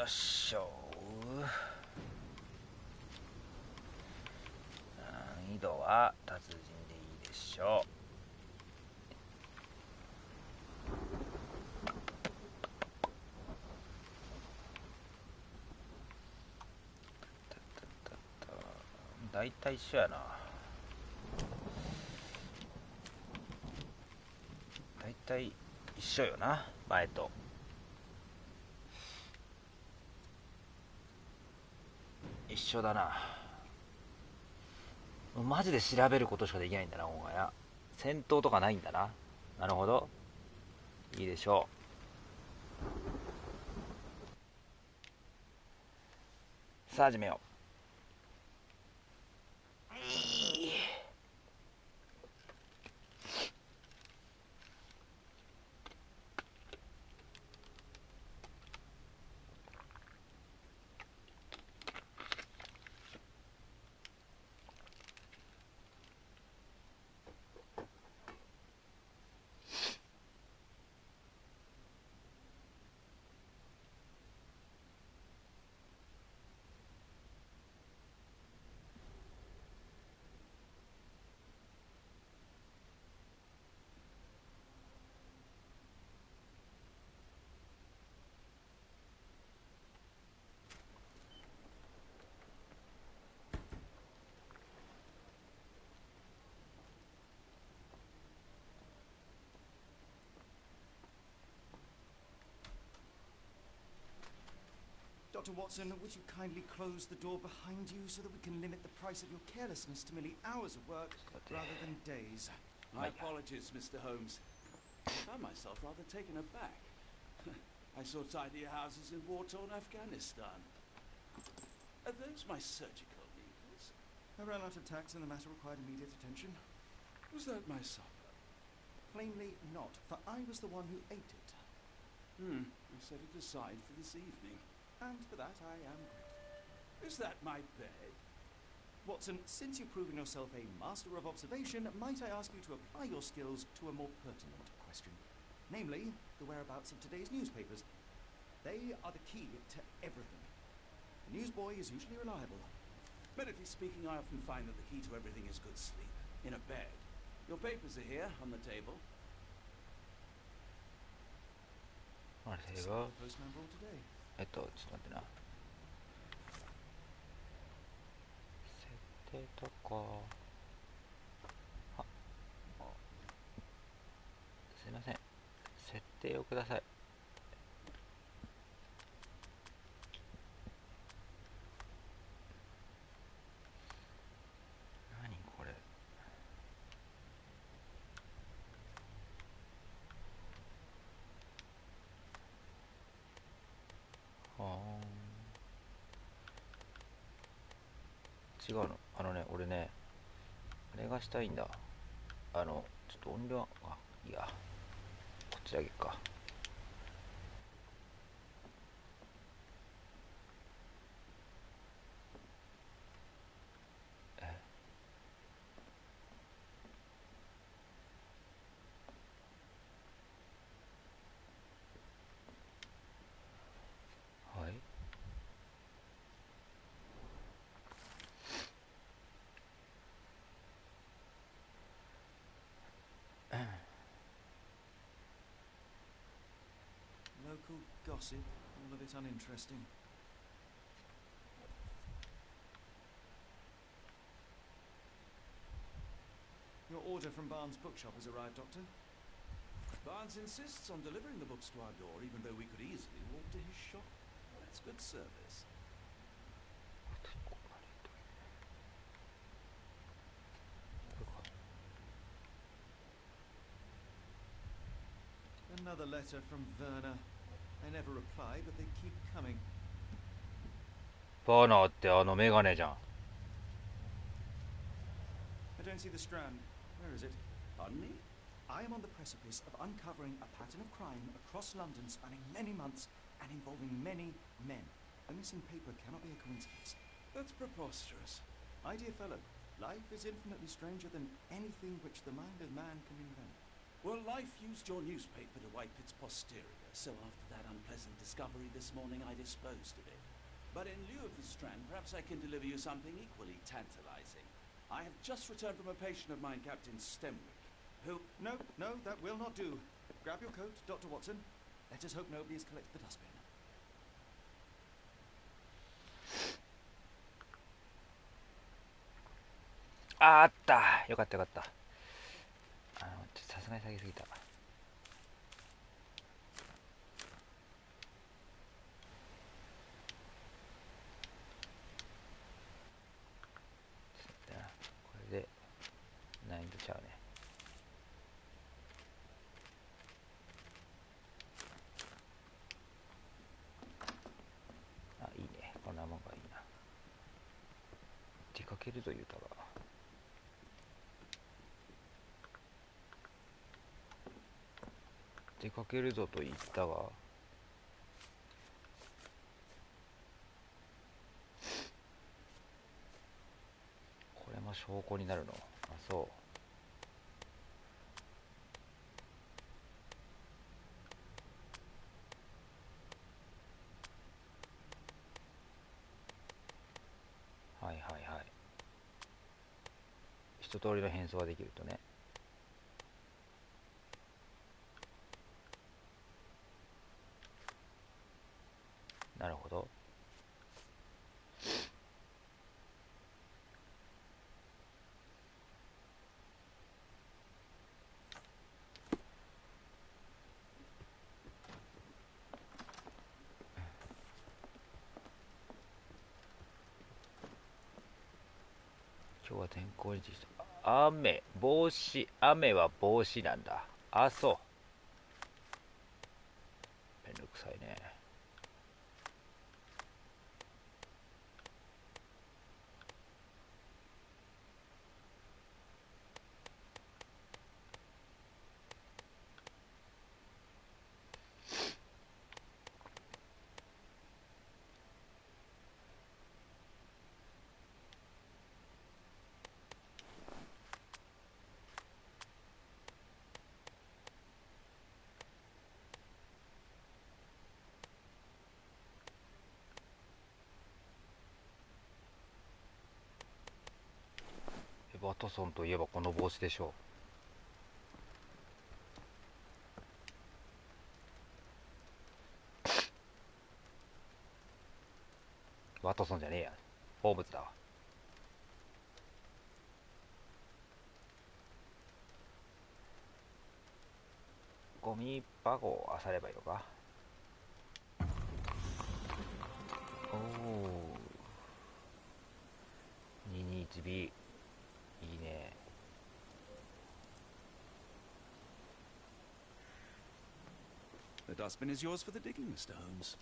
よっしょ。難易度は達人でいいでしょう。だいたい一緒やな。だいたい一緒よな、前と。一緒だな。マジで調べることしかできないんだな、お前な。戦闘とかないんだな。なるほど、いいでしょう。さあ始めよう。Dr. Watson, would you kindly close the door behind you so that we can limit the price of your carelessness to merely hours of work rather than days? My apologies, Mr. Holmes. I found myself rather taken aback. I saw tidier houses in war-torn Afghanistan. Are those my surgical needles? I ran out of tacks and the matter required immediate attention. Was that my supper? Plainly not, for I was the one who ate it. I set it aside for this evening. And for that I am grateful. Is that my bed? Watson, since you've proven yourself a master of observation, might I ask you to apply your skills to a more pertinent question? Namely, the whereabouts of today's newspapers. They are the key to everything. The newsboy is usually reliable. Medically speaking, I often find that the key to everything is good sleep. In a bed. Your papers are here, on the table. On the So table. the postman brought today. ちょっと待ってな。設定とか。あ、すいません。設定をください。何これ。違うの。俺ね、あれがしたいんだ。ちょっと音量、いや、こっちだけか。はい。Local gossip, all of it uninteresting. Your order from Barnes' bookshop has arrived, Doctor. Barnes insists on delivering the books to our door, even though we could easily walk to his shop. That's good service. Another letter from Werner. I never reply, but they keep coming. バーナーってメガネじゃん。I don't see the strand. Where is it? Pardon me? I am on the precipice of uncovering a pattern of crime across London spanning many months and involving many men. A missing paper cannot be a coincidence. That's preposterous. My dear fellow, life is infinitely stranger than anything which the mind of man can invent. Well, life used your newspaper to wipe its posterior, so after that unpleasant discovery this morning, I disposed of it. But in lieu of the Strand, perhaps I can deliver you something equally tantalizing. I have just returned from a patient of mine, Captain Stemwick, who... No, that will not do. Grab your coat, Dr. Watson. Let us hope nobody has collected the dustbin. あった。よかったよかった。さすがに下げすぎた。これで難易度ちゃうね。あ、いいね。こんなもんがいいな。出かけると言うたが。出かけるぞと言ったが、これも証拠になるの？あ、そう。はいはいはい。一通りの変装ができるとね。なるほど。今日は天候について雨、帽子、雨は帽子なんだ。あ、そう。めんどくさいね。ワトソンといえばこの帽子でしょう。ワトソンじゃねえや。ホームズだわ。ゴミ箱を漁ればいいのか。おお。221B。いいね。The dustbin is yours for the digging, Mr. Holmes.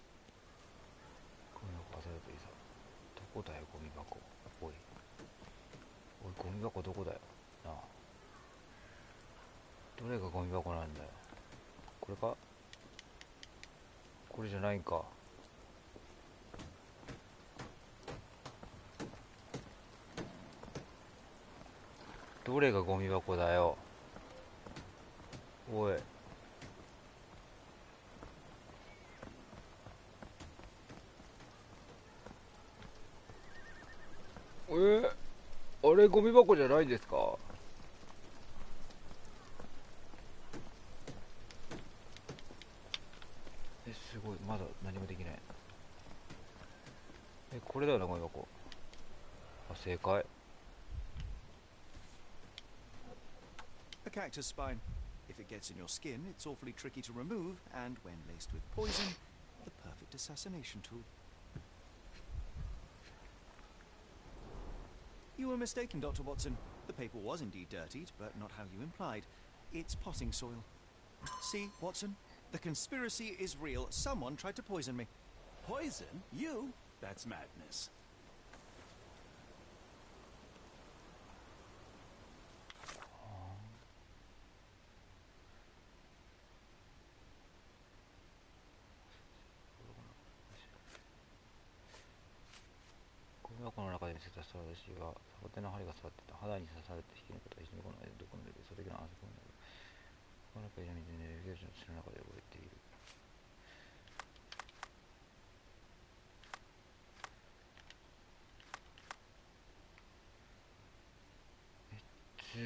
ゴミ箱漁るといいさ。どこだよゴミ箱。おい。おいゴミ箱どこだよ。なあ。どれがゴミ箱なんだよ。これか？これじゃないんか。どれがゴミ箱だよ。おい。あれゴミ箱じゃないんですか？すごい、まだ何もできない。これだよなゴミ箱。あ、正解。A cactus spine. If it gets in your skin, it's awfully tricky to remove, and when laced with poison, the perfect assassination tool. You were mistaken, Dr. Watson. The paper was indeed dirtied, but not how you implied. It's potting soil. See, Watson? The conspiracy is real. Someone tried to poison me. Poison? You? That's madness.ゴミ箱の中で見せたサラダシはサボテンの針が刺さってた。肌に刺されて引き抜くことが非常にこのどこのレベル、それだけの安息になる。このページを見てネビゲーションの中で覚えている。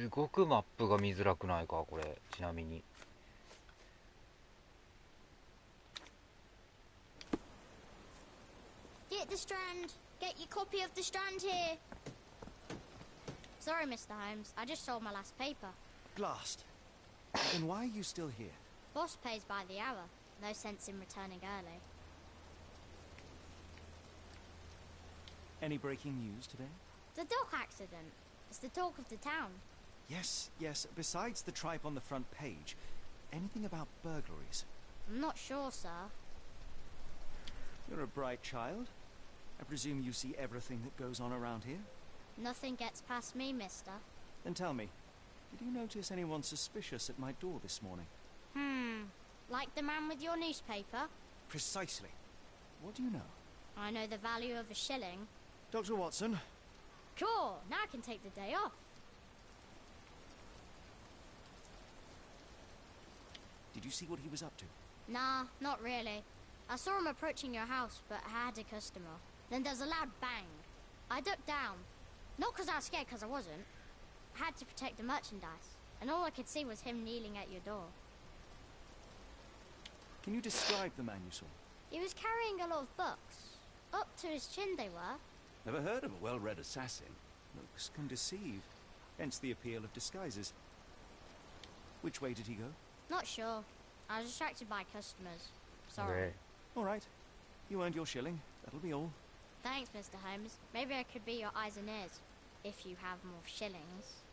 すごくマップが見づらくないかこれ。ちなみにGet the Strand. Get your copy of the Strand here. Sorry, Mr. Holmes. I just sold my last paper. Blast. Then why are you still here? Boss pays by the hour. No sense in returning early. Any breaking news today? The dock accident. It's the talk of the town. Yes, yes. Besides the tripe on the front page, anything about burglaries? I'm not sure, sir. You're a bright child. I presume you see everything that goes on around here? Nothing gets past me, mister. Then tell me, did you notice anyone suspicious at my door this morning? Like the man with your newspaper? Precisely. What do you know? I know the value of a shilling. Dr. Watson? Cool, now I can take the day off. Did you see what he was up to? Nah, not really. I saw him approaching your house, but I had a customer. Then there's a loud bang. I ducked down. Not 'cause I was scared, 'cause I wasn't. I had to protect the merchandise, and all I could see was him kneeling at your door. Can you describe the man you saw? He was carrying a lot of books. Up to his chin they were. Never heard of a well-read assassin. Looks can deceive. Hence the appeal of disguises. Which way did he go? Not sure. I was distracted by customers. Sorry. Okay. All right. You earned your shilling. That'll be all. Thanks, Mr. Holmes. Maybe I could be your eyes and ears, if you have more shillings.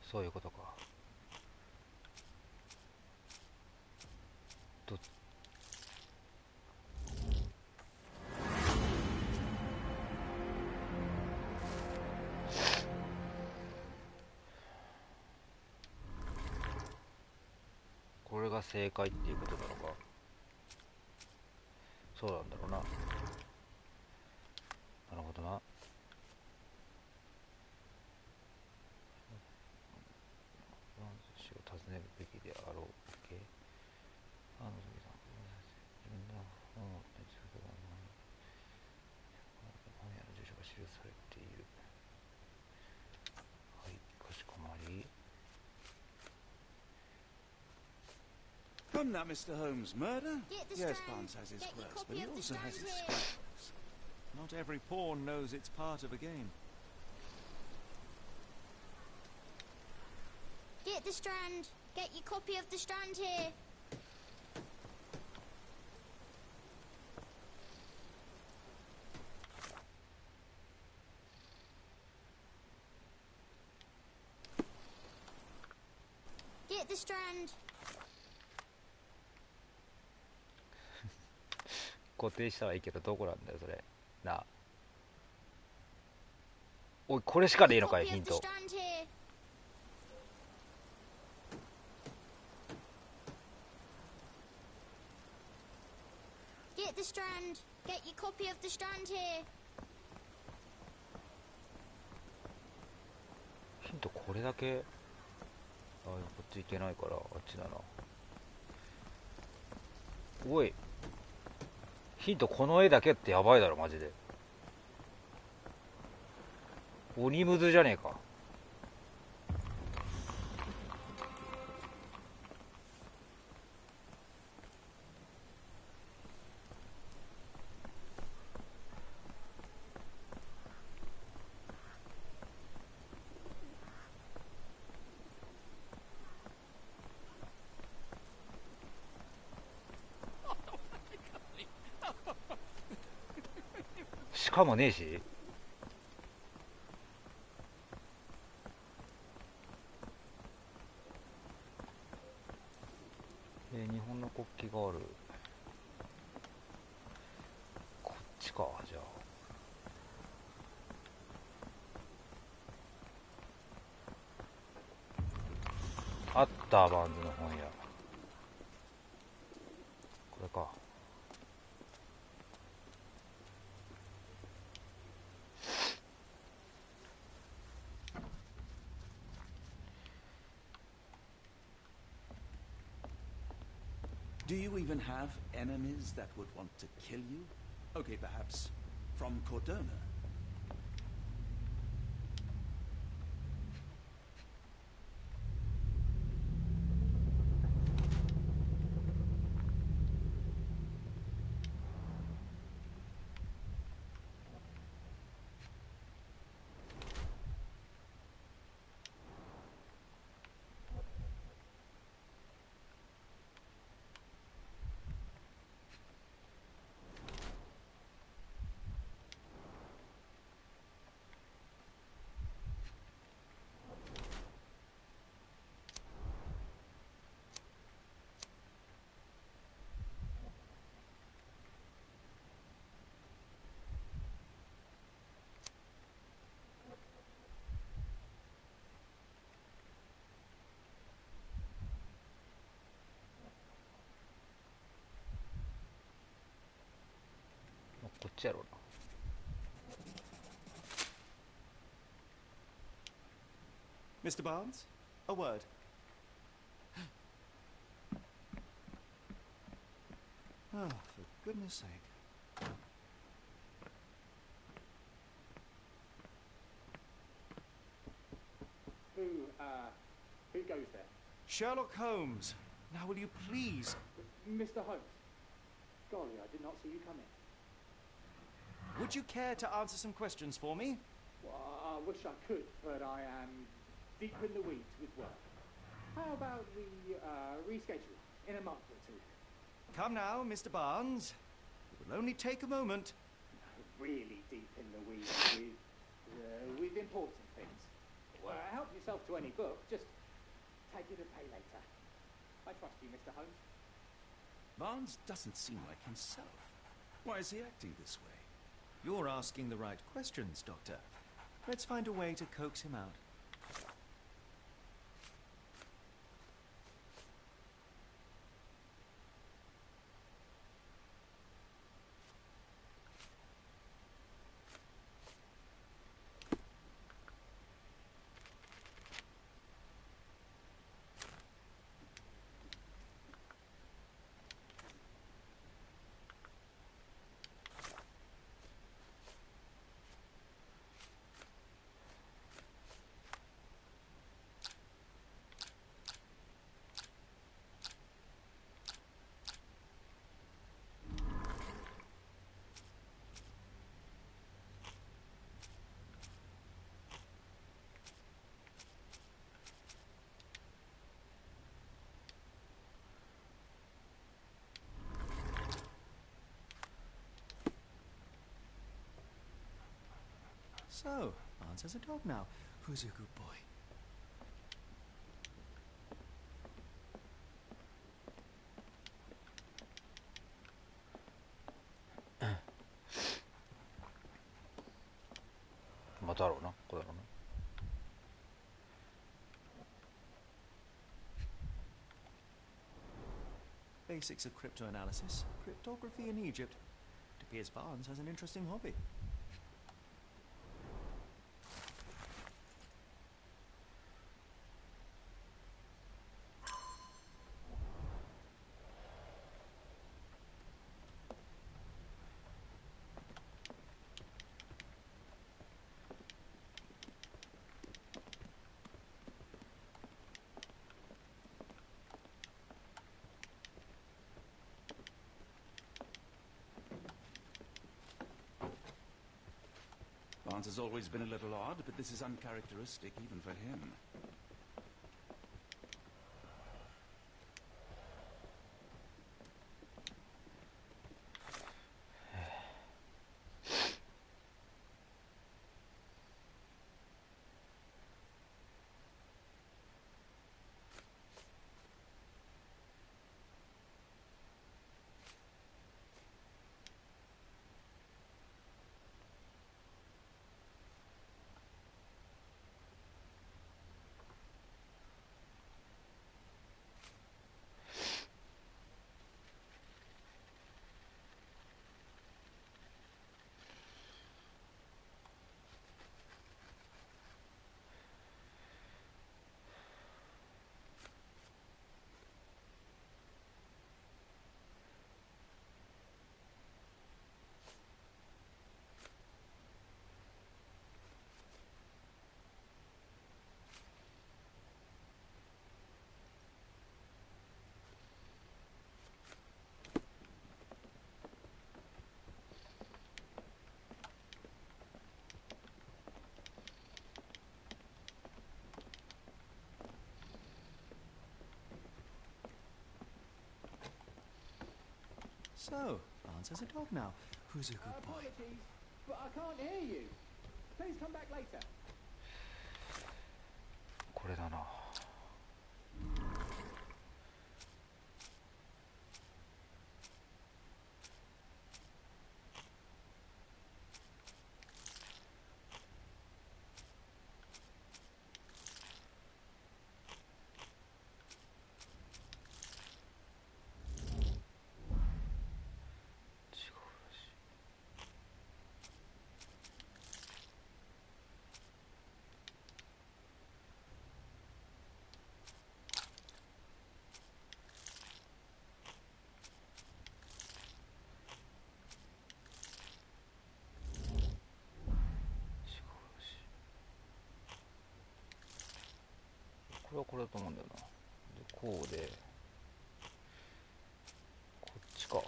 そういうことか。これが正解っていうことなのか。そうなんだろうな。なるほどな。死を尋ねるべきであろうけ。あの時さん、自分の本を持って自分の本屋の住所が記されている。はい、かしこまり。Come now, Mr. Holmes. Murder? Get the Yes, Strand. Barnes has his Get your quirks, but copy he of the also has Strand his here. scruples. Not every pawn knows it's part of a game. Get the Strand. Get your copy of the Strand here. Get the Strand. 固定したらいいけどどこなんだよそれなあ。おいこれしかねえのかい Copy ヒ of ン the ト。 Strand here. Get the Strand. Get your copy of the Strand here. ヒントこれだけ。あ、こっち行けないからあっちだな。おいヒントこの絵だけってやばいだろマジで。鬼ムズじゃねえか。歯もねえし。日本の国旗がある。こっちか。じゃああったバンズの本屋。これか。Do you even have enemies that would want to kill you? Okay, perhaps from Cordona.こっちやろうな。 Mr. Barnes, a word. Oh, for goodness sake. Who goes there? Sherlock Holmes. Now will you please... Mr. Holmes. Golly, I did not see you come in. Would you care to answer some questions for me? Well, I wish I could, but I am deep in the weeds with work. How about we reschedule in a month or two? Come now, Mr. Barnes. It will only take a moment. Really deep in the weeds with important things. Well, help yourself to any book. Just take it and pay later. I trust you, Mr. Holmes. Barnes doesn't seem like himself. Why is he acting this way? You're asking the right questions, Doctor. Let's find a way to coax him out. So, Barnes has a dog now. Who's a good boy?まただろうな。ここだろうな。Basics of cryptoanalysis. Cryptography in Egypt. It appears Barnes has an interesting hobby. Barnes has always been a little odd, but this is uncharacteristic even for him. So, answers a dog now. Who's a good boy? Apologies, but I can't hear you. Please come back later. これだな。これはこれだと思うんだよな。でこうでこっちか。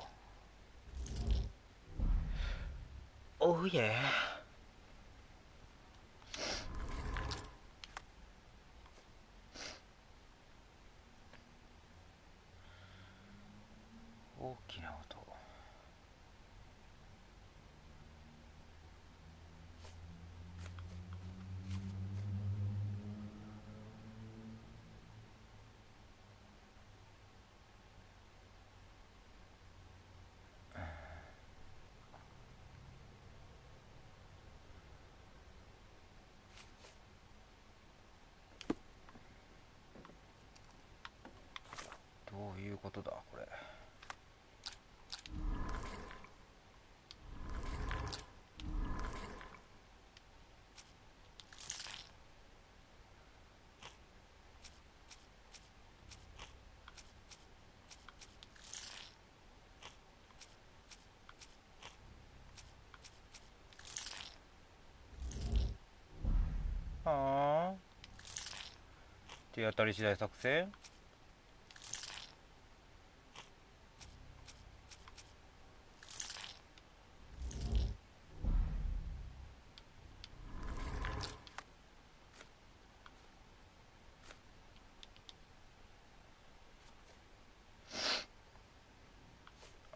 おいえ。大きな音。どういうことだこれ。ああ。手当たり次第作戦。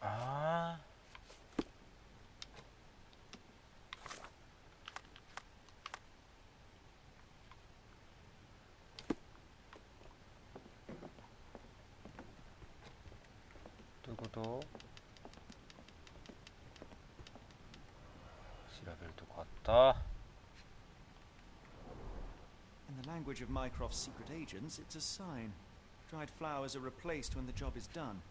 ああ。どういうこと？調べるとこあった。In the language of Mycroft's secret agents, it's a sign. Dried flowers are replaced when the job is done.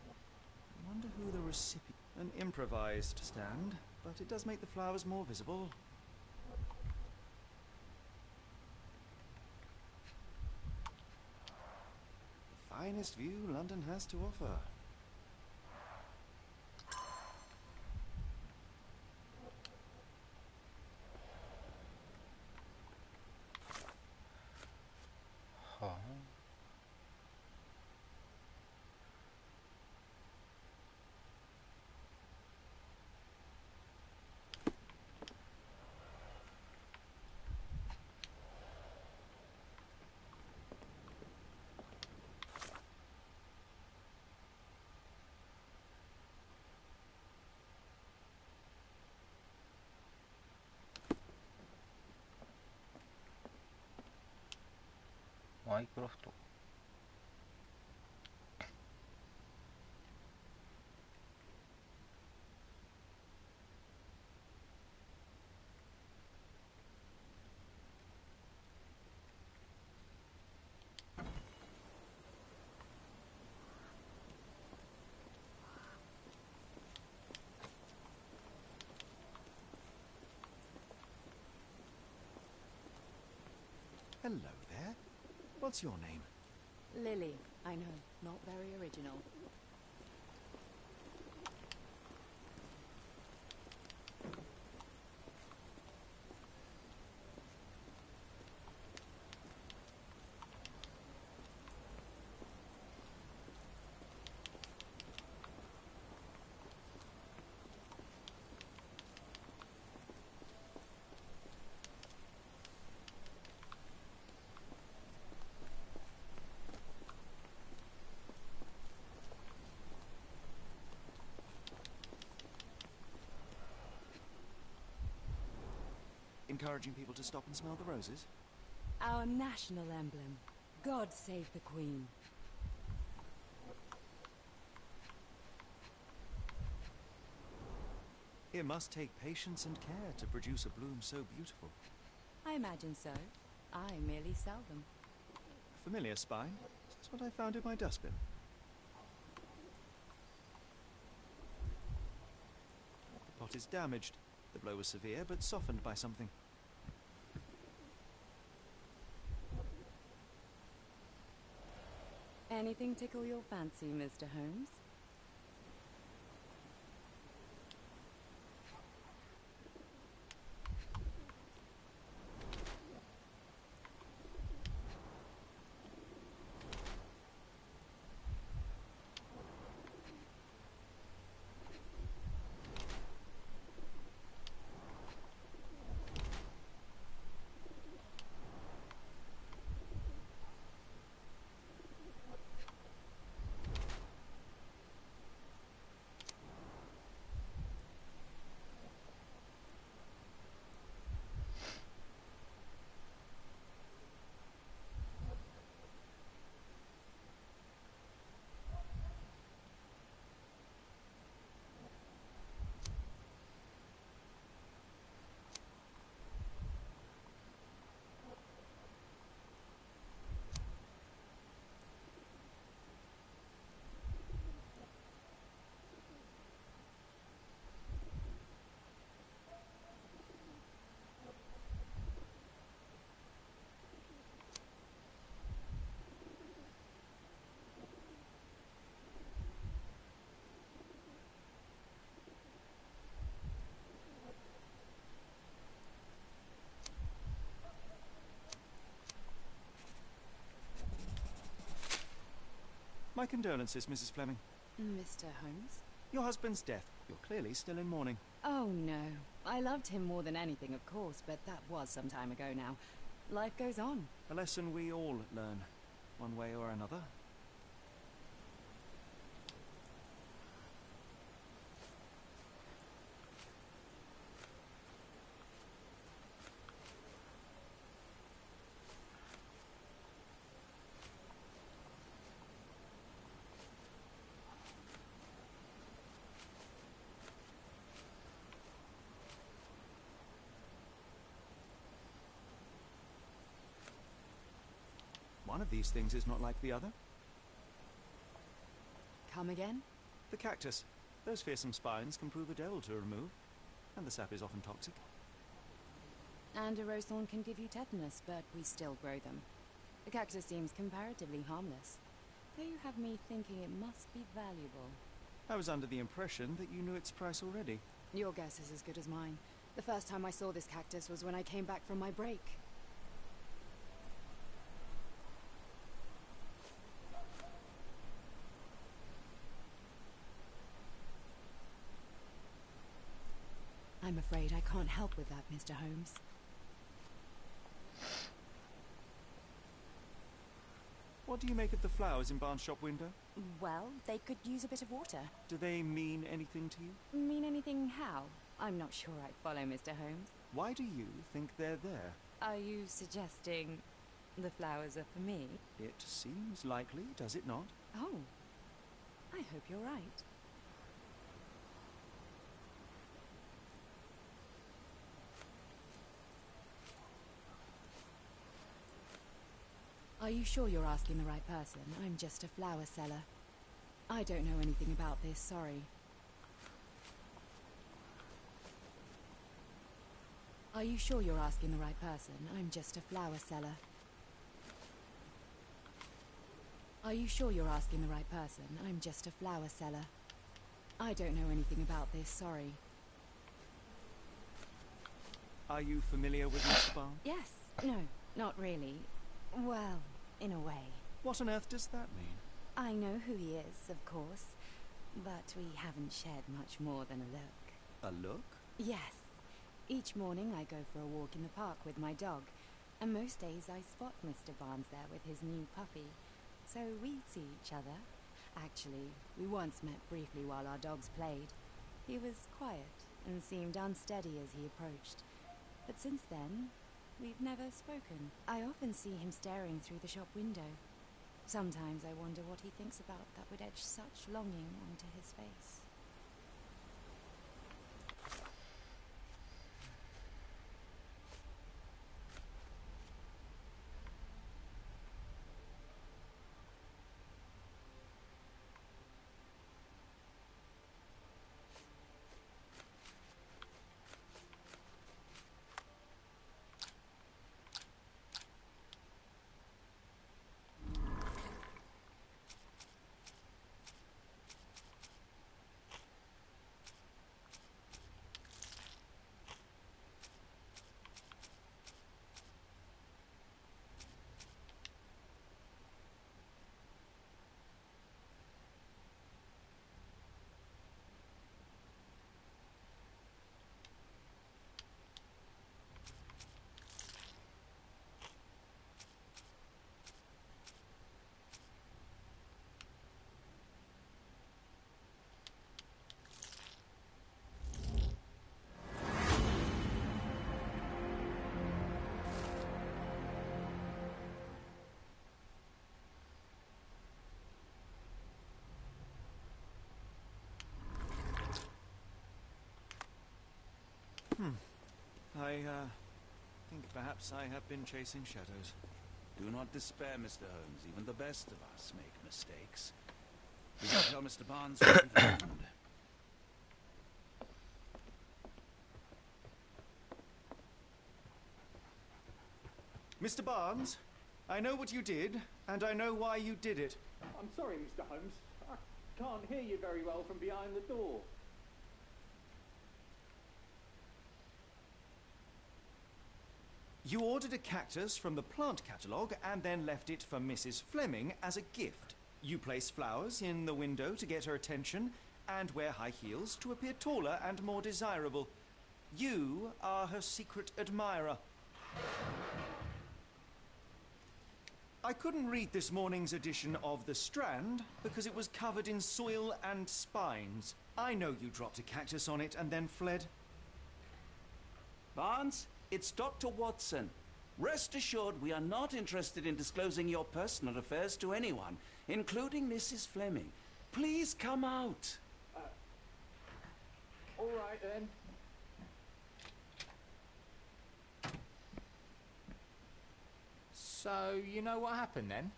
I wonder who the recipient... An improvised stand, but it does make the flowers more visible. The finest view London has to offer.マイクロフト。Hello there. What's your name? Lily, I know, not very original. encouraging people to stop and smell the roses? Our national emblem. God save the Queen. It must take patience and care to produce a bloom so beautiful. I imagine so. I merely sell them. Familiar spine? That's what I found in my dustbin. The pot is damaged. The blow was severe, but softened by something. Anything tickle your fancy, Mr. Holmes? My condolences, Mrs. Fleming. Mr. Holmes? Your husband's death. You're clearly still in mourning. Oh, no. I loved him more than anything, of course, but that was some time ago now. Life goes on. A lesson we all learn, one way or another. One of these things is not like the other. Come again? The cactus. Those fearsome spines can prove a devil to remove, and the sap is often toxic. And a rose thorn can give you tetanus, but we still grow them. The cactus seems comparatively harmless, though you have me thinking it must be valuable. I was under the impression that you knew its price already. Your guess is as good as mine. The first time I saw this cactus was when I came back from my break. I'm afraid I can't help with that, Mr. Holmes. What do you make of the flowers in Barnes' shop window? Well, they could use a bit of water. Do they mean anything to you? Mean anything how? I'm not sure I follow, Mr. Holmes. Why do you think they're there? Are you suggesting the flowers are for me? It seems likely, does it not? Oh, I hope you're right. Are you sure you're asking the right person? I'm just a flower seller. I don't know anything about this, sorry. Are you sure you're asking the right person? I'm just a flower seller. Are you sure you're asking the right person? I'm just a flower seller. I don't know anything about this, sorry. Are you familiar with Mr. Barnes? Yes. No, not really. Well, in a way. What on earth does that mean? I know who he is, of course, but we haven't shared much more than a look. A look? Yes. Each morning I go for a walk in the park with my dog, and most days I spot Mr. Barnes there with his new puppy, so we see each other. Actually, we once met briefly while our dogs played. He was quiet and seemed unsteady as he approached, But since then, we've never spoken. I often see him staring through the shop window. Sometimes I wonder what he thinks about that would etch such longing onto his face. I think perhaps I have been chasing shadows. Do not despair, Mr. Holmes. Even the best of us make mistakes. We can tell Mr. Barnes what we've found. Mr. Barnes, I know what you did, and I know why you did it. I'm sorry, Mr. Holmes. I can't hear you very well from behind the door. You ordered a cactus from the plant catalogue and then left it for Mrs. Fleming as a gift. You place flowers in the window to get her attention and wear high heels to appear taller and more desirable. You are her secret admirer. I couldn't read this morning's edition of The Strand because it was covered in soil and spines. I know you dropped a cactus on it and then fled. Barnes, it's Dr. Watson. Rest assured we are not interested in disclosing your personal affairs to anyone, including Mrs. Fleming. Please come out. All right, then. So, you know what happened then?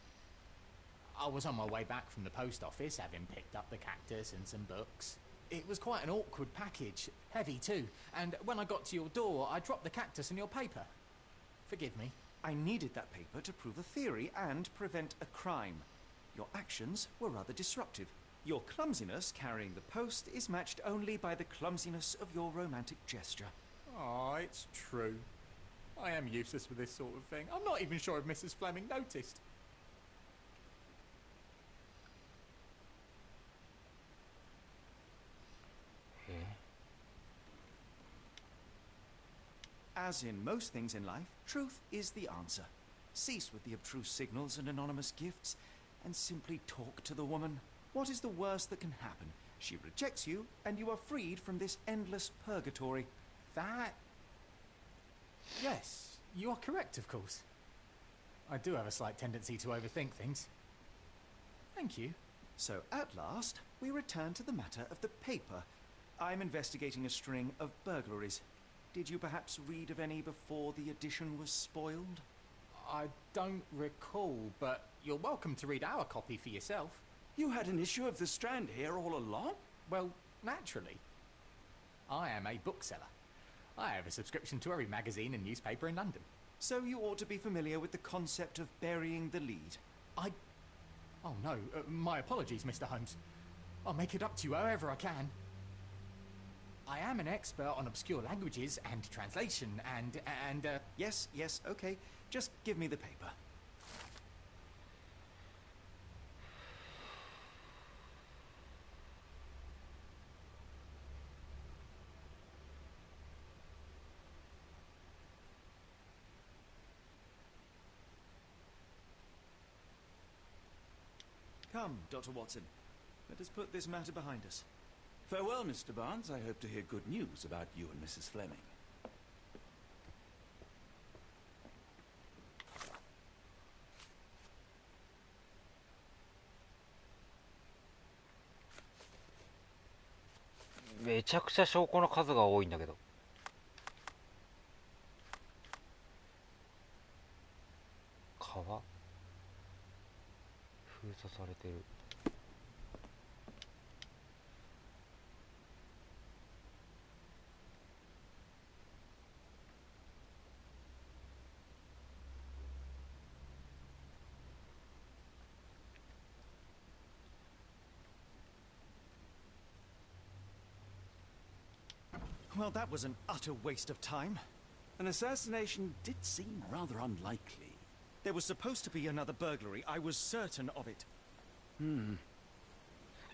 I was on my way back from the post office, having picked up the cactus and some books. It was quite an awkward package, heavy too, and when I got to your door, I dropped the cactus in your paper. Forgive me. I needed that paper to prove a theory and prevent a crime. Your actions were rather disruptive. Your clumsiness carrying the post is matched only by the clumsiness of your romantic gesture. Oh, it's true. I am useless with this sort of thing. I'm not even sure if Mrs. Fleming noticed. As in most things in life, truth is the answer. Cease with the abstruse signals and anonymous gifts, and simply talk to the woman. What is the worst that can happen? She rejects you, and you are freed from this endless purgatory. That... Yes, you are correct, of course. I do have a slight tendency to overthink things. Thank you. So, at last, we return to the matter of the paper. I'm investigating a string of burglaries. Did you perhaps read of any before the edition was spoiled? I don't recall, but you're welcome to read our copy for yourself. You had an issue of The Strand here all along? Well, naturally. I am a bookseller. I have a subscription to every magazine and newspaper in London. So you ought to be familiar with the concept of burying the lead. Oh no, my apologies, Mr. Holmes. I'll make it up to you however I can. I am an expert on obscure languages and translation and Yes, okay. Just give me the paper. Come, Dr. Watson. Let us put this matter behind us. Farewell, Mr. Barnes. I hope to hear good news about you and Mrs. Fleming. めちゃくちゃ証拠の数が多いんだけど。川封鎖されてる。Well, that was an utter waste of time. An assassination did seem rather unlikely. There was supposed to be another burglary. I was certain of it.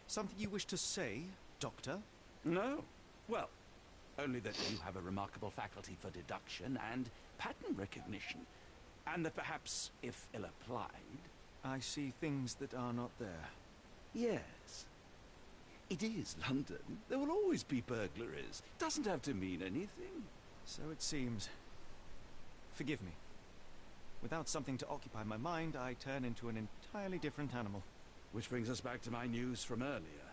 Something you wish to say, Doctor? No. Well, only that you have a remarkable faculty for deduction and pattern recognition. And that perhaps, if ill-applied... I see things that are not there. Yes. It is London. There will always be burglaries. Doesn't have to mean anything. So it seems. Forgive me. Without something to occupy my mind, I turn into an entirely different animal. Which brings us back to my news from earlier.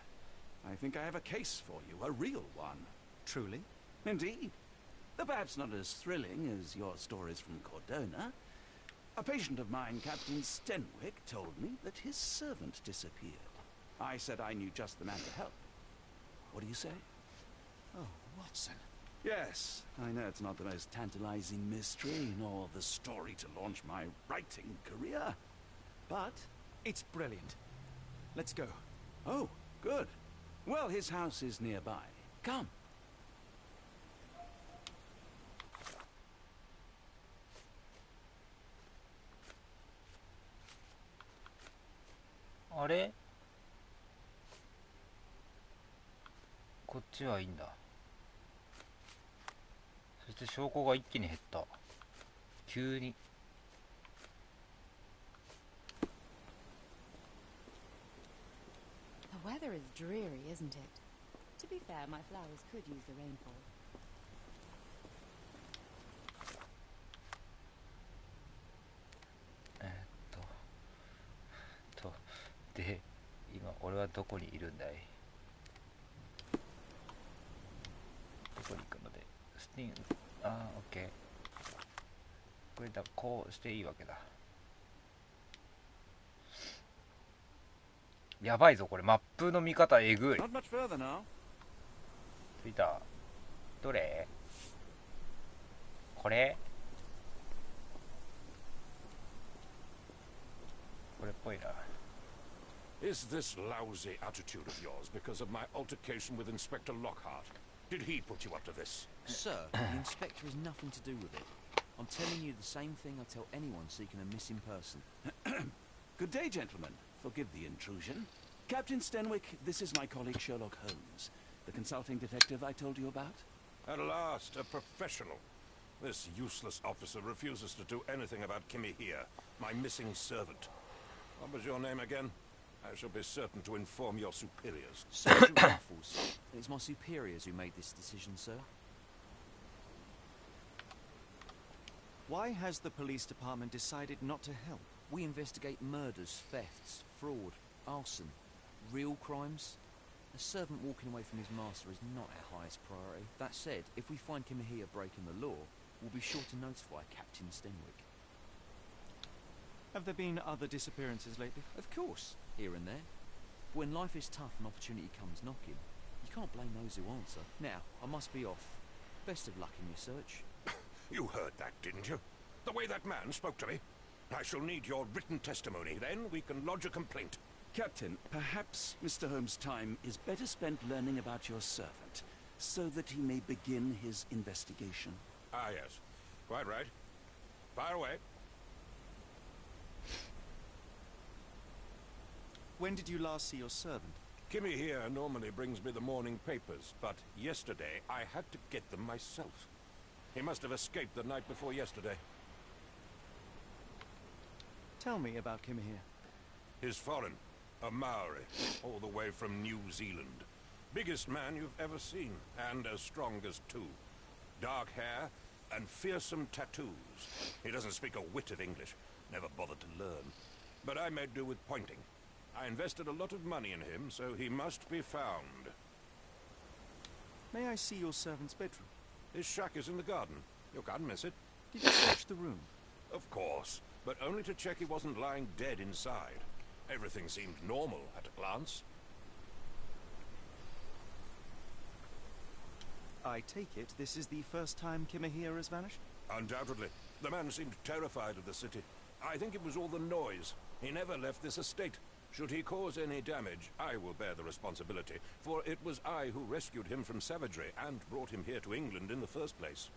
I think I have a case for you, a real one. Truly? Indeed. Though perhaps not as thrilling as your stories from Cordona. A patient of mine, Captain Stenwick, told me that his servant disappeared. I said I knew just the man to help. What do you say? Oh, Watson. Yes, I know it's not the most tantalizing mystery, nor the story to launch my writing career. But it's brilliant. Let's go. Oh, good. Well, his house is nearby. Come.あれ、こっちはいいんだ。そして証拠が一気に減った。急に。The weather is dreary, isn't it? To be fair, my flowers could use the rainfall. で、今俺はどこにいるんだい？どこに行くので、スティン、オッケー。これだ、こうしていいわけだ。やばいぞこれ、マップの見方えぐい。着いた。どれ？これ？これっぽいな。Is this lousy attitude of yours because of my altercation with Inspector Lockhart? Did he put you up to this? Sir, the Inspector has nothing to do with it. I'm telling you the same thing I tell anyone seeking a missing person. Good day, gentlemen. Forgive the intrusion. Captain Stenwick, this is my colleague Sherlock Holmes, the consulting detective I told you about. At last, a professional. This useless officer refuses to do anything about Kimmy here, my missing servant. What was your name again? I shall be certain to inform your superiors. Sergeant Ruffles. It's my superiors who made this decision, sir. Why has the police department decided not to help? We investigate murders, thefts, fraud, arson, real crimes. A servant walking away from his master is not our highest priority. That said, if we find Kimahia breaking the law, we'll be sure to notify Captain Stenwick. Have there been other disappearances lately? Of course, here and there. But when life is tough and opportunity comes knocking, you can't blame those who answer. Now, I must be off. Best of luck in your search. You heard that, didn't you? The way that man spoke to me. I shall need your written testimony. Then we can lodge a complaint. Captain, perhaps Mr. Holmes' time is better spent learning about your servant, so that he may begin his investigation. Ah, yes. Quite right. Fire away. When did you last see your servant? Kimmy here normally brings me the morning papers, but yesterday I had to get them myself. He must have escaped the night before yesterday. Tell me about Kimahia. He's foreign. A Maori, all the way from New Zealand. Biggest man you've ever seen, and as strong as two. Dark hair and fearsome tattoos. He doesn't speak a whit of English. Never bothered to learn. But I made do with pointing. I invested a lot of money in him, so he must be found. May I see your servant's bedroom? His shack is in the garden. You can't miss it. Did you search the room? Of course, but only to check he wasn't lying dead inside. Everything seemed normal at a glance. I take it this is the first time Kimahir has vanished? Undoubtedly. The man seemed terrified of the city. I think it was all the noise. He never left this estate. Should he cause any damage, I will bear the responsibility, for it was I who rescued him from savagery and brought him here to England in the first place.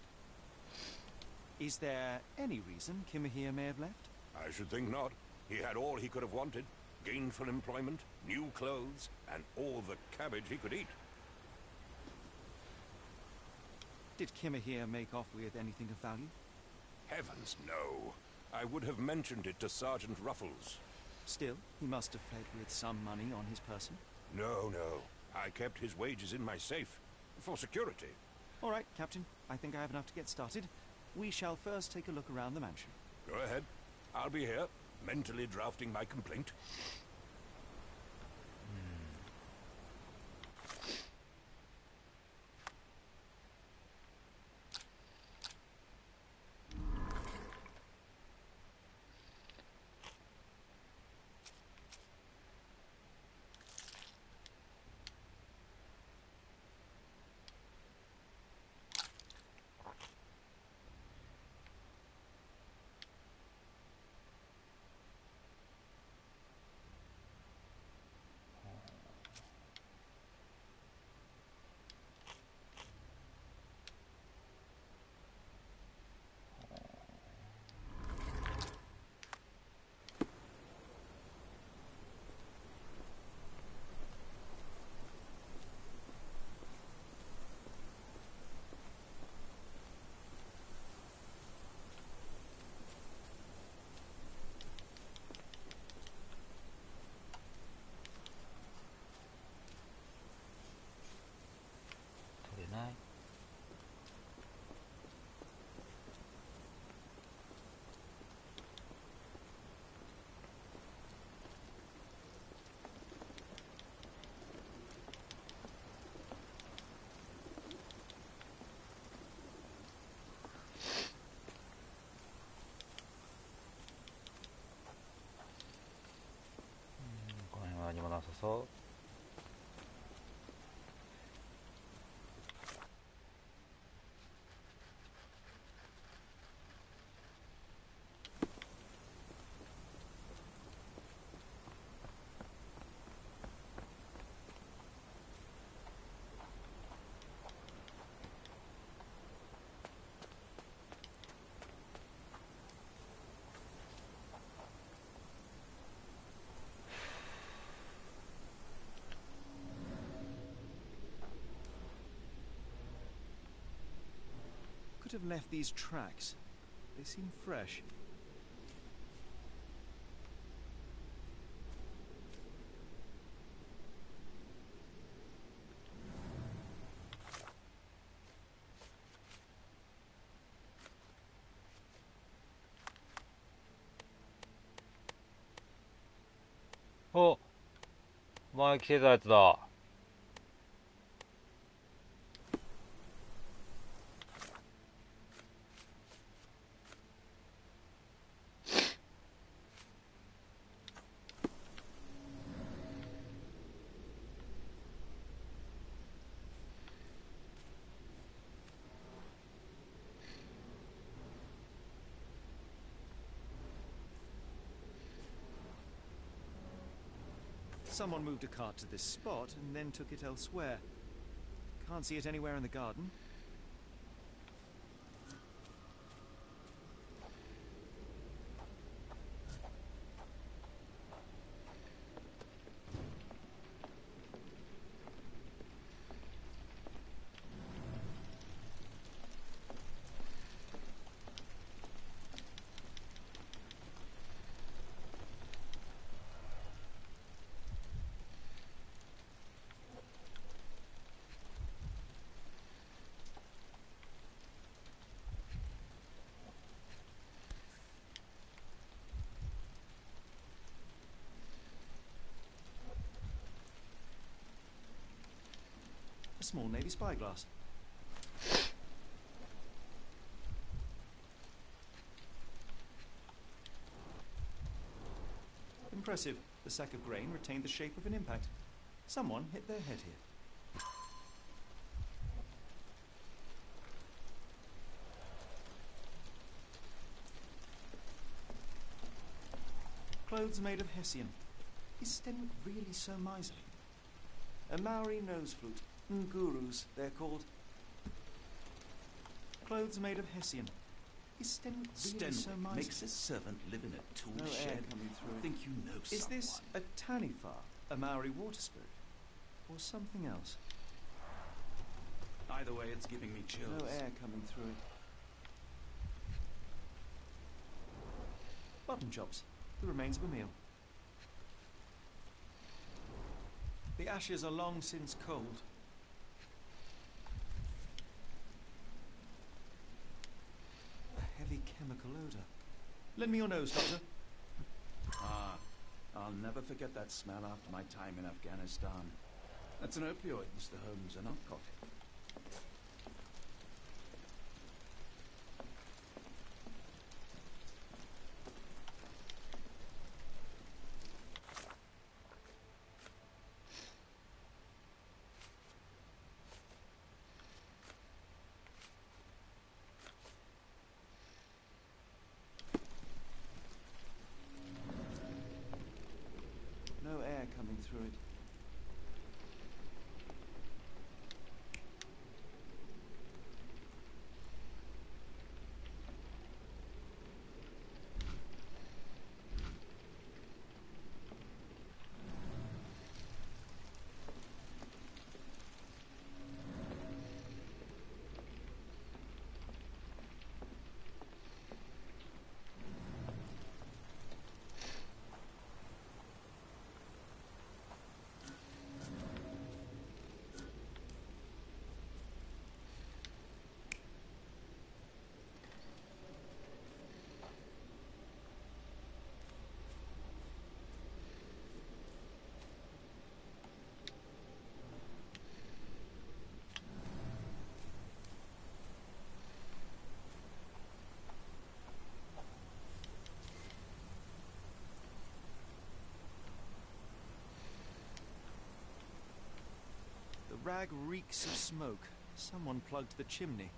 Is there any reason Kimahir may have left? I should think not. He had all he could have wanted. Gainful employment, new clothes, and all the cabbage he could eat. Did Kimahir make off with anything of value? Heavens, no. I would have mentioned it to Sergeant Ruffles. Still, he must have fled with some money on his person. No. I kept his wages in my safe. For security. All right, Captain. I think I have enough to get started. We shall first take a look around the mansion. Go ahead. I'll be here, mentally drafting my complaint.何もなさそう。Could have left these tracks. They seem fresh.お、前着てたやつだ。Someone moved a cart to this spot and then took it elsewhere. Can't see it anywhere in the garden. A small Navy spyglass. Impressive. The sack of grain retained the shape of an impact. Someone hit their head here. Clothes made of hessian. Is Stenwick really so miserly? A Maori nose flute. Ngurus, they're called. Clothes made of hessian. Is Stenwick really so miserly? Makes a servant live in a tool No air shed. coming through. I think you know Is someone. this a Taniwha, a Maori water spirit? Or something else? Either way, it's giving me chills. No air coming through it. Mutton chops. The remains of a meal. The ashes are long since cold. A heavy chemical odour. Lend me your nose, Doctor. Ah, I'll never forget that smell after my time in Afghanistan. That's an opioid, Mr. Holmes, a narcotic. No air coming through it. The rag reeks of smoke. Someone plugged the chimney.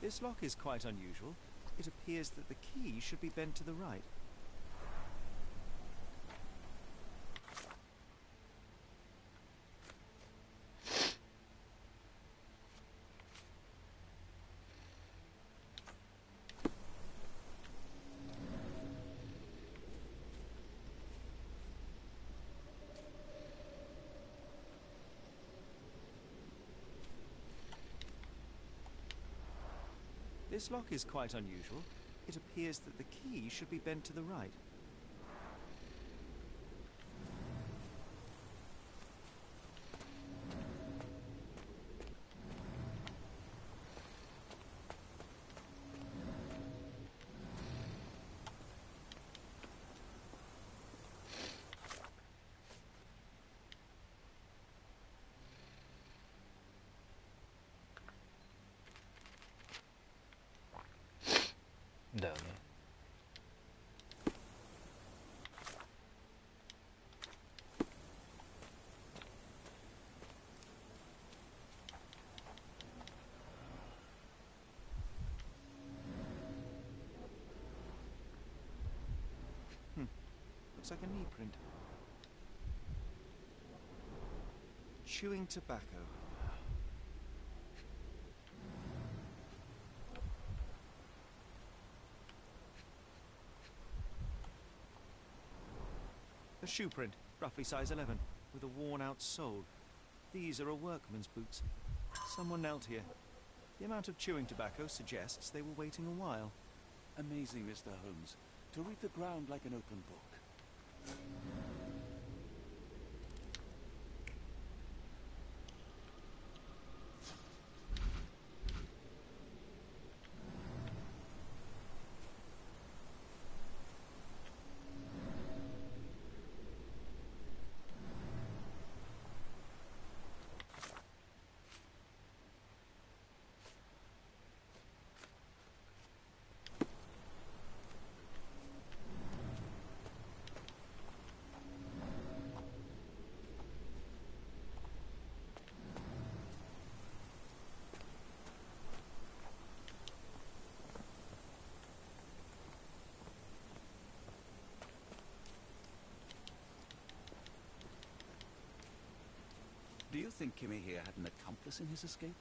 This lock is quite unusual. It appears that the key should be bent to the right. This lock is quite unusual. It appears that the key should be bent to the right. だよね。Looks like a knee print. Chewing tobacco. A shoe print, roughly size 11, with a worn-out sole. These are a workman's boots. Someone knelt here. The amount of chewing tobacco suggests they were waiting a while. Amazing, Mr. Holmes. To read the ground like an open book. Do you think Kimmy here had an accomplice in his escape?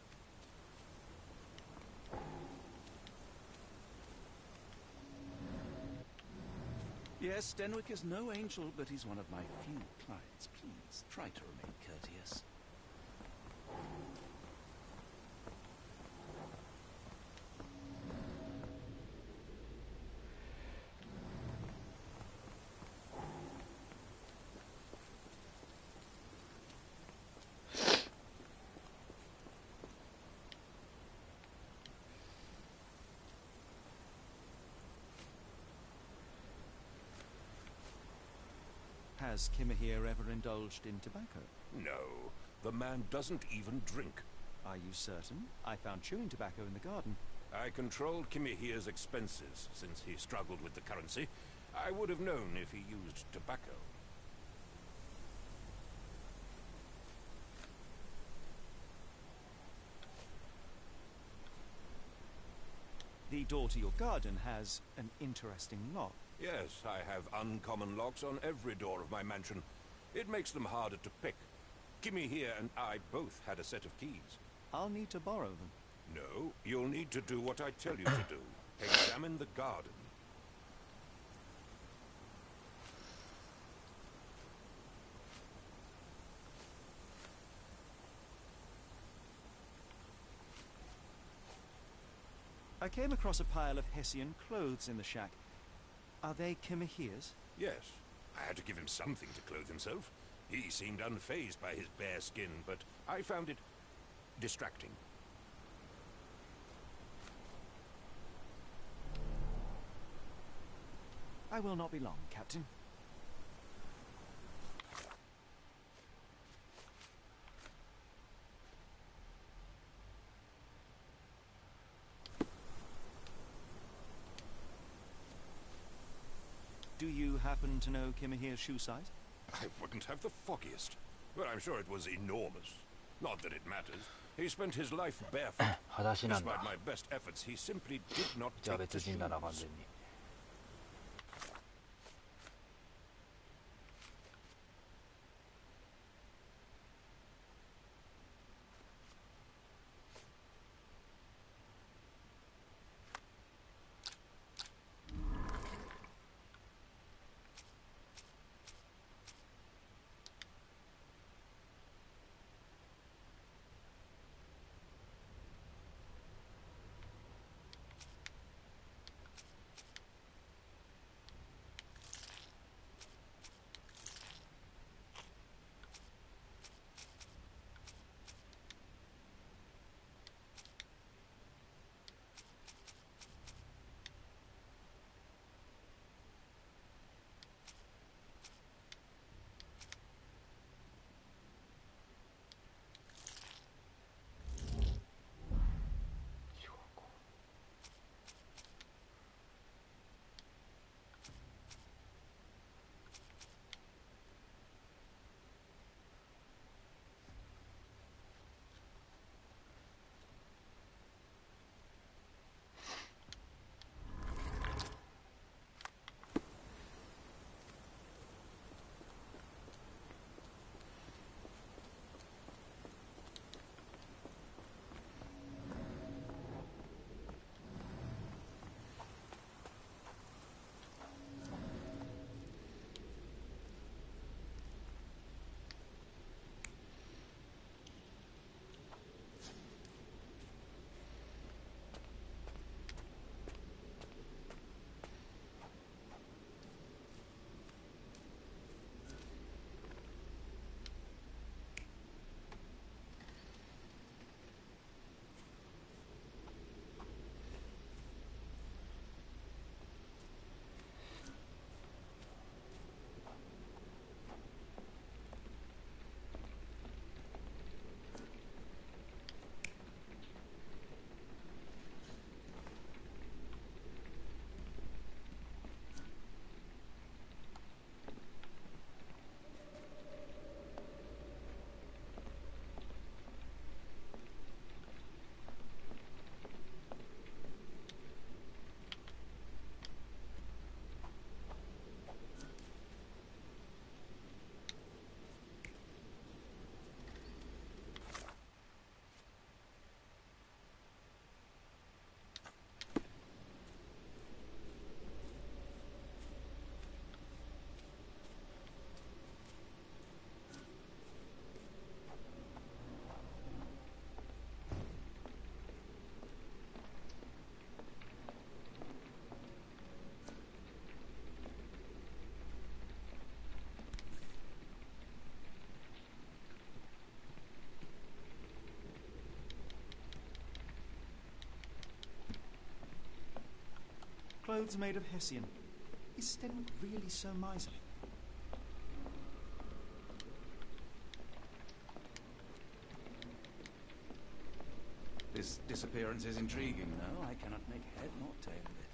Yes, Denwick is no angel, but he's one of my few clients. Please, try to remain courteous. Has Kimahir ever indulged in tobacco? No, the man doesn't even drink. Are you certain? I found chewing tobacco in the garden. I controlled Kimihir's expenses since he struggled with the currency. I would have known if he used tobacco. The door to your garden has an interesting lock. Yes, I have uncommon locks on every door of my mansion. It makes them harder to pick. Kimmy here and I both had a set of keys. I'll need to borrow them. No, you'll need to do what I tell you to do. Examine the garden. I came across a pile of Hessian clothes in the shack. Are they Kimahir's? Yes, I had to give him something to clothe himself. He seemed unfazed by his bare skin, but I found it distracting. I will not be long, Captain. Do you happen to know Kimahir's shoe size? I wouldn't have the foggiest. But I'm sure it was enormous. Not that it matters. He spent his life barefoot. 裸足なんだ。 Despite my best efforts, he simply did not じゃあ take 別 the 人だな、完 shoes. 全に。clothes made of Hessian. Is Stenwick really so miserly? This disappearance is intriguing, though. I cannot make head nor tail of it.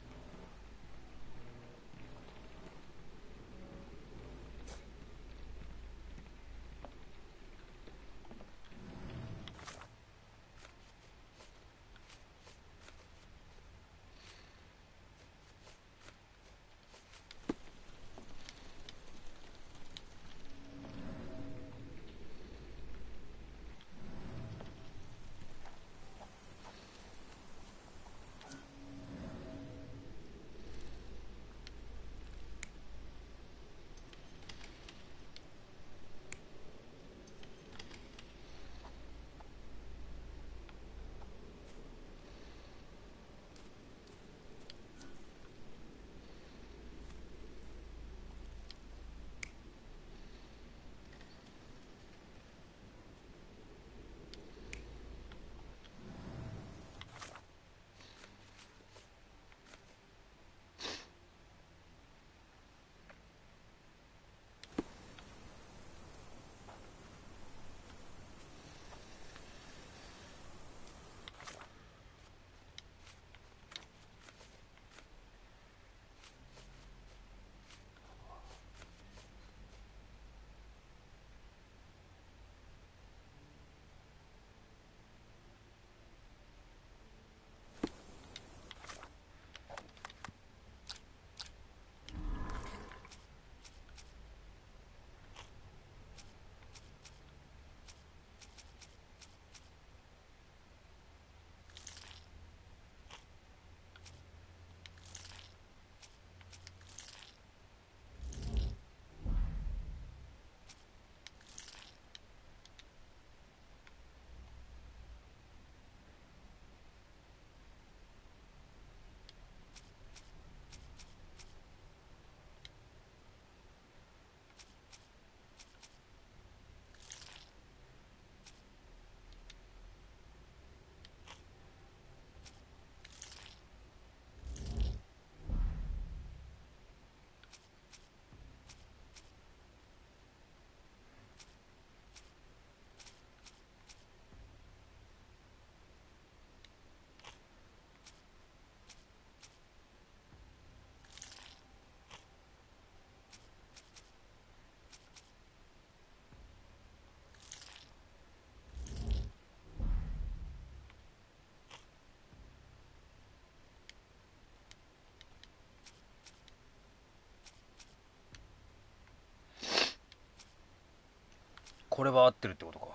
これは合ってるってことか。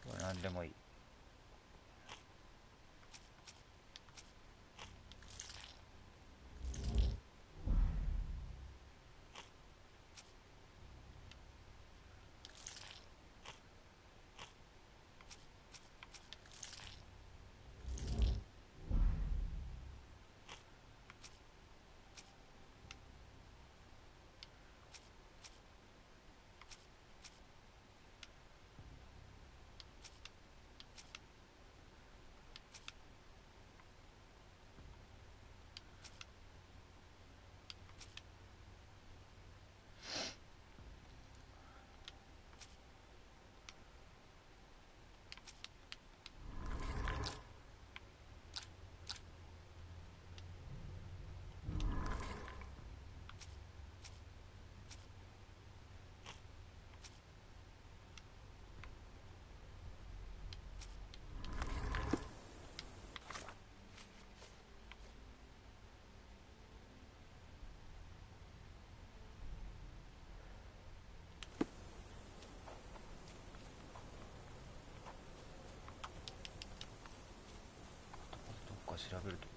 これ何でもいい。調べると、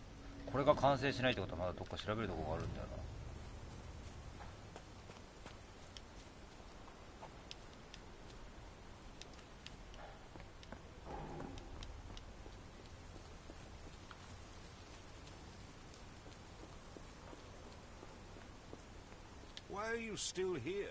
これが完成しないってことはまだどっか調べるとこがあるんだよな。Why are you still here?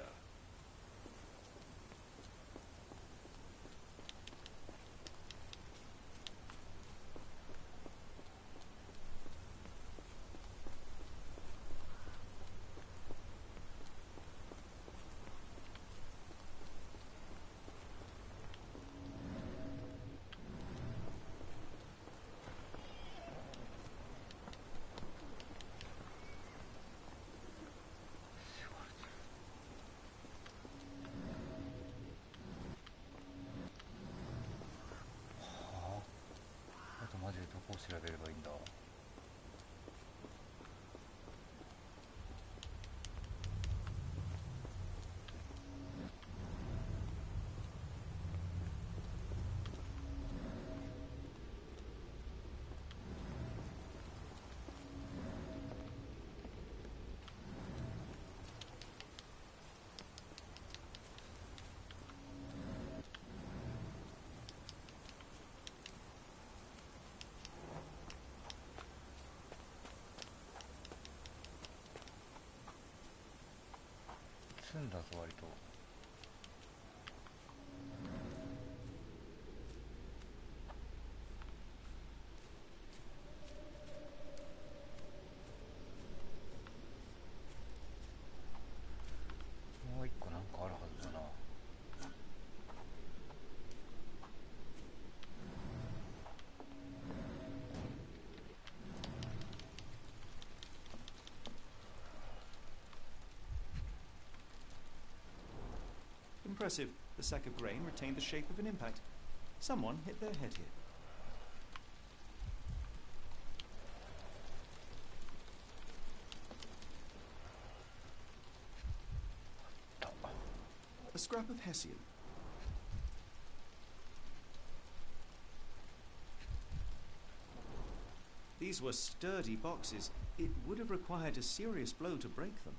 マジでどこを調べればいいんだ。積んだぞ割と。もう一個なんかあるはずだな。Impressive. The sack of grain retained the shape of an impact. Someone hit their head here. A scrap of Hessian. These were sturdy boxes. It would have required a serious blow to break them.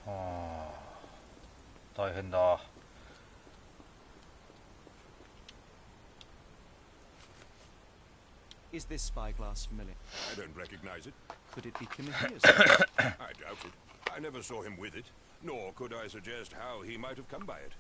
はあ、大変だ。Is this spyglass familiar? I don't recognize it. Could it be Kimihia's? I doubt it. I never saw him with it, nor could I suggest how he might have come by it.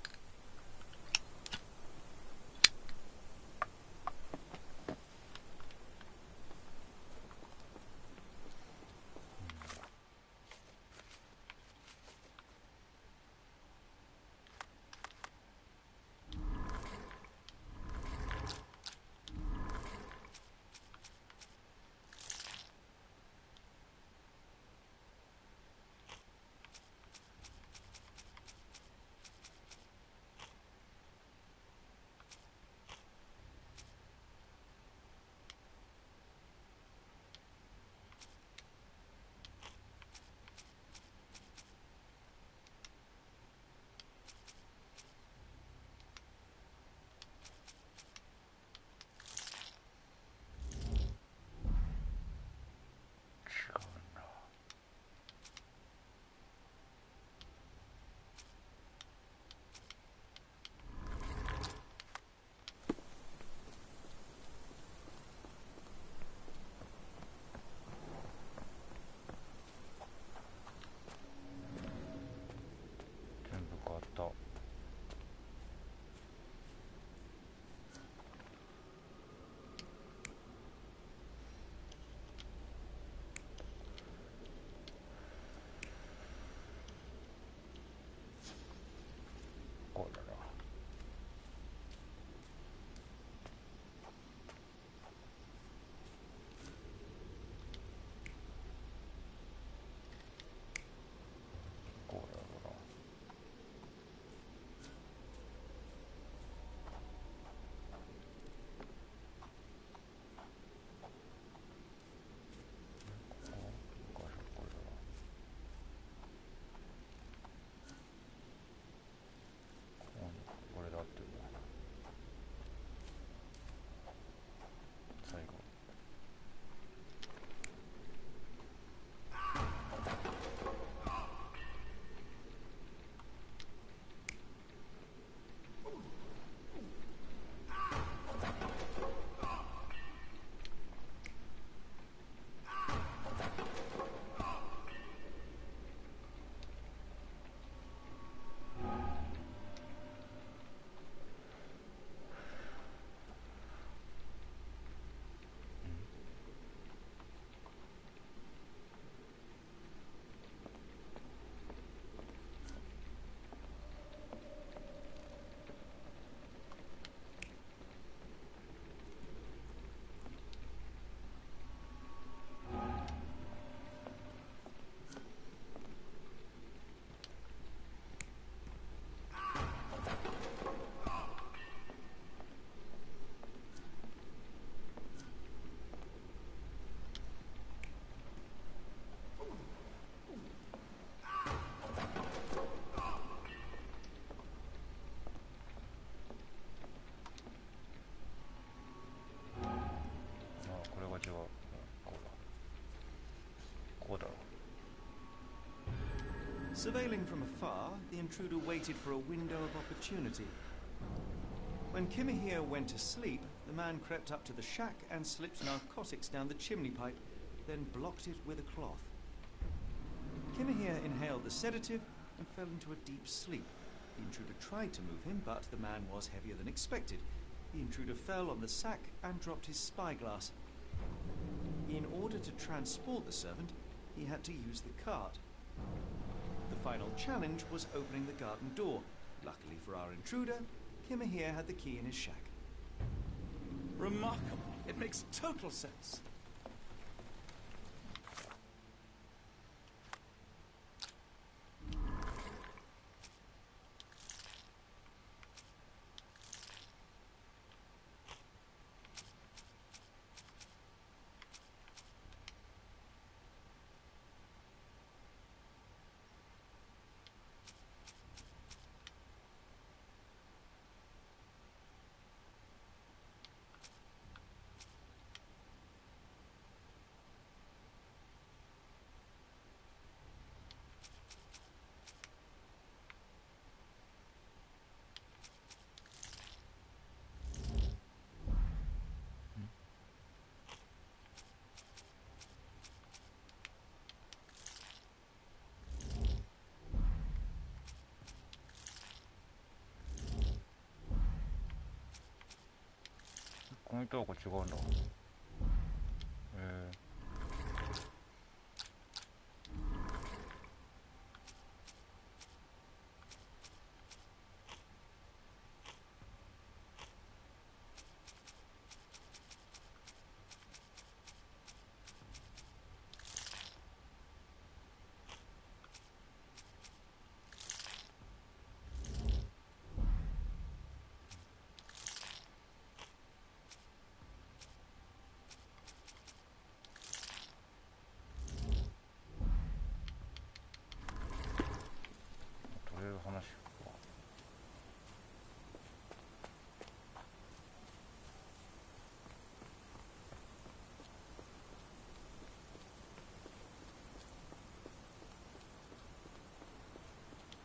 こうだろ Surveilling from afar, the intruder waited for a window of opportunity. When Kimahir went to sleep, the man crept up to the shack and slipped narcotics down the chimney pipe, then blocked it with a cloth. Kimahir inhaled the sedative and fell into a deep sleep. The intruder tried to move him, but the man was heavier than expected. The intruder fell on the sack and dropped his spyglass. In order to transport the servant, he had to use the cart. The final challenge was opening the garden door. Luckily for our intruder, Kimahir had the key in his shack. Remarkable. It makes total sense.この糸はこれ違うんだどういう話か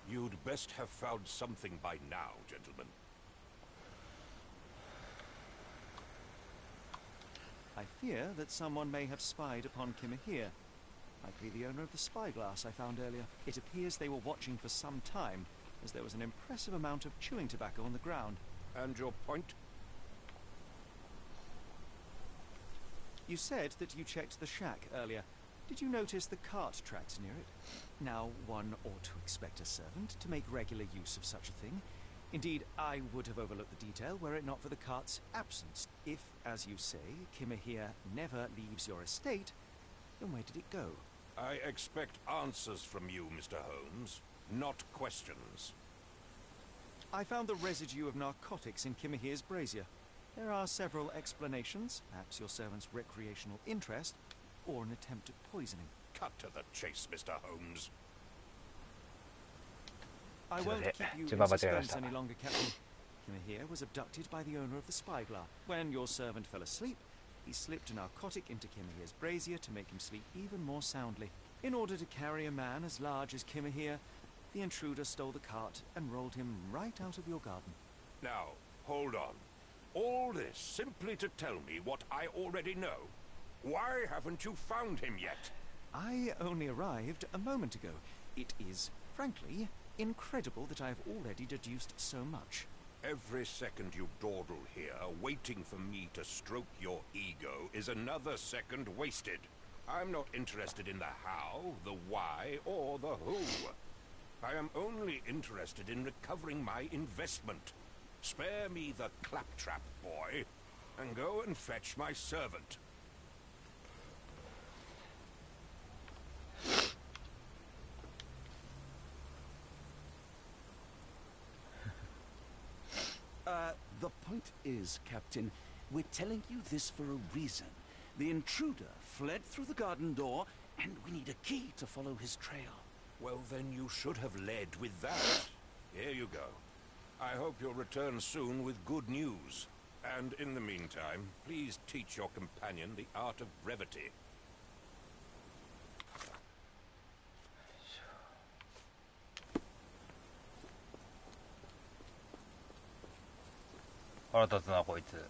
You'd best have found something by now, gentlemen. I fear that someone may have spied upon Kimahir. Might be the owner of the spyglass I found earlier. It appears they were watching for some time, as there was an impressive amount of chewing tobacco on the ground. And your point? You said that you checked the shack earlier. Did you notice the cart tracks near it? Now, one ought to expect a servant to make regular use of such a thing. Indeed, I would have overlooked the detail were it not for the cart's absence. If, as you say, Kimahir never leaves your estate, then where did it go? I expect answers from you, Mr. Holmes, not questions. I found the residue of narcotics in Kimahir's brazier. There are several explanations, perhaps your servant's recreational interest, or an attempt at poisoning. Cut to the chase, Mr. Holmes. I won't keep you in suspense any longer, Captain. Kimahir was abducted by the owner of the spyglass. When your servant fell asleep, he slipped a narcotic into Kimahir's brazier to make him sleep even more soundly. In order to carry a man as large as Kimahir, the intruder stole the cart and rolled him right out of your garden. Now, hold on. All this simply to tell me what I already know? Why haven't you found him yet? I only arrived a moment ago. It is, frankly, incredible that I have already deduced so much. Every second you dawdle here, waiting for me to stroke your ego, is another second wasted. I'm not interested in the how, the why, or the who. I am only interested in recovering my investment. Spare me the claptrap, boy, and go and fetch my servant. The point is, Captain, we're telling you this for a reason. The intruder fled through the garden door, and we need a key to follow his trail. Well, then you should have led with that. Here you go. I hope you'll return soon with good news. And in the meantime, please teach your companion the art of brevity. 腹立つなこいつ。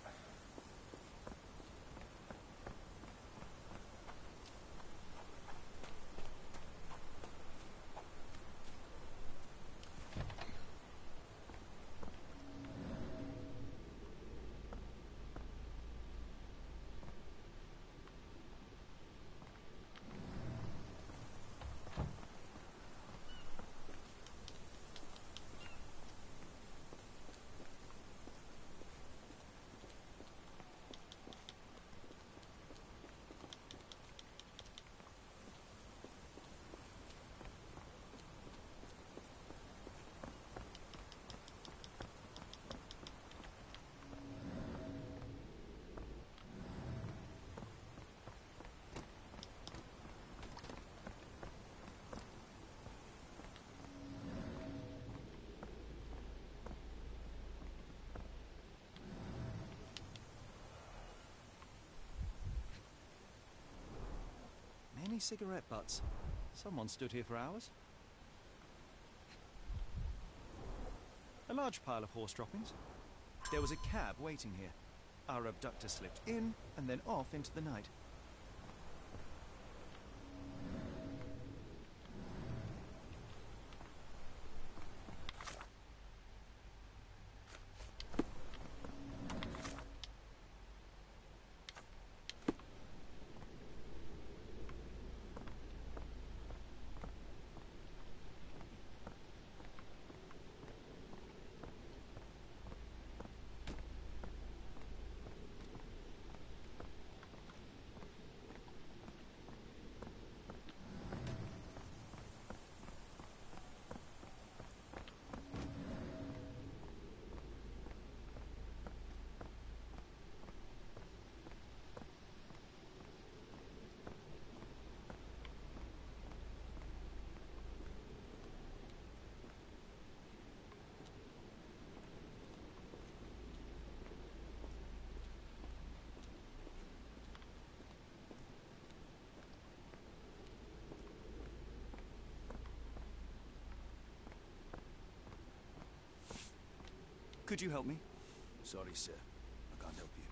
Many cigarette butts. Someone stood here for hours. A large pile of horse droppings. There was a cab waiting here. Our abductor slipped in and then off into the night. Could you help me? Sorry, sir. I can't help you.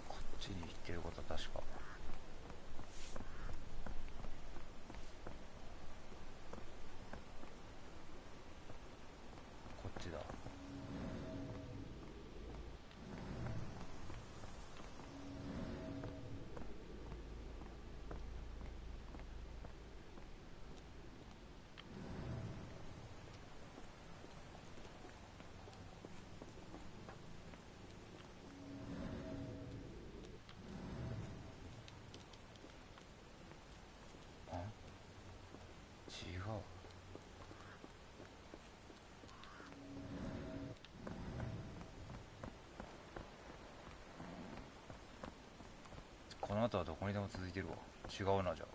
こっちに行ってることは確か。こっちだ。違う。この後はどこにでも続いてるわ。違うなじゃあ。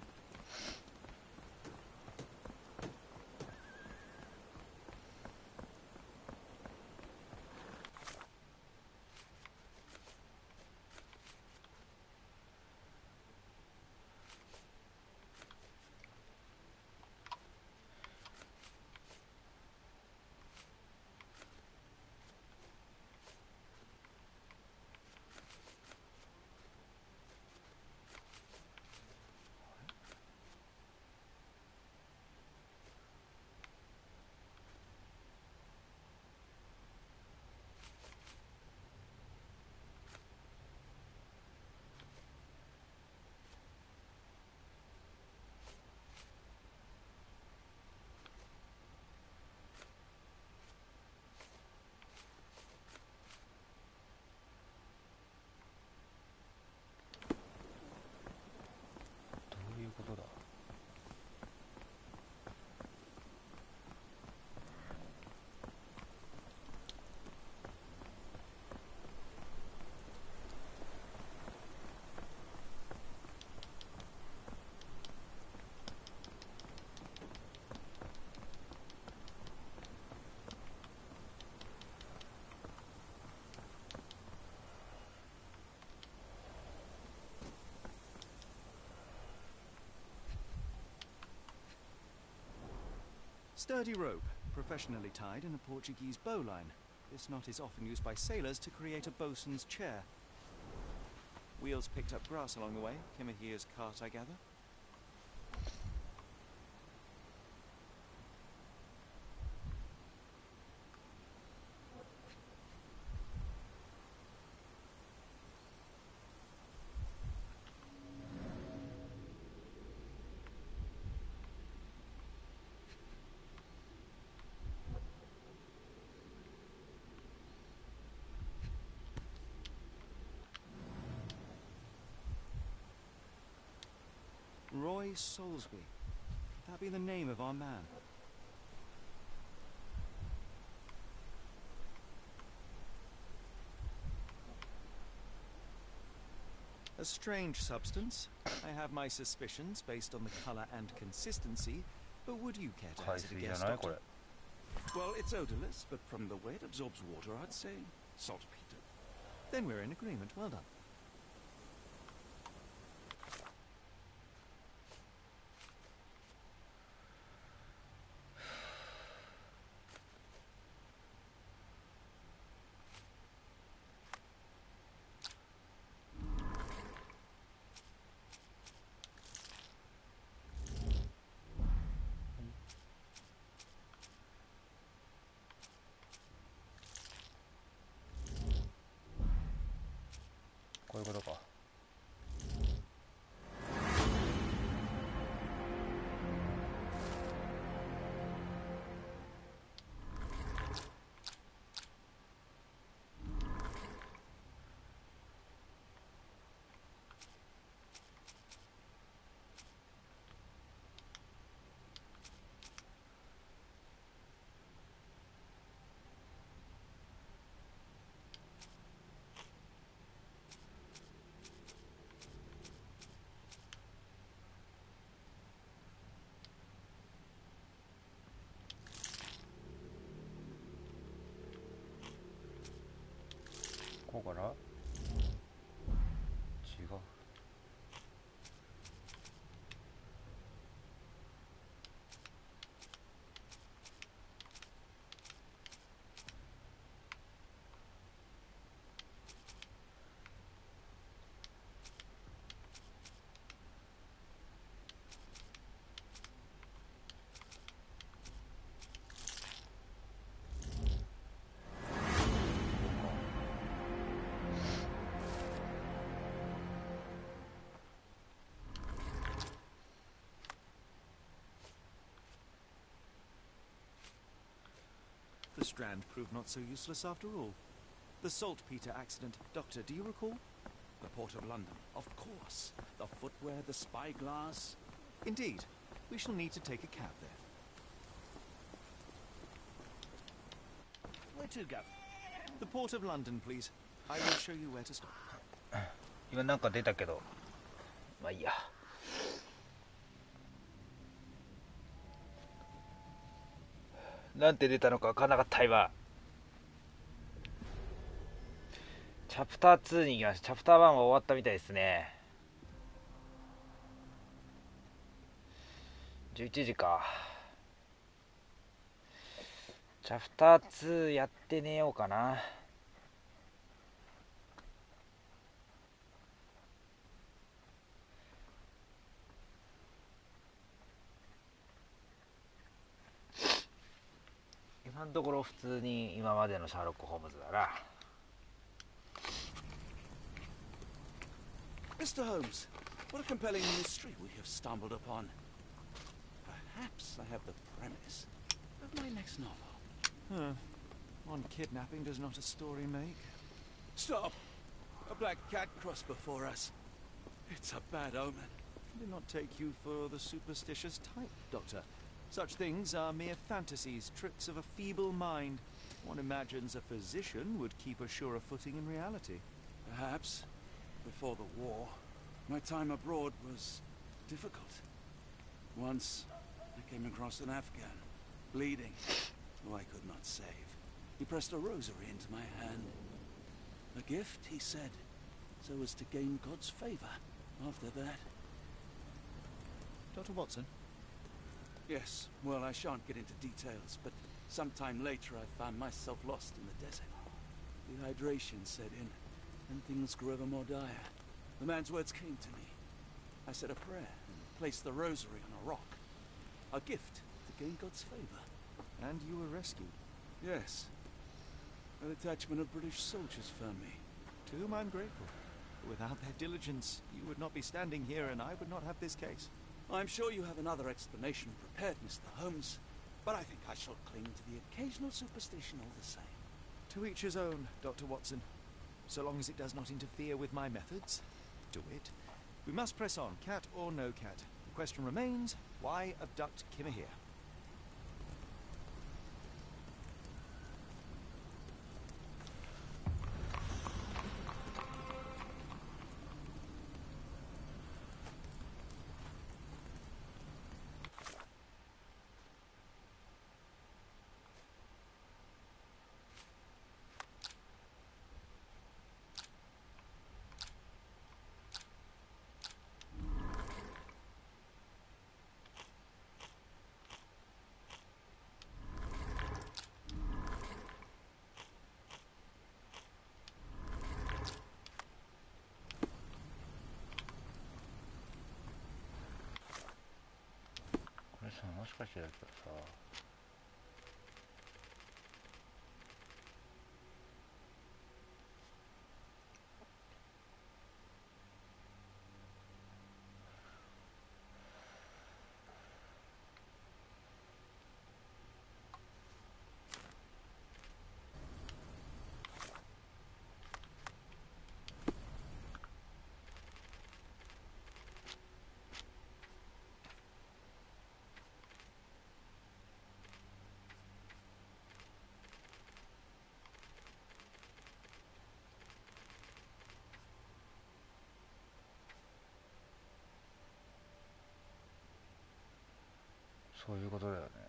sturdy rope, professionally tied in a Portuguese bowline. This knot is often used by sailors to create a bosun's chair. Wheels picked up grass along the way. Kimahia's cart, I gather. Roy Soulsby. Could that be the name of our man? A strange substance. I have my suspicions based on the colour and consistency, but would you care to hazard a guess, Doctor? Well, it's odorless, but from the way it absorbs water, I'd say saltpeter. Then we're in agreement. Well done.こういうことか。こうかな？違う。The strand proved not so useless after all. The saltpeter accident. Doctor, do you recall? The Port of London, of course. The footwear, the spyglass. Indeed. We shall need to take a cab there. Where to, Gav? The Port of London, please. I will show you where to stop. 今なんか出たけど、まあいいや。なんて出たのか分からなかった今。チャプター2に行きました。チャプター1は終わったみたいですね。11時か。チャプター2やって寝ようかな。今のところ普通に今までのシャーロック・ホームズだな。Mr. Holmes, what a compelling mystery we have stumbled upon. Perhaps I have the premise of my next novel. One kidnapping does not a story make. Stop! A black cat crossed before us. It's a bad omen. Did not take you for the superstitious type, Doctor. Such things are mere fantasies, tricks of a feeble mind. One imagines a physician would keep a surer footing in reality. Perhaps. Before the war, my time abroad was difficult. Once, I came across an Afghan, bleeding, who I could not save. He pressed a rosary into my hand. A gift, he said, so as to gain God's favor after that. Dr. Watson? Yes, well, I shan't get into details, but sometime later I found myself lost in the desert. Dehydration set in, and things grew ever more dire. The man's words came to me. I said a prayer and placed the rosary on a rock. A gift to gain God's favor. And you were rescued? Yes. A detachment of British soldiers found me. To whom I'm grateful. Without their diligence, you would not be standing here and I would not have this case. I'm sure you have another explanation prepared, Mr. Holmes, but I think I shall cling to the occasional superstition all the same. To each his own, Dr. Watson. So long as it does not interfere with my methods, do it. We must press on, cat or no cat. The question remains, why abduct Kimahir?これさ、もしかしてだけどさ、そういうことだよね。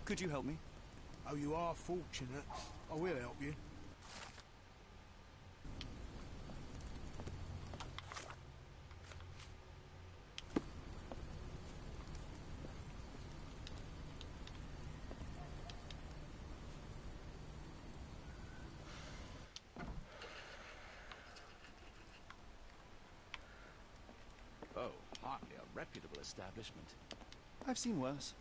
Could you help me? Oh, you are fortunate. I will help you. Oh, hardly a reputable establishment. I've seen worse.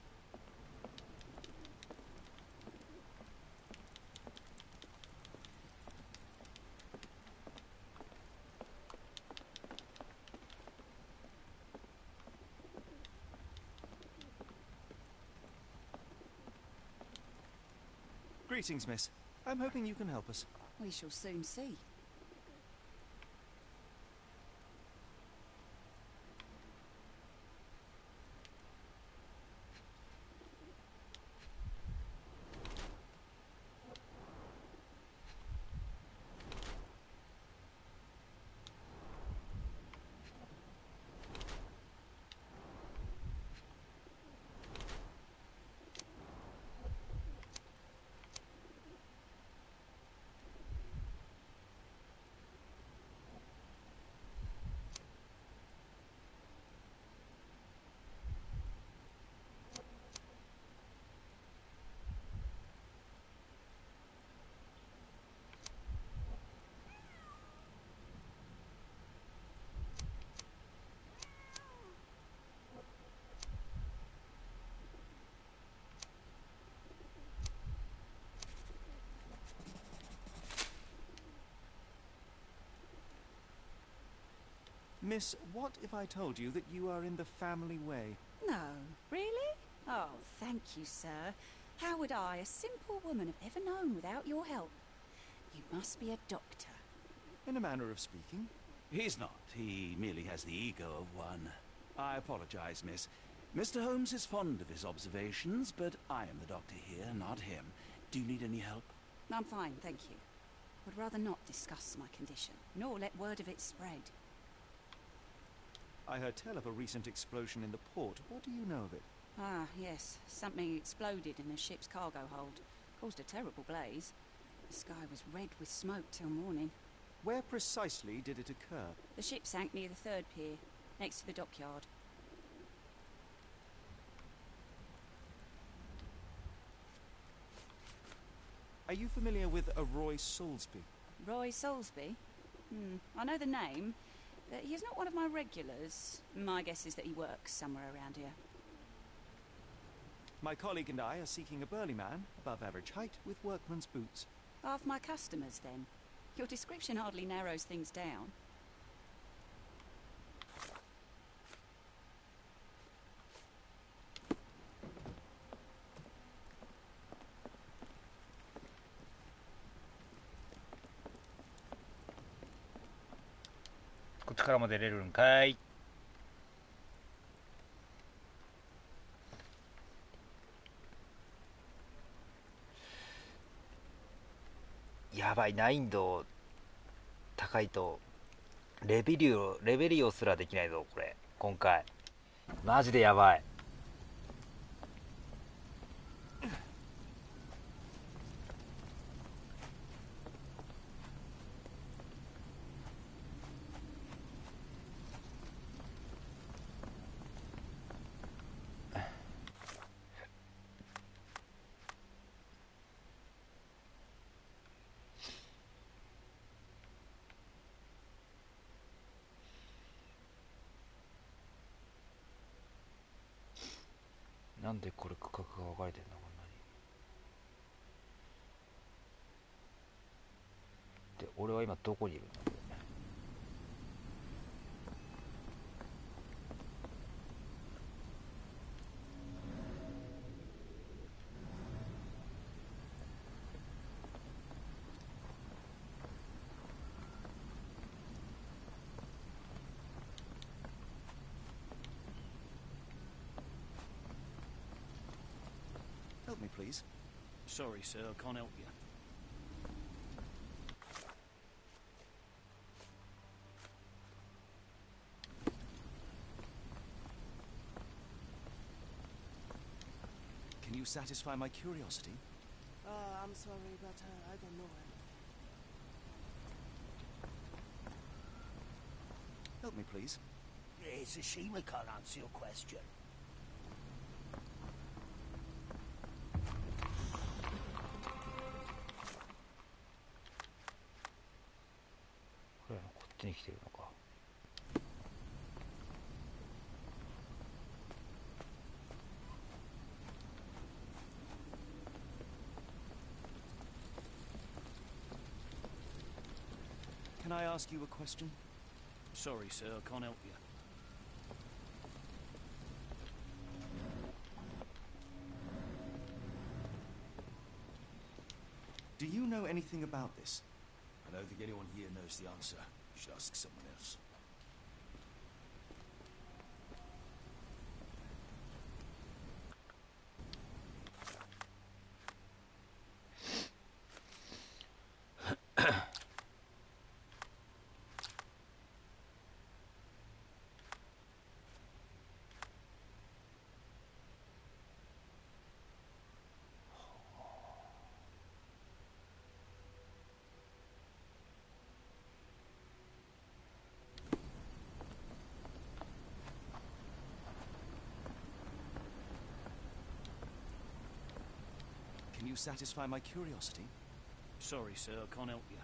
Greetings, miss. I'm hoping you can help us. We shall soon see. Miss, what if I told you that you are in the family way? No, really? Oh, thank you, sir. How would I, a simple woman, have ever known without your help? You must be a doctor. In a manner of speaking. He's not. He merely has the ego of one. I apologize, miss. Mr. Holmes is fond of his observations, but I am the doctor here, not him. Do you need any help? I'm fine, thank you. Would rather not discuss my condition, nor let word of it spread. I heard tell of a recent explosion in the port. What do you know of it? Ah, yes. Something exploded in a ship's cargo hold. Caused a terrible blaze. The sky was red with smoke till morning. Where precisely did it occur? The ship sank near the third pier, next to the dockyard. Are you familiar with a Roy Soulsby? Roy Soulsby? I know the name. He's not one of my regulars. My guess is that he works somewhere around here. My colleague and I are seeking a burly man, above average height, with workman's boots. Half my customers, then. Your description hardly narrows things down.こっちからも出れるんかい。やばい、難易度高いとレベリオすらできないぞこれ今回。マジでやばい。なんでこれ区画が分かれてんだこんなに。で俺は今どこにいるんだこれ。Help me, please. Sorry, sir, I can't help you. Can you satisfy my curiosity? I'm sorry, but I don't know him. Help me, please. It's a shame I can't answer your question.こっちに来てるのか。Can I ask you a question? Sorry, sir, I can't help you. Do you know anything about this? I don't think anyone here knows the answer. You should ask someone else. Can you satisfy my curiosity? Sorry, sir, I can't help you.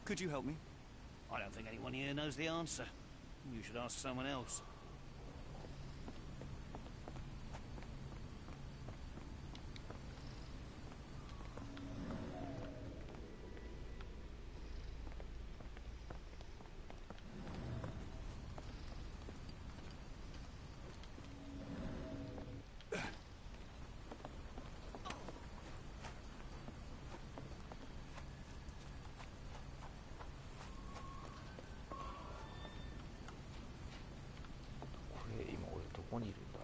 Could you help me? I don't think anyone here knows the answer. You should ask someone else. こにいるんだ。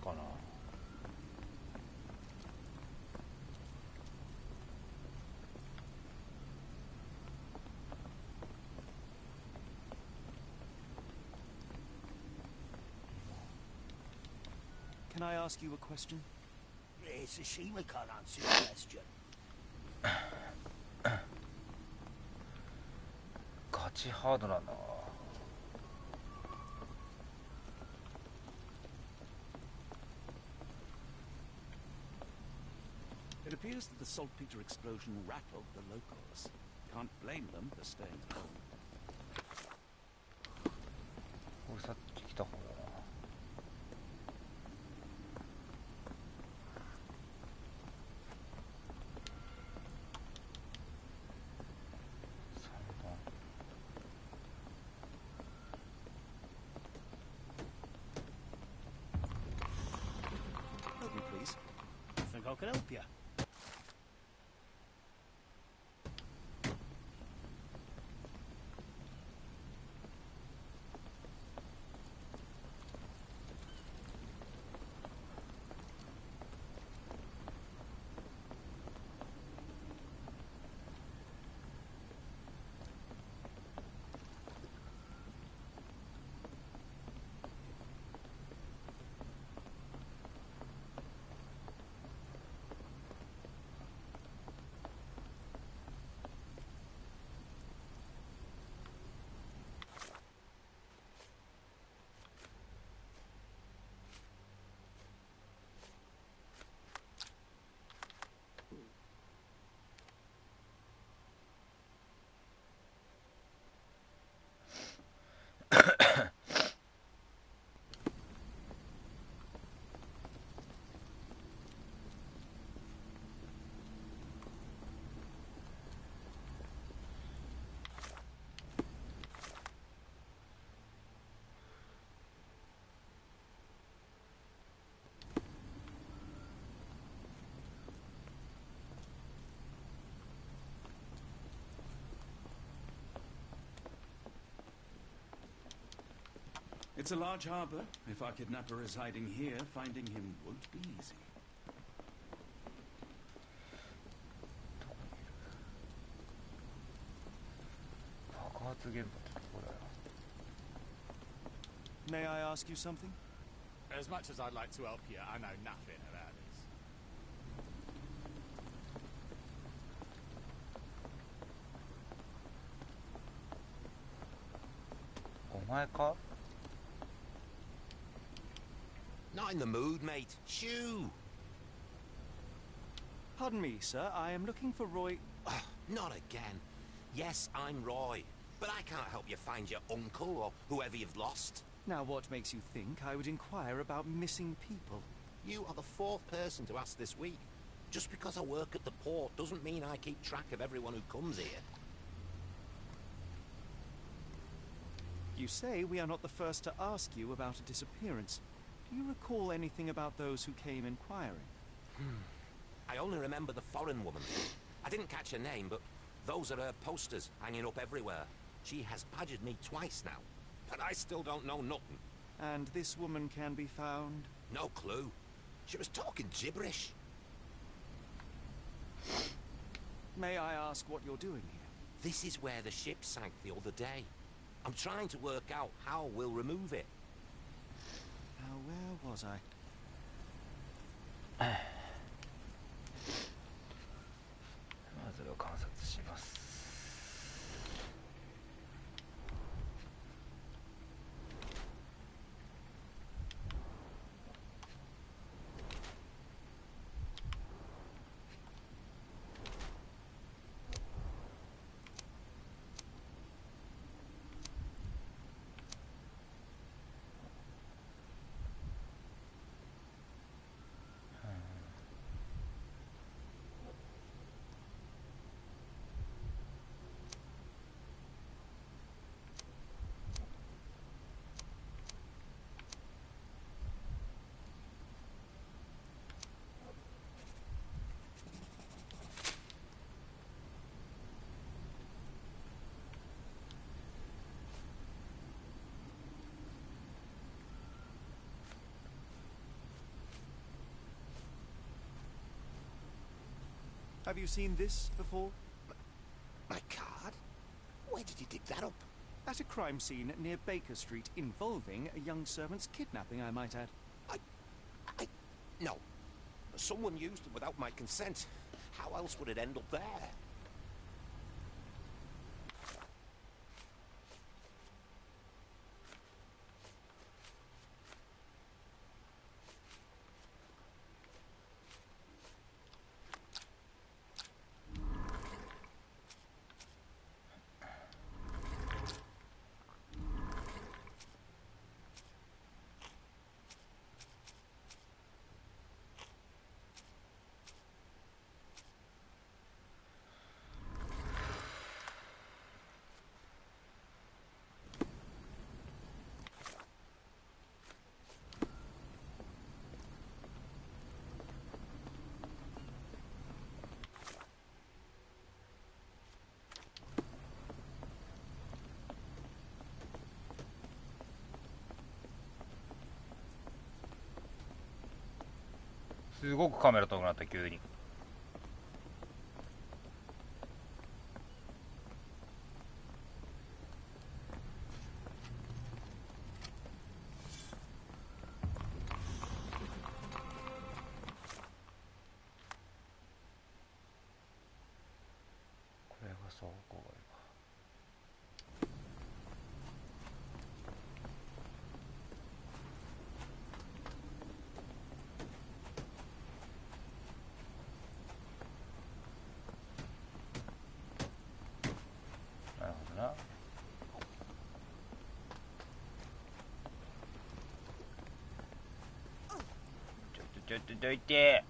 かな。Can I ask you a question? It's a shame I can't answer your question. ガチハードなんだな。It appears that the saltpeter explosion rattled the locals. Can't blame them for staying home. 俺さっき来た方だな。Help me, please. I think I can help you. It's a large harbour. If our kidnapper is hiding here, finding him won't be easy. May I ask you something? As much as I'd like to help you, I know nothing about this. お前か？ Not in the mood, mate. Shoo! Pardon me, sir. I am looking for Roy. Not again. Yes, I'm Roy. But I can't help you find your uncle or whoever you've lost. Now, what makes you think I would inquire about missing people? You are the fourth person to ask this week. Just because I work at the port doesn't mean I keep track of everyone who comes here. You say we are not the first to ask you about a disappearance. Do you recall anything about those who came inquiring? I only remember the foreign woman. I didn't catch her name, but those are her posters hanging up everywhere. She has badgered me twice now, but I still don't know nothing. And this woman can be found? No clue. She was talking gibberish. May I ask what you're doing here? This is where the ship sank the other day. I'm trying to work out how we'll remove it. Now, where was I? まずそれを観察します。Have you seen this before? My card? Where did you dig that up? At a crime scene near Baker Street involving a young servant's kidnapping, I might add. No. Someone used it without my consent. How else would it end up there?すごくカメラ遠くなった急に。これが倉庫街か。なるほどな。ちょっとどいて。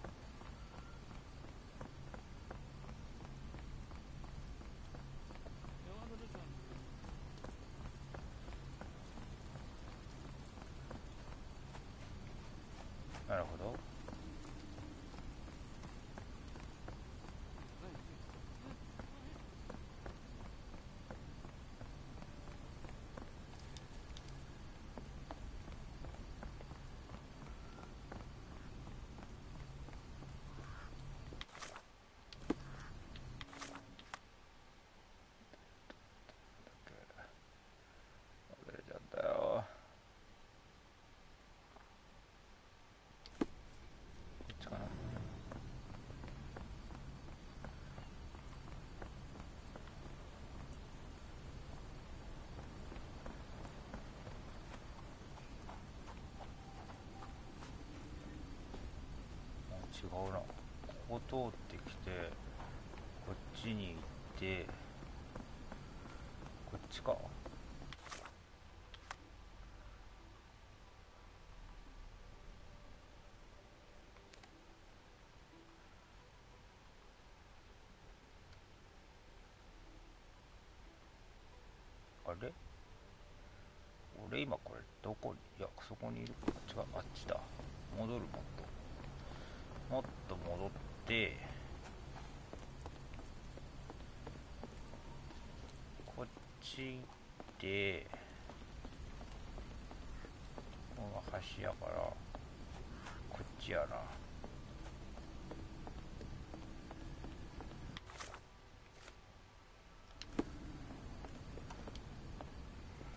なるほど。忘れちゃったよ。こっちかな。違うな。ここ通ってきてこっちに行ってこっちか。あれ俺今これどこに、いやそこにいる。違う、あっちだ。戻る。もっと戻ってこっち行ってここが橋やからこっちやな。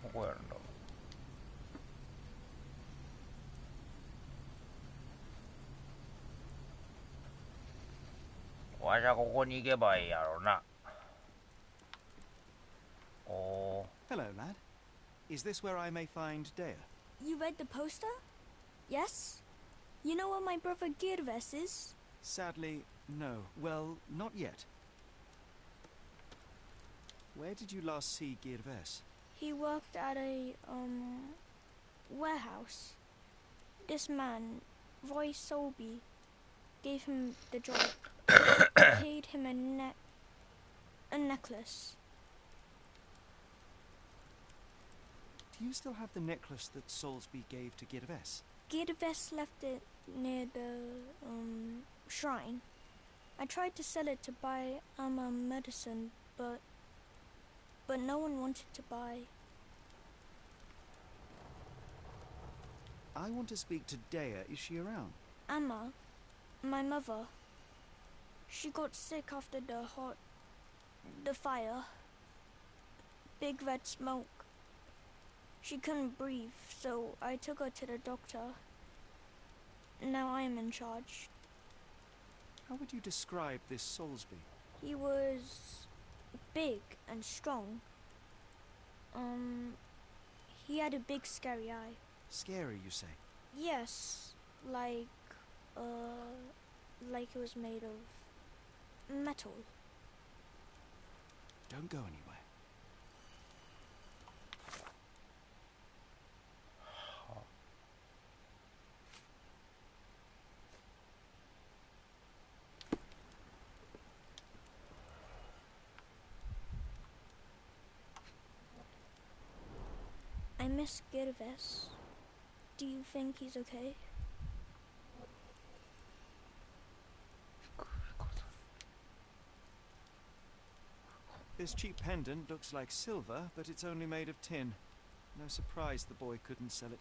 ここやるんだ。わしゃここに行けばいいやろな。おー。 Hello, lad. Is this where I may find Dea? You read the poster? Yes? You know where my brother Girves is? Sadly, no. Well, not yet. Where did you last see Girves? He worked at a, warehouse. This man, Roy Solby, gave him the job. Paid him a necklace. Do you still have the necklace that Solsby gave to Girves? Girves left it near the, shrine. I tried to sell it to buy medicine, but no one wanted to buy. I want to speak to Dea. Is she around? Amma, my mother. She got sick after the fire. Big red smoke. She couldn't breathe, so I took her to the doctor. Now I am in charge. How would you describe this Soulsby? He was big and strong. He had a big scary eye. Scary, you say? Yes, like it was made of metal. Don't go anywhere. I miss Gervais. Do you think he's okay? This cheap pendant looks like silver, but it's only made of tin. No surprise the boy couldn't sell it.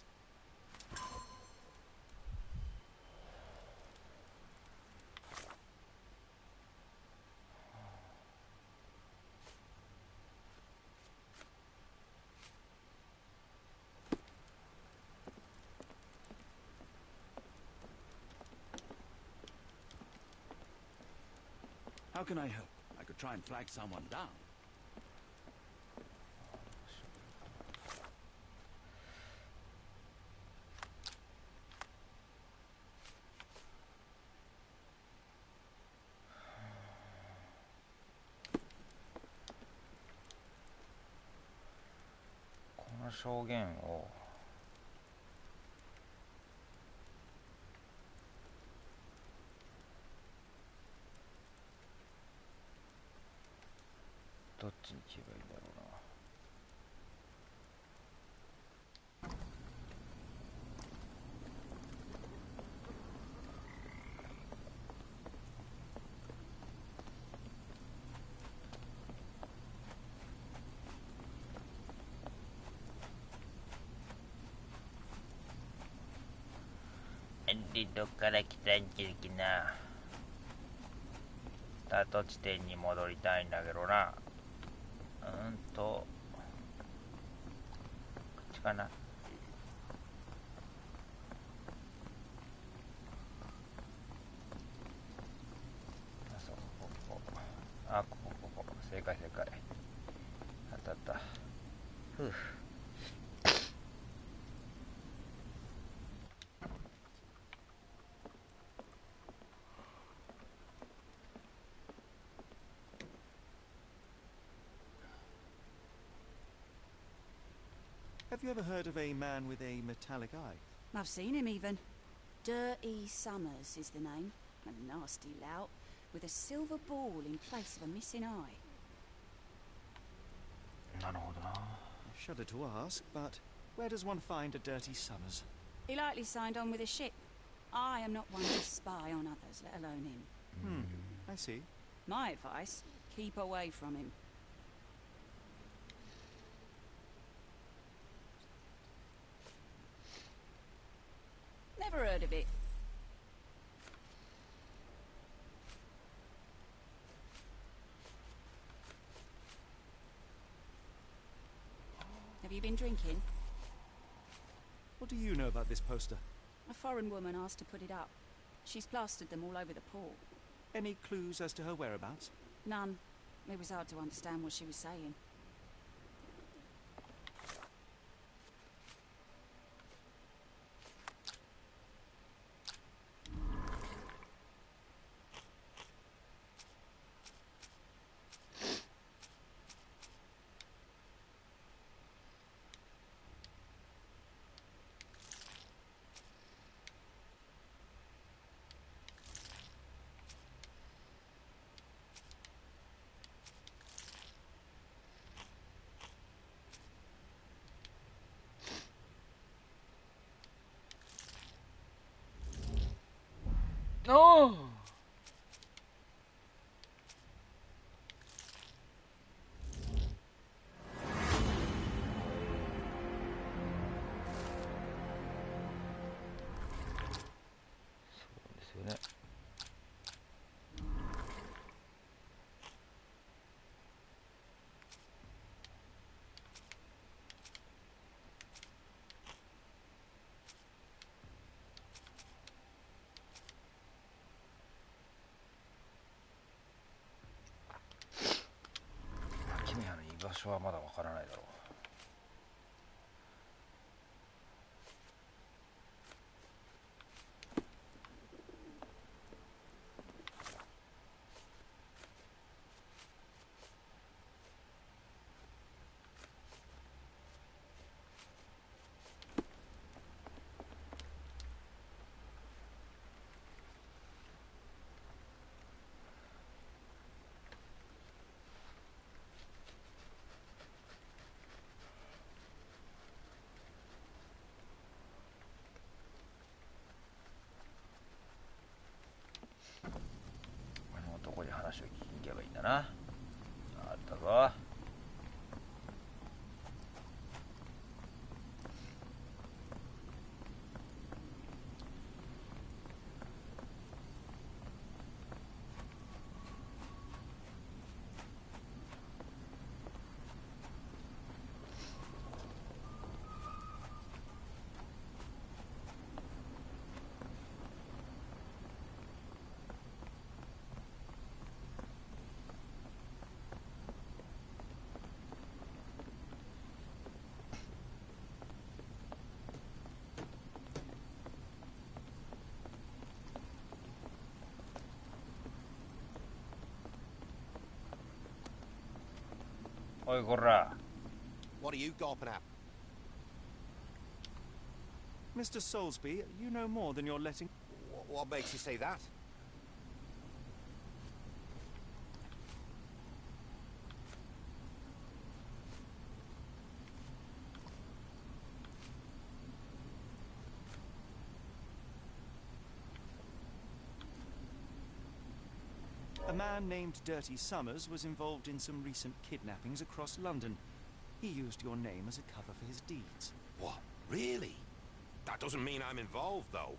How can I help? I could try and flag someone down.この証言をどっちに行けばいいんだろうな。どっから来たんけるきな。スタート地点に戻りたいんだけどな。こっちかな。そう、ここ。正解。当たった。ふう。Have you ever heard of a man with a metallic eye? I've seen him even. Dirty Summers is the name. A nasty lout, with a silver ball in place of a missing eye. なるほどな。I shudder to ask, but where does one find a Dirty Summers? He likely signed on with a ship. I am not one to spy on others, let alone him. I see. My advice, keep away from him. Never heard of it. Have you been drinking? What do you know about this poster? A foreign woman asked to put it up. She's plastered them all over the port. Any clues as to her whereabouts? None. It was hard to understand what she was saying. No! そうですよね。場所はまだわからないだろう。どこに話を聞きに行けばいいんだな。あったぞ。おいこら。 What are you gawping at? Mr. Soulsby, you know more than you're letting... What makes you say that? A man named Dirty Summers was involved in some recent kidnappings across London. He used your name as a cover for his deeds. What? Really? That doesn't mean I'm involved, though.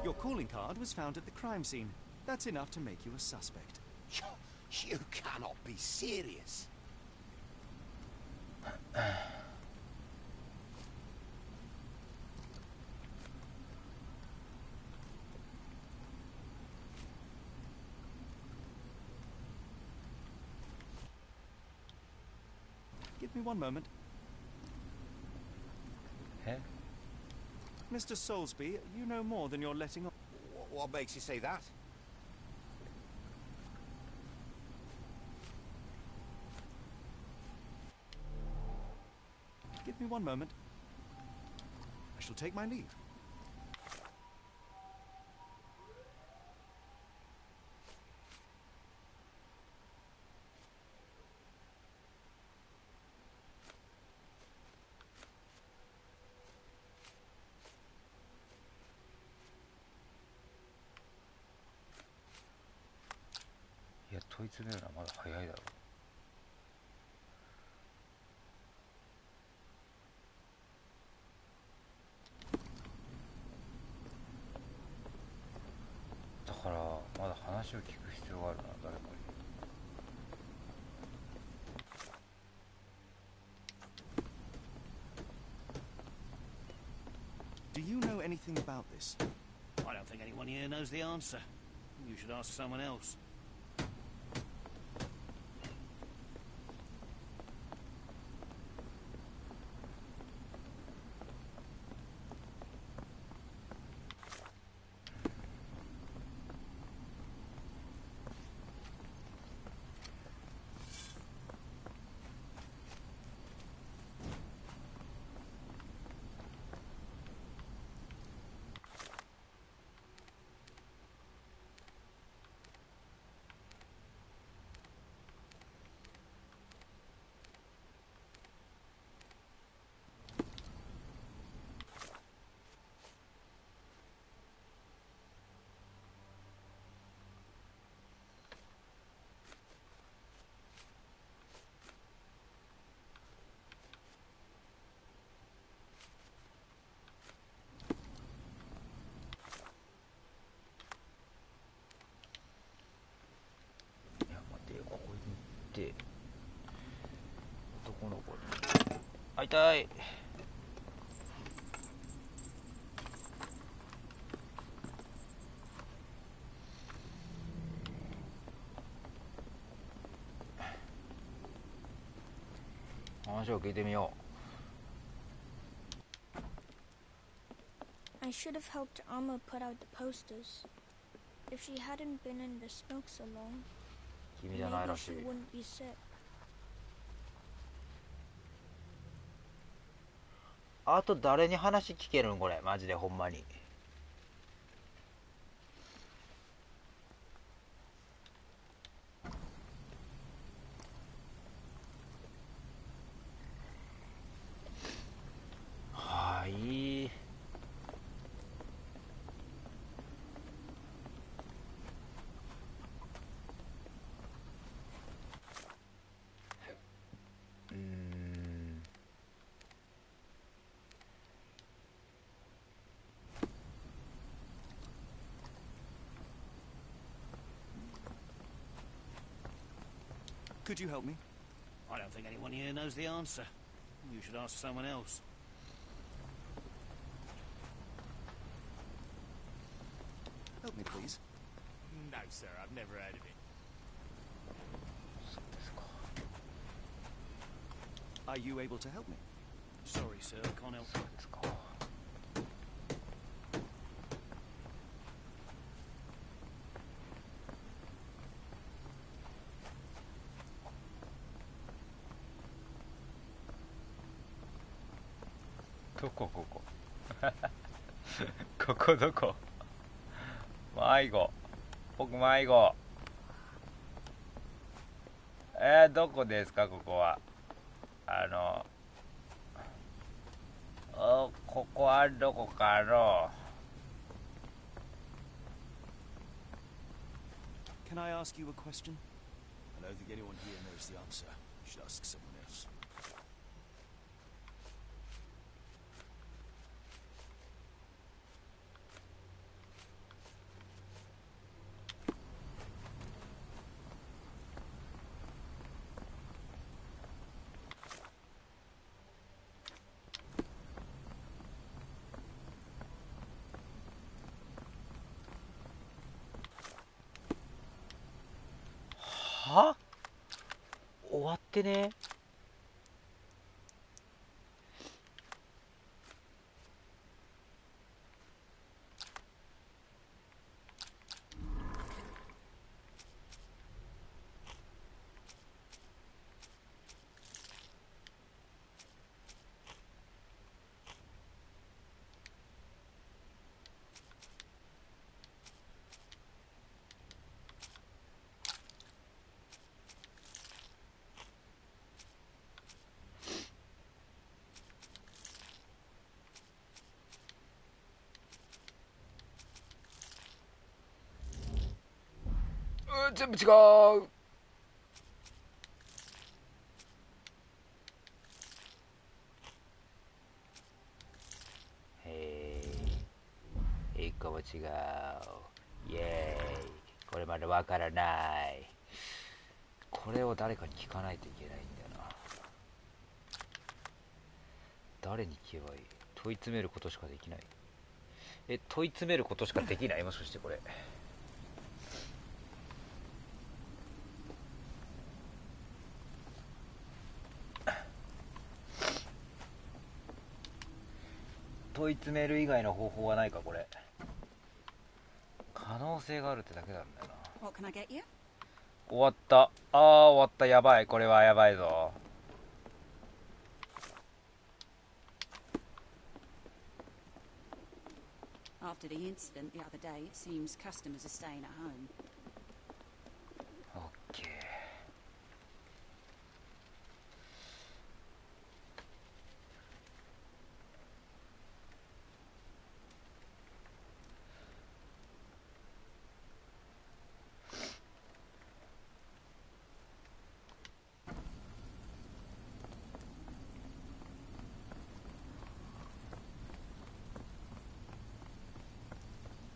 Your calling card was found at the crime scene. That's enough to make you a suspect. You cannot be serious. Give me one moment. Eh? Mr. Soulsby, you know more than you're letting on. What makes you say that? Give me one moment. I shall take my leave.いや問い詰めるのはまだ早いだろう。だからまだ話を聞く必要があるな、誰かに。Do you know anything about this? I don't think anyone here knows the answer. You should ask someone else. て、どこの子に、あ、痛い。話を聞いてみよう。I should have helped Amma put out the posters. If she hadn't been in the smoke so long, 君じゃないら maybe しい。 she wouldn't be sick. あと誰に話聞けるんこれ、マジでほんまに。はい。Could you help me? I don't think anyone here knows the answer. You should ask someone else. Help me, please. No, sir, I've never heard of it. Are you able to help me? Sorry, sir, I can't help you.どこここここどこ迷子、僕迷子。どこですかここは。ここはどこかの。 Can I ask you a question? I don't think anyone here knows the answer. You should ask someone else.は？終わってね。全部違う。一個も違う。イエーイ。これまでわからない。これを誰かに聞かないといけないんだよな。誰に聞けばいい？問い詰めることしかできない。問い詰めることしかできない？もしかしてこれ。問い詰める以外の方法はないかこれ。可能性があるってだけなんだよな。What can I get you? 終わった。終わった。やばい。これはやばいぞ。After the incident the other day, it seems customers are staying at home. Okay.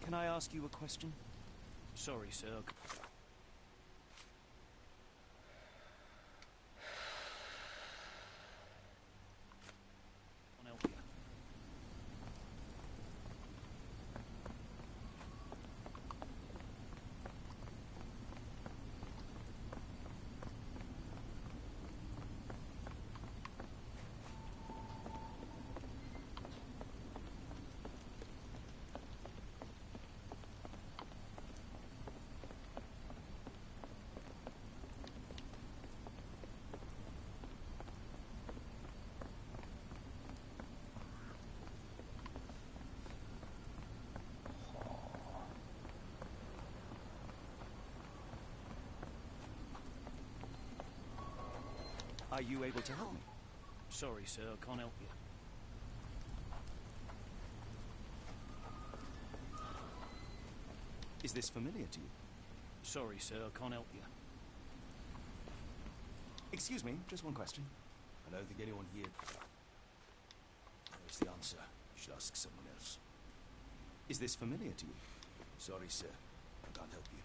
Can I ask you a question? Sorry, sir. Are you able to help me? Sorry, sir, I can't help you. Is this familiar to you? Sorry, sir, I can't help you. Excuse me, just one question. I don't think anyone here knows the answer. You should ask someone else. Is this familiar to you? Sorry, sir. I can't help you.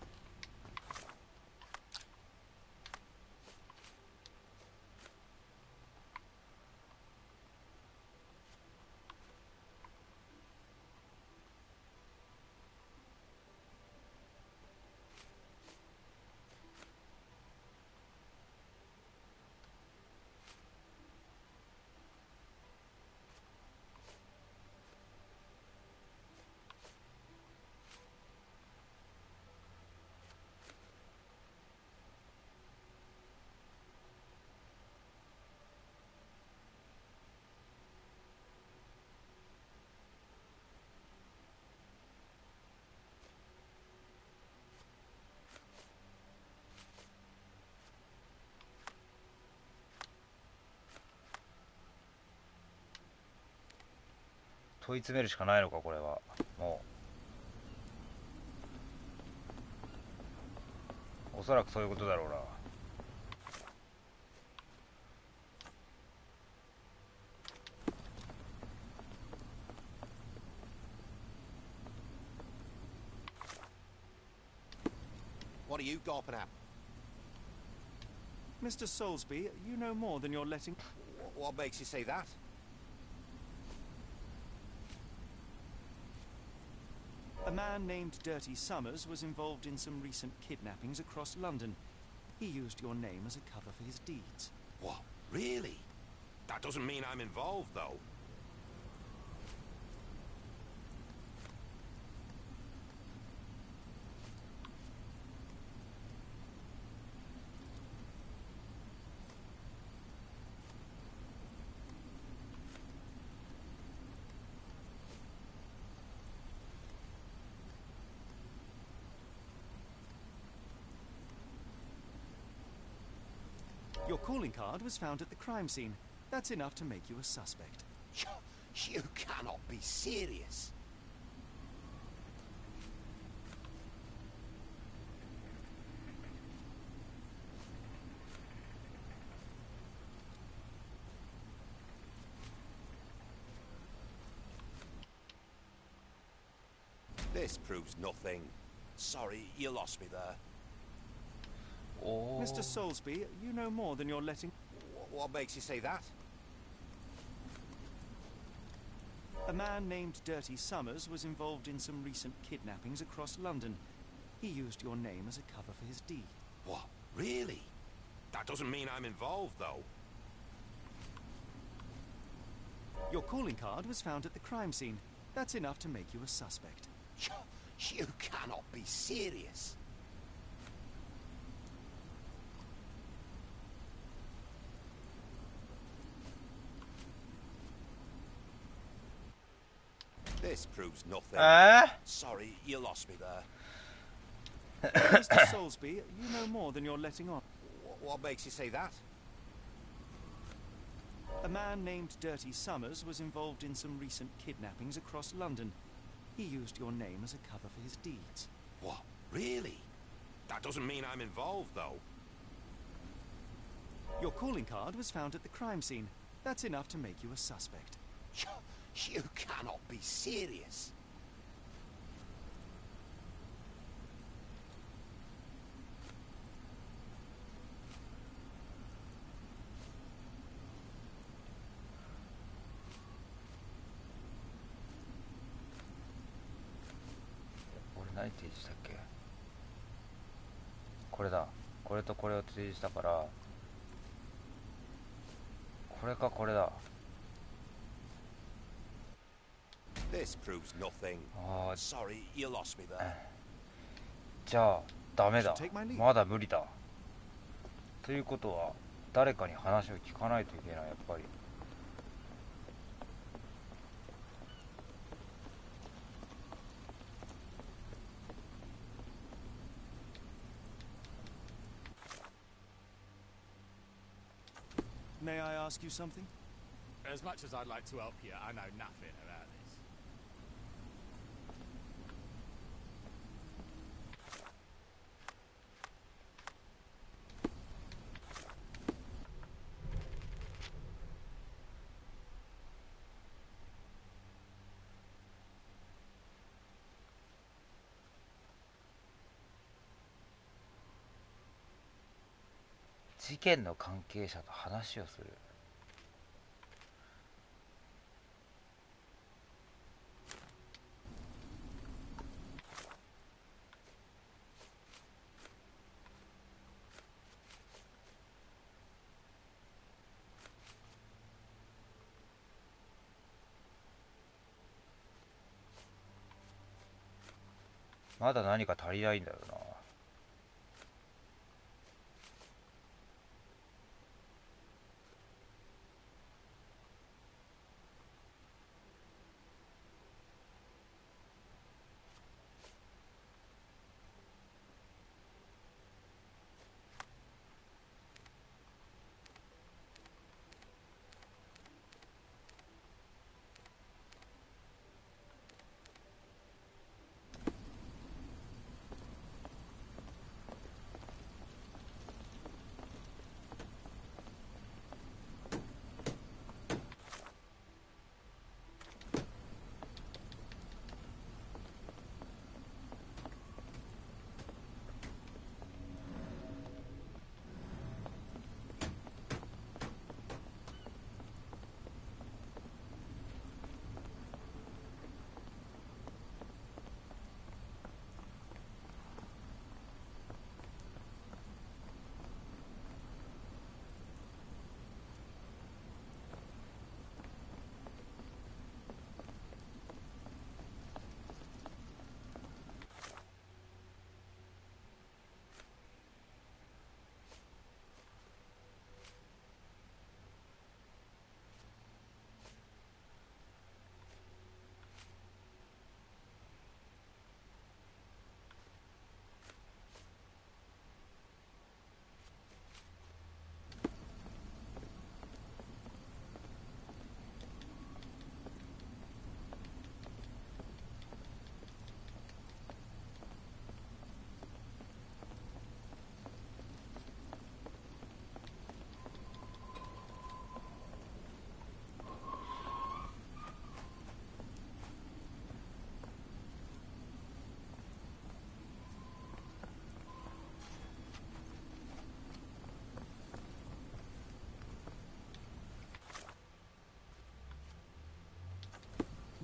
問い詰めるしかないのか、これは。もうおそらくそういうことだろうな。What are you gawping at? Mr. Soulsby, you know more than you're letting... What makes you say that? A man named Dirty Summers was involved in some recent kidnappings across London. He used your name as a cover for his deeds. What? Really? That doesn't mean I'm involved, though. Your calling card was found at the crime scene. That's enough to make you a suspect. You cannot be serious. This proves nothing. Sorry, you lost me there. Oh. Mr. Soulsby, you know more than you're letting... What makes you say that? A man named Dirty Summers was involved in some recent kidnappings across London. He used your name as a cover for his deed. What? Really? That doesn't mean I'm involved, though. Your calling card was found at the crime scene. That's enough to make you a suspect. You cannot be serious. This proves nothing. Sorry, you lost me there. Mr. Soulsby, you know more than you're letting on. What makes you say that? A man named Dirty Summers was involved in some recent kidnappings across London. He used your name as a cover for his deeds. What? Really? That doesn't mean I'm involved, though. Your calling card was found at the crime scene. That's enough to make you a suspect. You cannot be serious.俺何提示したっけ？これだ。これとこれを提示したから、これかこれだ。This proves nothing. Sorry, you lost me there. じゃあダメだ。まだ無理だ。ということは誰かに話を聞かないといけない、やっぱり。May I ask you something? As much as I'd like to help you, I know nothing about this.事件の関係者と話をする。まだ何か足りないんだよな。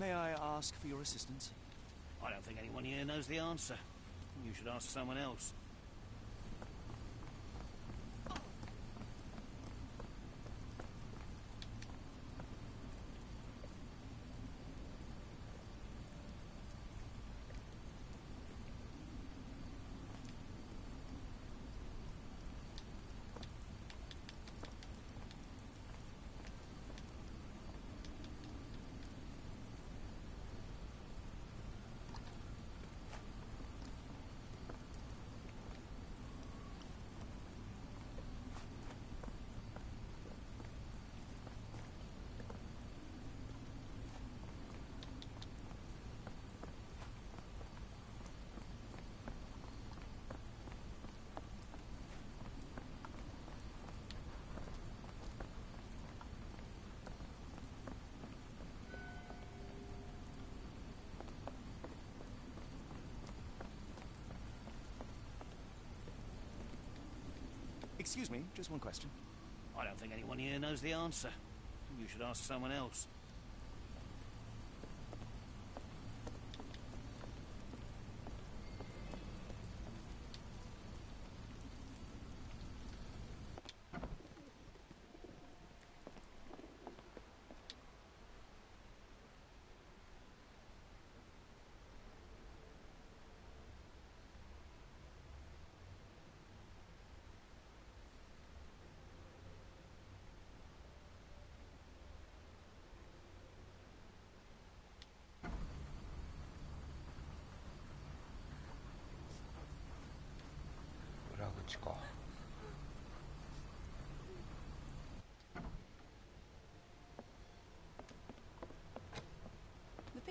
May I ask for your assistance? I don't think anyone here knows the answer. You should ask someone else. Excuse me, just one question. I don't think anyone here knows the answer. You should ask someone else.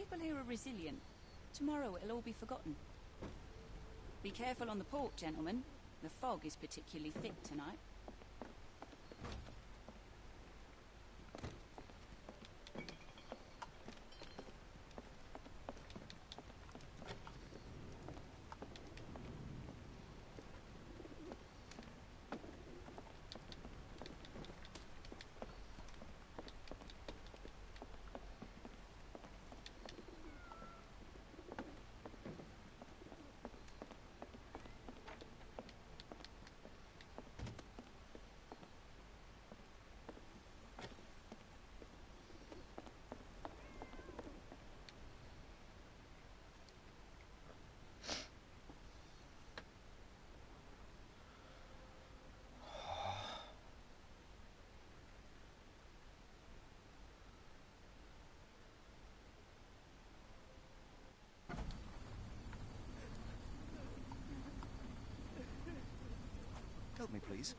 People here are resilient. Tomorrow it'll all be forgotten. Be careful on the port, gentlemen. The fog is particularly thick tonight. Help me, please.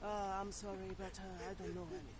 I'm sorry, but I don't know anything.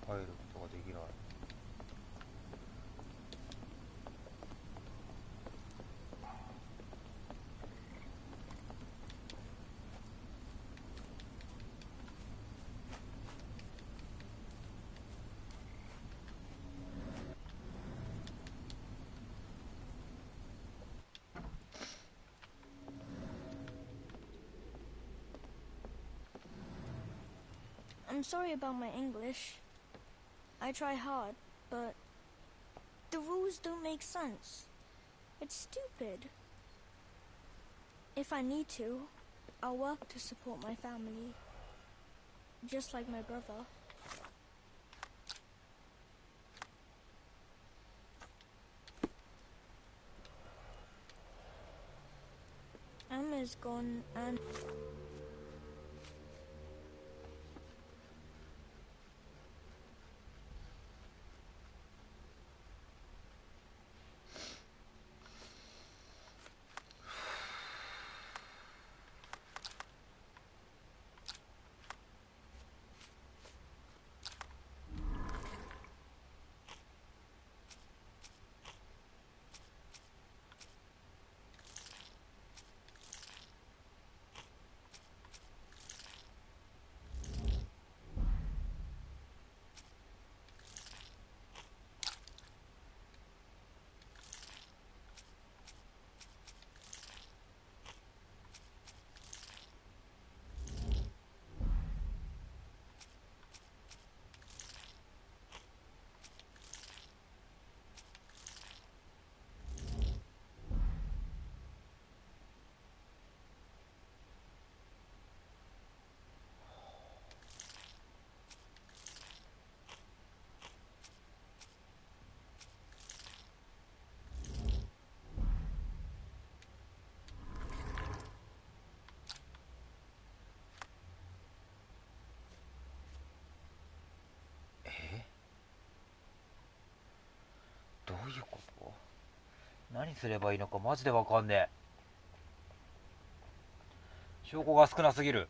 入ることができない。I'm sorry about my English. I try hard, but the rules don't make sense. It's stupid. If I need to, I'll work to support my family, just like my brother. Emma's gone and...どういうこと？何すればいいのかマジでわかんねえ。証拠が少なすぎる。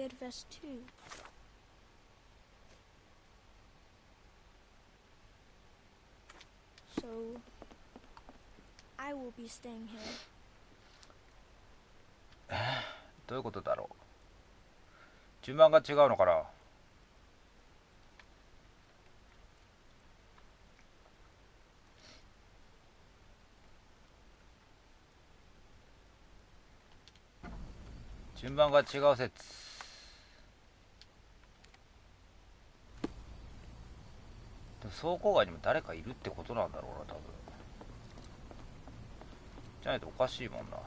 red vest too. So, I will be staying here. どういうことだろう。順番が違うのかな。順番が違う説。倉庫街にも誰かいるってことなんだろうな、多分。じゃないとおかしいもんな。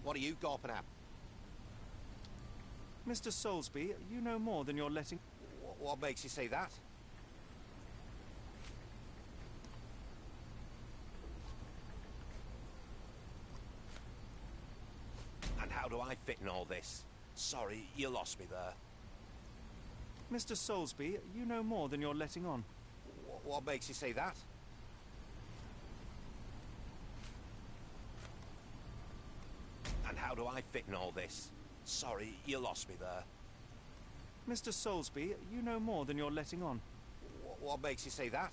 What are you gawping at? Mr. Soulsby, you know more than you're letting... What makes you say that? And how do I fit in all this? Sorry, you lost me there. Mr. Soulsby, you know more than you're letting on. What makes you say that? And how do I fit in all this? Sorry, you lost me there. Mr. Soulsby, you know more than you're letting on. What makes you say that?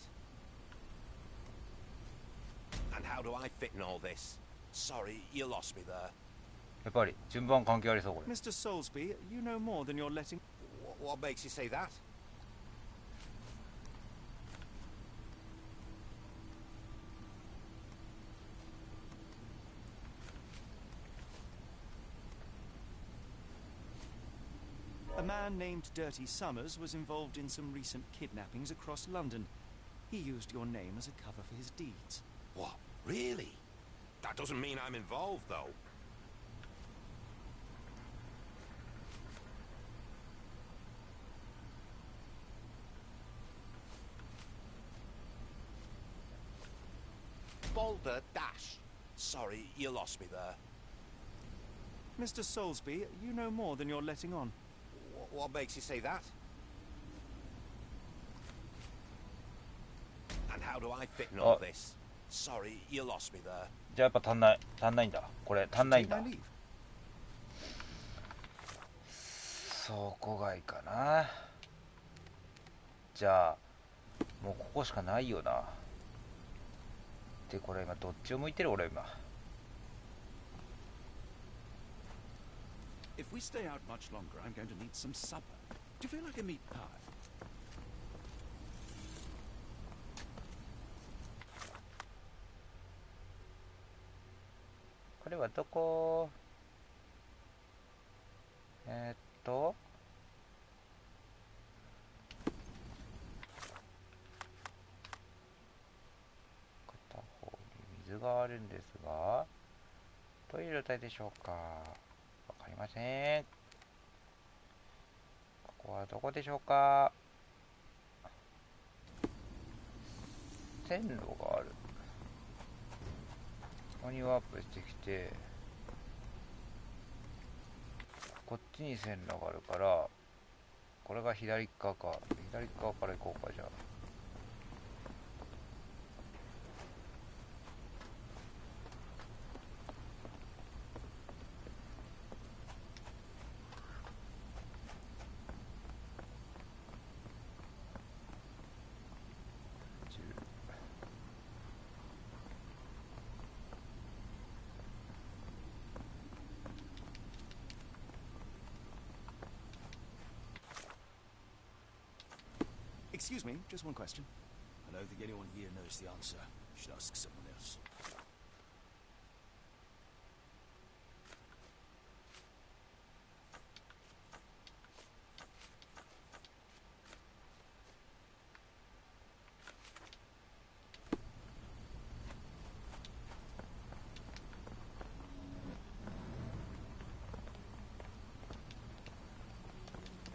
And how do I fit in all this? Sorry, you lost me there. やっぱり順番関係ありそうこれ。Mr. Soulsby, you know more than you're letting... What makes you say that? A man named Dirty Summers was involved in some recent kidnappings across London. He used your name as a cover for his deeds. What? Really? That doesn't mean I'm involved, though. Boulder Dash. Sorry, you lost me there. Mr. Soulsby, you know more than you're letting on. What makes you say that? And how do I fit in all this? Sorry, you lost me there. じゃあやっぱ足んないんだ。これ足んないんだ。倉庫街かな。じゃあもうここしかないよな。でこれ今どっちを向いてる俺今。If we stay out much longer, I'm going to need some supper. Do you feel like a meat pie? これはどこ？片方に水があるんですが、どういう状態でしょうか？わかりません。ここはどこでしょうか？線路がある。ここにワープしてきて、こっちに線路があるから、これが左側か。左側から行こうか、じゃあ。Excuse me, just one question. I don't think anyone here knows the answer. You should ask someone else.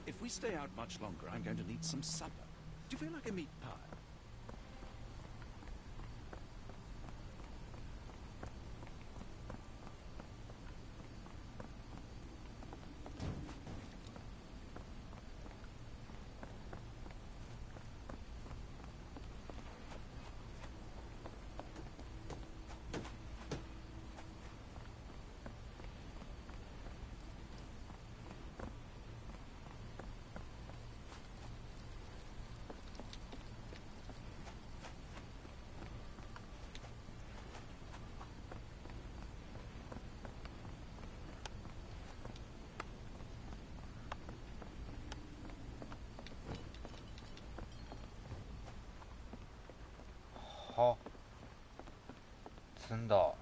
If we stay out much longer, I'm going to need some supper. Do you feel like a meat pie? は積んだ。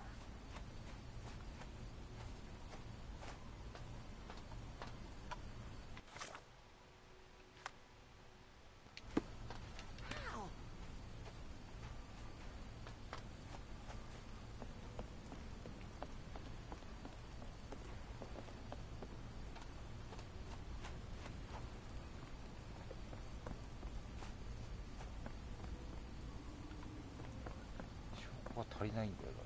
証拠が足りないんだよな。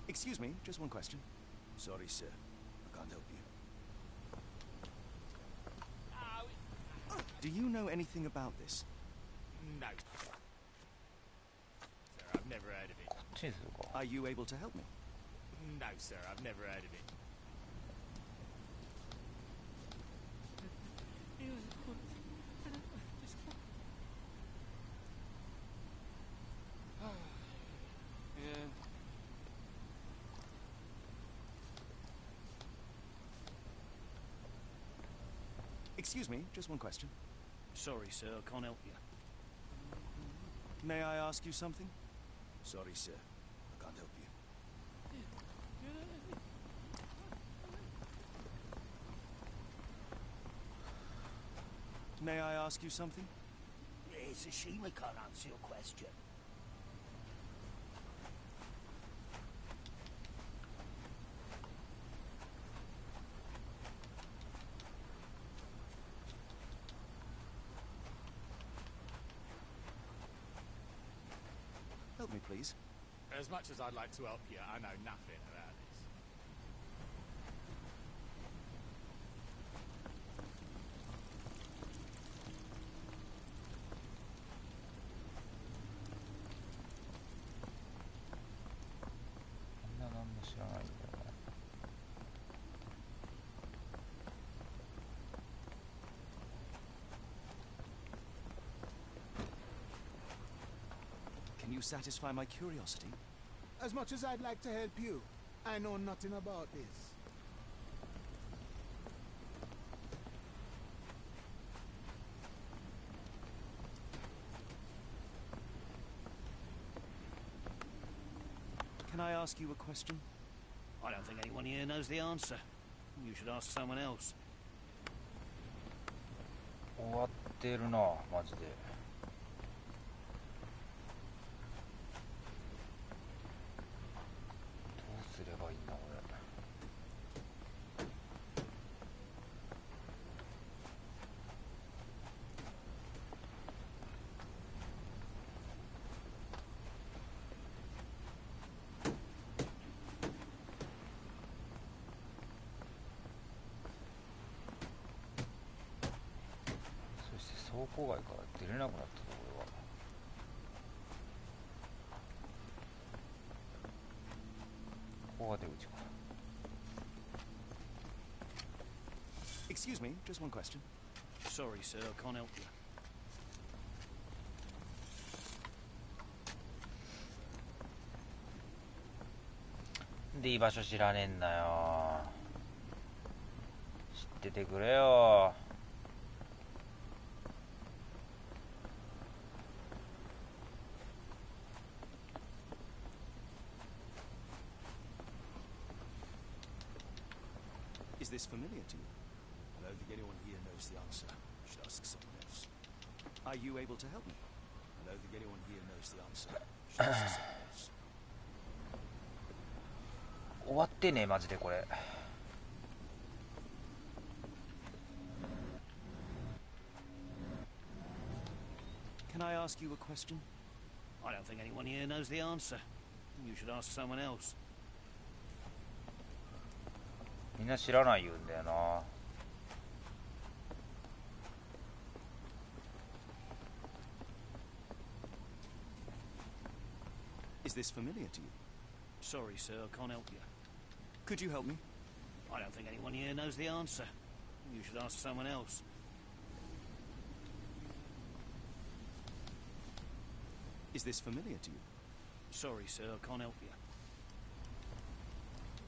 Excuse me, just one question. Sorry, sir. I can't help you. Do you know anything about this? No. Sir, I've never heard of it. こっちにするか。 Are you able to help me? No, sir, I've never heard of it. Excuse me, just one question. Sorry, sir, I can't help you. May I ask you something? Sorry, sir. I can't help you. May I ask you something? It's a shame I can't answer your question. Help me, please. As much as I'd like to help you, I know nothing about this. Can you satisfy my curiosity? As much as I'd like to help you, I know nothing about this. Can I ask you a question? I don't think anyone here knows the answer. You should ask someone else. 終わってるな、マジで。どうすればいいんだ、これ。そして倉庫外から出れなくなったぞ、これは。ここが出口か。 Excuse me, just one question. Sorry, sir, I can't help you. で居場所知らねえんだよ。知っててくれよ。Is this familiar to you? I don't think anyone here knows the answer. You should ask someone else. Are you able to help me? I don't think anyone here knows the answer. You should ask someone else. 終わってね、マジでこれ。Can I ask you a question? I don't think anyone here knows the answer. You should ask someone else. みんな知らない言うんだよな。Is this familiar to you? Sorry, sir, I can't help you. Could you help me? I don't think anyone here knows the answer. You should ask someone else. Is this familiar to you? Sorry, sir, I can't help you.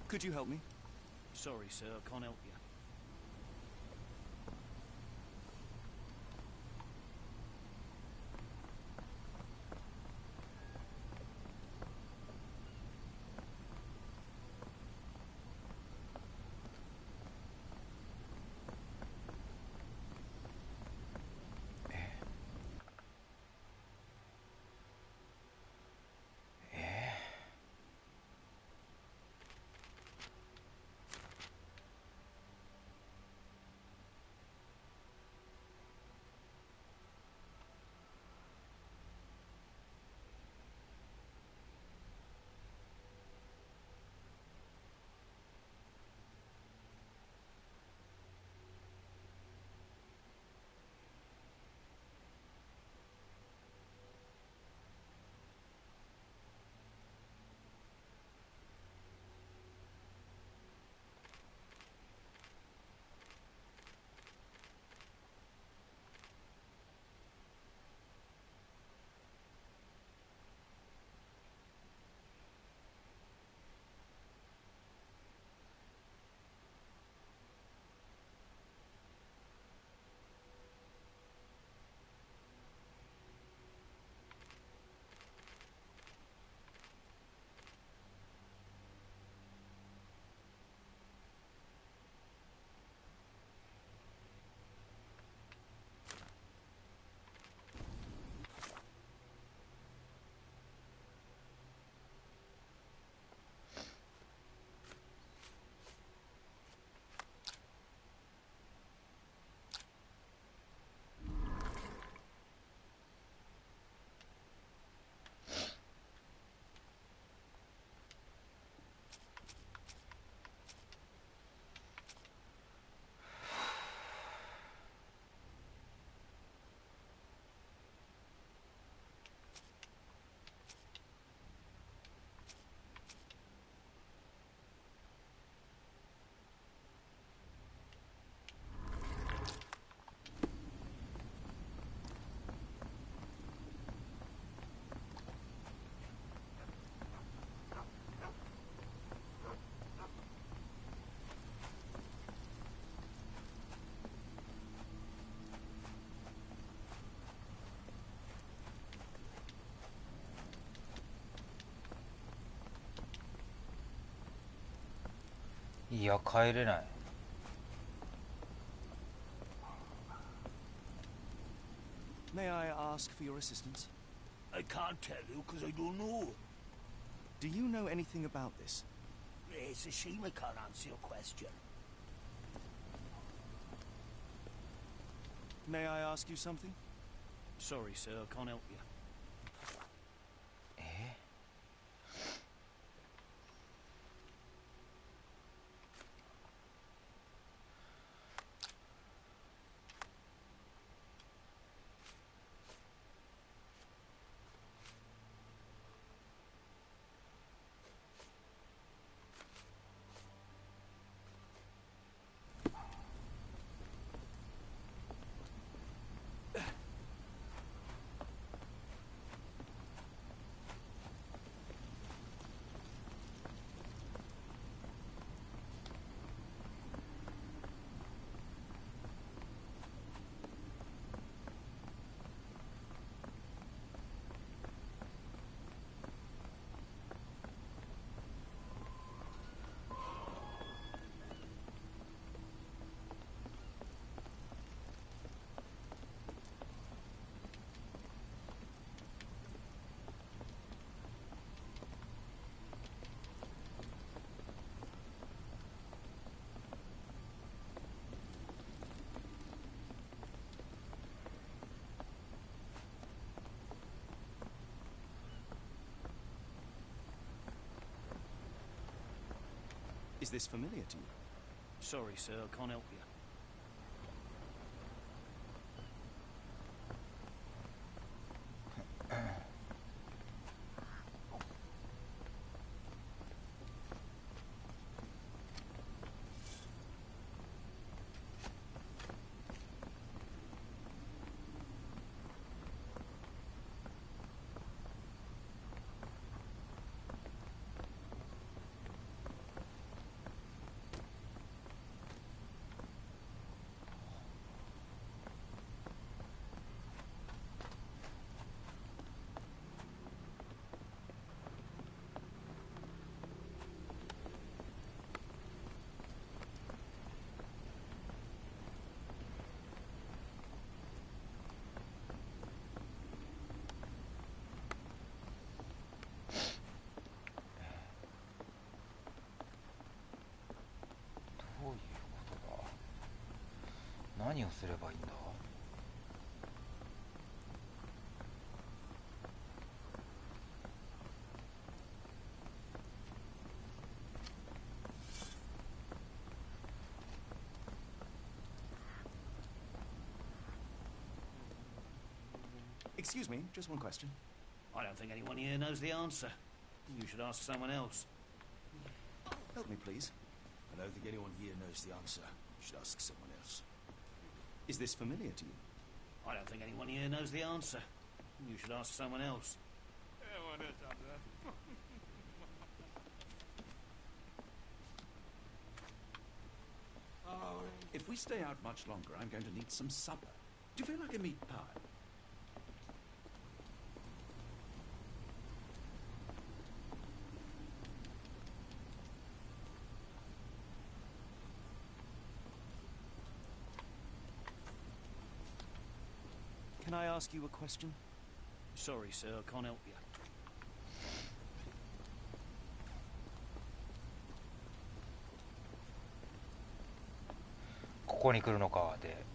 Could you help me? Sorry, sir, I can't help you.いや、帰れない。May I ask for your assistance? I can't tell you because I don't know. Do you know anything about this? It's a shame I can't answer your question. May I ask you something? Sorry, sir, I can't help you. Is this familiar to you? Sorry, sir, I can't help you. 何をすればいいんだ。Excuse me, just one question. I don't think anyone here knows the answer. You should ask someone else. Help me, please. I don't think anyone here knows the answer. You should ask someone else. Is this familiar to you? I don't think anyone here knows the answer. You should ask someone else. If we stay out much longer, I'm going to need some supper. Do you feel like a meat pie? Can I ask you a question? Sorry, sir, I can't help you. ここに来るのかで。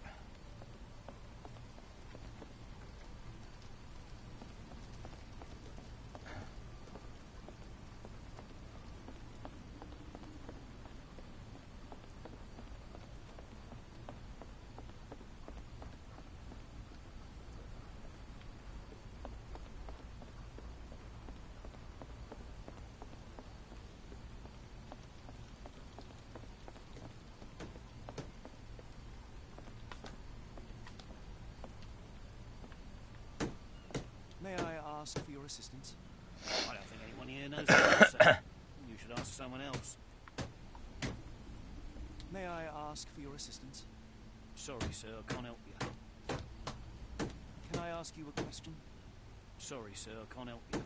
May I ask for your assistance? I don't think anyone here knows the answer. You should ask someone else. May I ask for your assistance? Sorry, sir, I can't help you. Can I ask you a question? Sorry, sir, I can't help you.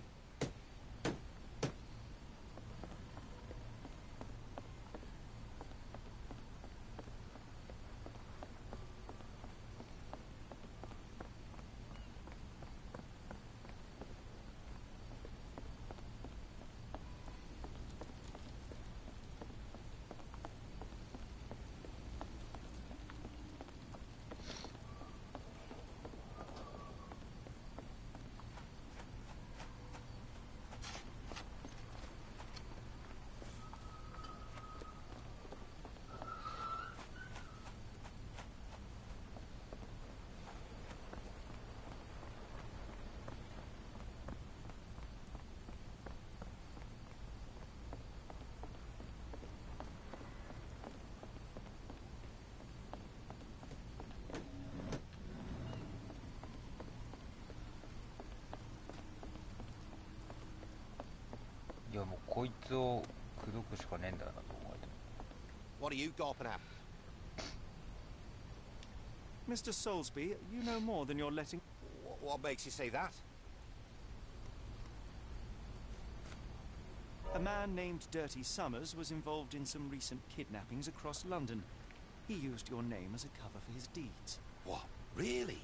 いやもうこいつを口説くしかねえんだよなと思えて。 What are you gawping at? Mr. Soulsby, you know more than you're letting... What makes you say that? A man named Dirty Summers was involved in some recent kidnappings across London. He used your name as a cover for his deeds. What? Really?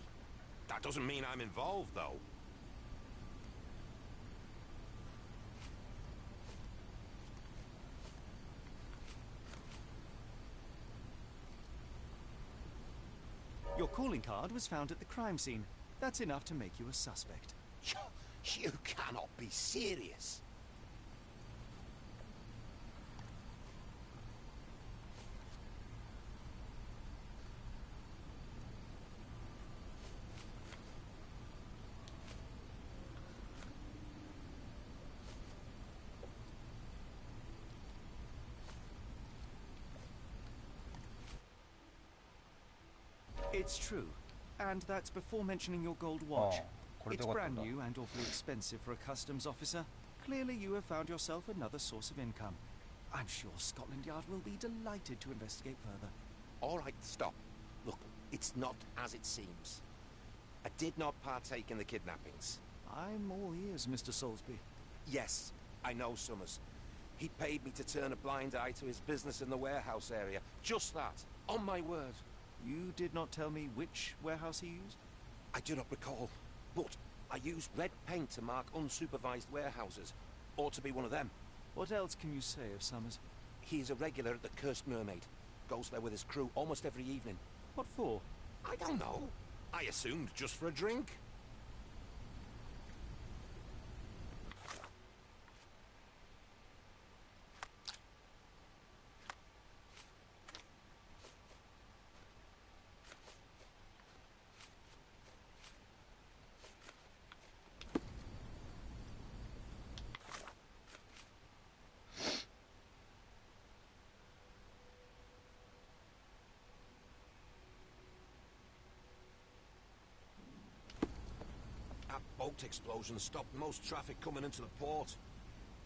That doesn't mean I'm involved, though. Your calling card was found at the crime scene. That's enough to make you a suspect. You cannot be serious. It's true. And that's before mentioning your gold watch. Oh, it's brand new and awfully expensive for a customs officer. Clearly you have found yourself another source of income. I'm sure Scotland Yard will be delighted to investigate further. All right, stop. Look, it's not as it seems. I did not partake in the kidnappings. I'm all ears, Mr. Soulsby. Yes, I know Summers. He paid me to turn a blind eye to his business in the warehouse area. Just that. On my word. You did not tell me which warehouse he used? I do not recall, but I used red paint to mark unsupervised warehouses. Ought to be one of them. What else can you say of Summers? He is a regular at the Cursed Mermaid. Goes there with his crew almost every evening. What for? I don't know. I assumed just for a drink. That boat explosion stopped most traffic coming into the port.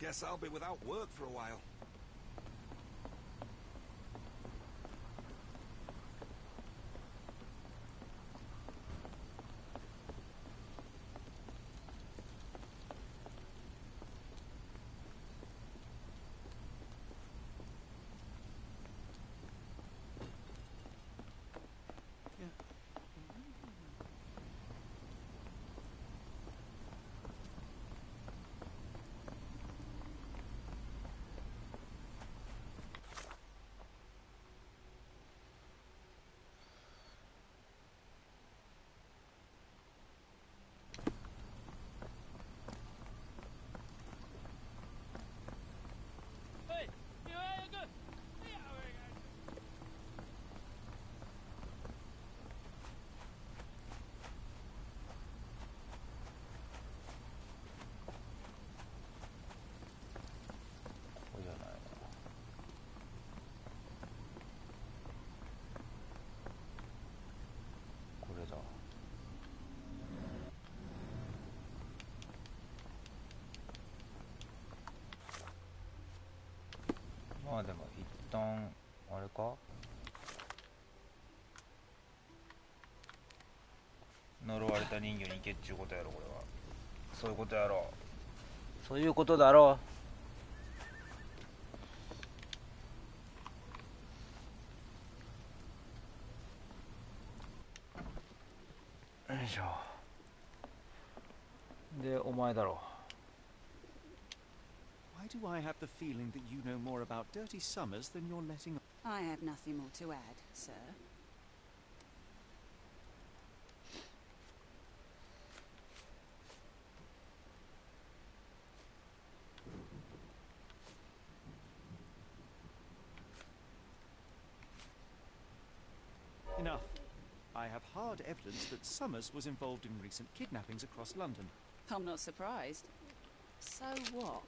Guess I'll be without work for a while.まあでも一旦あれか、呪われた人魚に行けっちゅうことやろ。これはそういうことやろ。そういうことだろう。よいしょ。でお前だろ。Why do I have the feeling that you know more about Dirty Summers than you're letting on? I have nothing more to add, sir. Enough. I have hard evidence that Summers was involved in recent kidnappings across London. I'm not surprised. So what?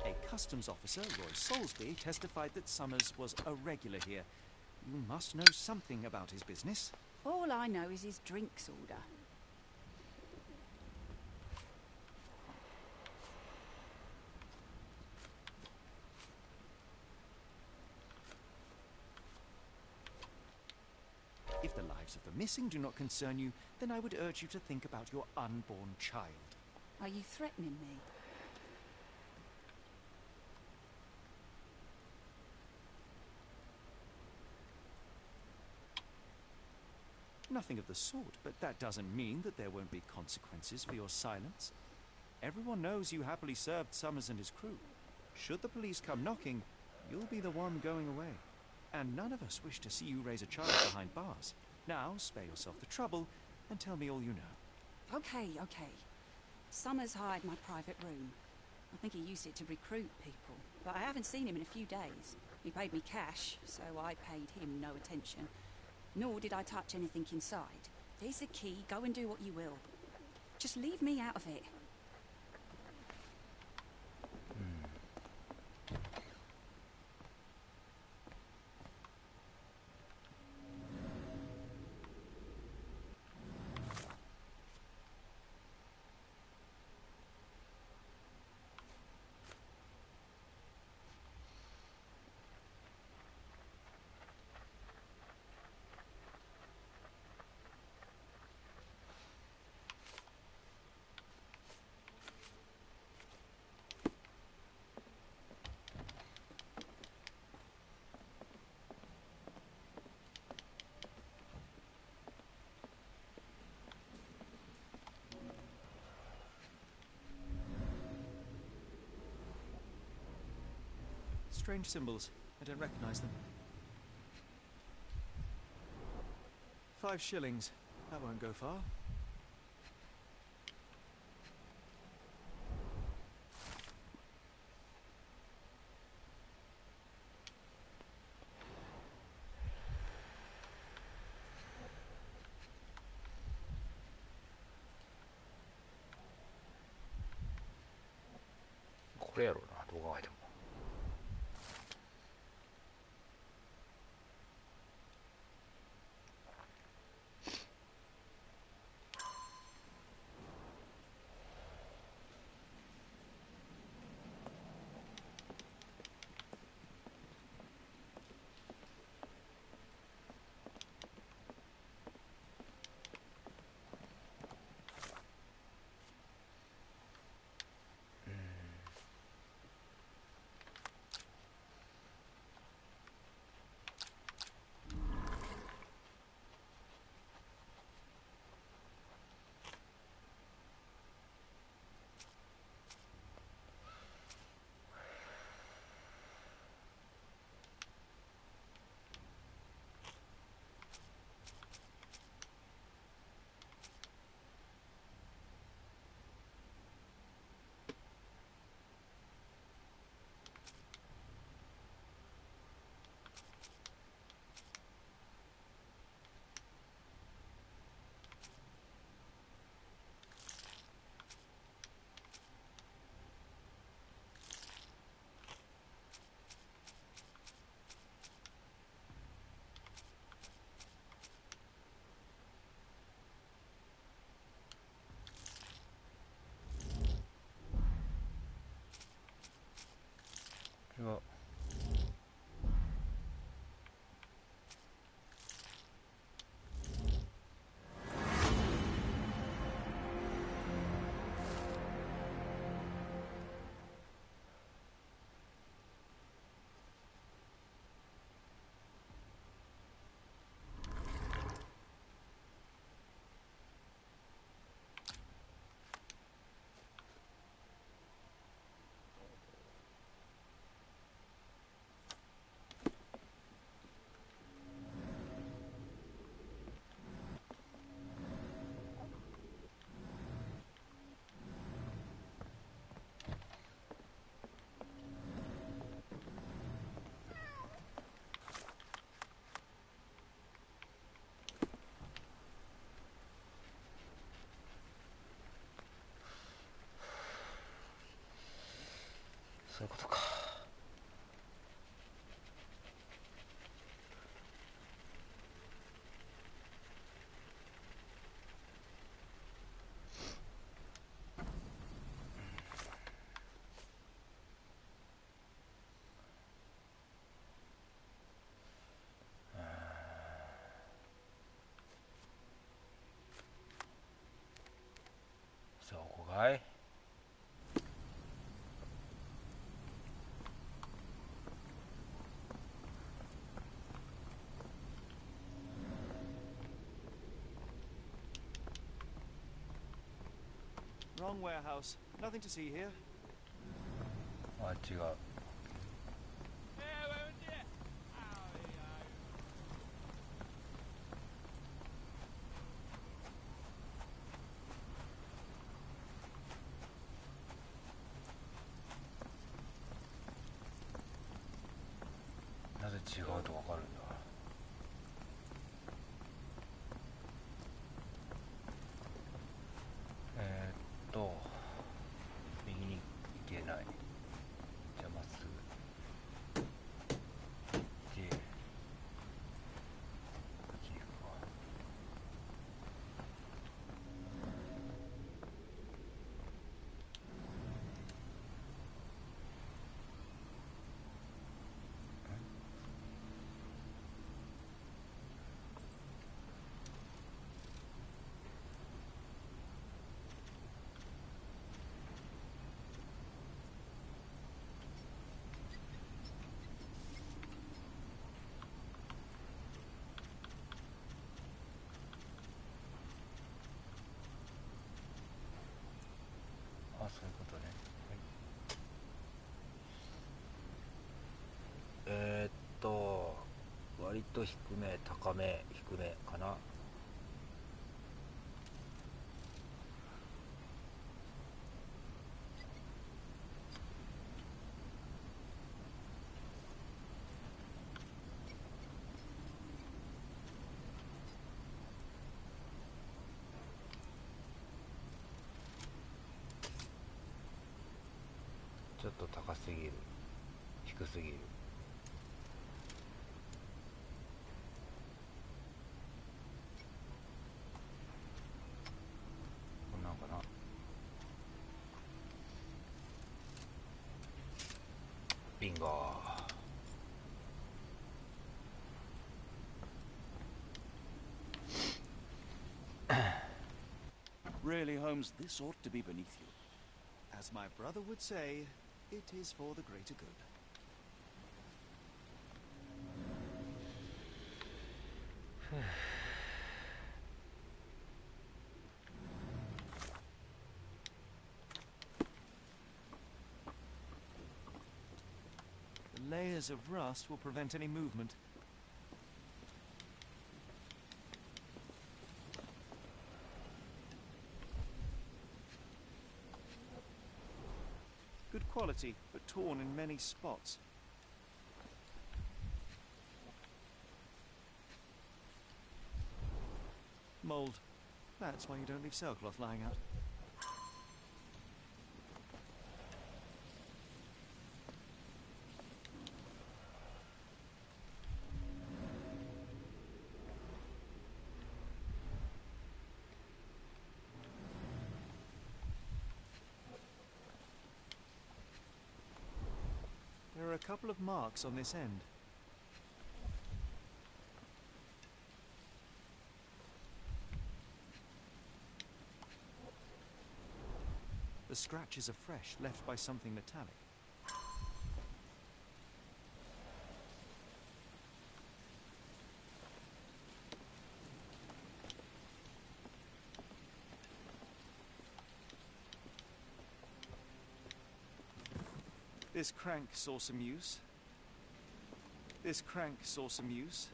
A customs officer, Roy Soulsby, testified that Summers was a regular here. You must know something about his business. All I know is his drinks order. If the lives of the missing do not concern you, then I would urge you to think about your unborn child. Are you threatening me? Nothing of the sort, but that doesn't mean that there won't be consequences for your silence. Everyone knows you happily served Summers and his crew. Should the police come knocking, you'll be the one going away. And none of us wish to see you raise a child behind bars. Now, spare yourself the trouble and tell me all you know. Okay. Summers hired my private room. I think he used it to recruit people, but I haven't seen him in a few days. He paid me cash, so I paid him no attention. Nor did I touch anything inside. There's the key. Go and do what you will. Just leave me out of it. Strange symbols. I don't recognize them. 5 shillings. That won't go far.これやろうな、どう考えても。これはそういうことか。そこかい。Wrong warehouse. Nothing to see here. あ、違う。なぜ違うとわかるんだ。右に行けない。じゃあまっすぐで右に行くわ。割と低め、高め、低めかな。ちょっと高すぎる、低すぎる。こんなんかな。ビンゴー。Really, Holmes, this ought to be beneath you. As my brother would say, it is for the greater good. The layers of rust will prevent any movement. Good quality, but torn in many spots. Mold. That's why you don't leave sailcloth lying out. There are a couple of marks on this end. The scratches are fresh, left by something metallic. This crank saw some use. This crank saw some use.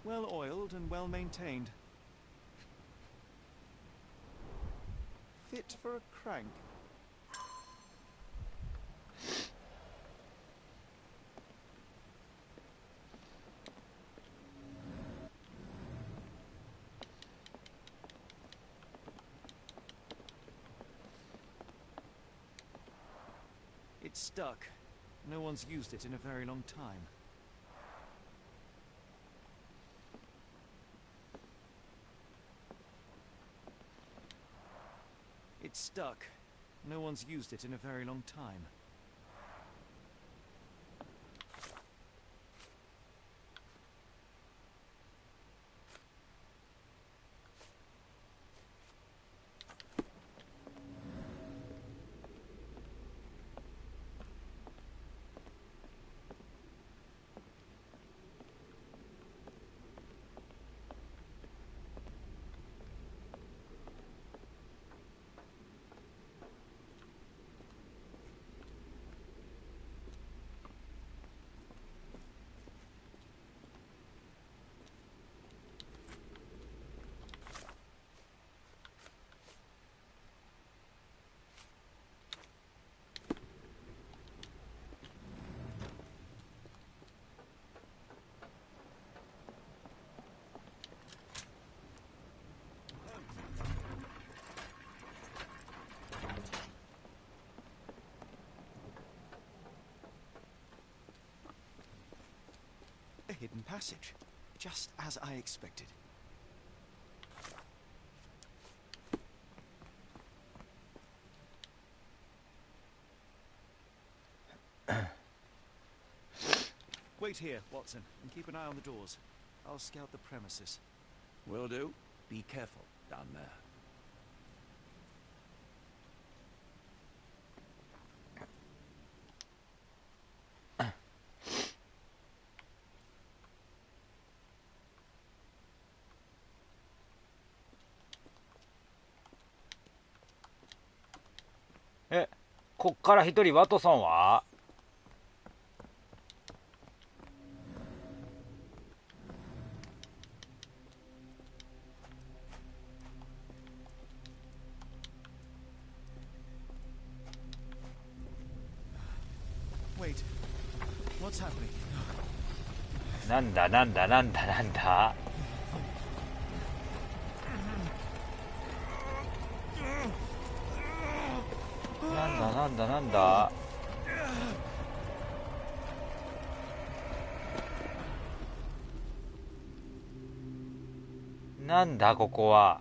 Well oiled and well maintained. Fit for a crank. It's stuck. No one's used it in a very long time. It's stuck. No one's used it in a very long time. A hidden passage, just as I expected. Wait here, Watson, and keep an eye on the doors. I'll scout the premises. Will do. Be careful down there.こっから一人ワトソンはWait. What's happening? なんだなんだなんだなんだなんだなんだなんだなんだここは。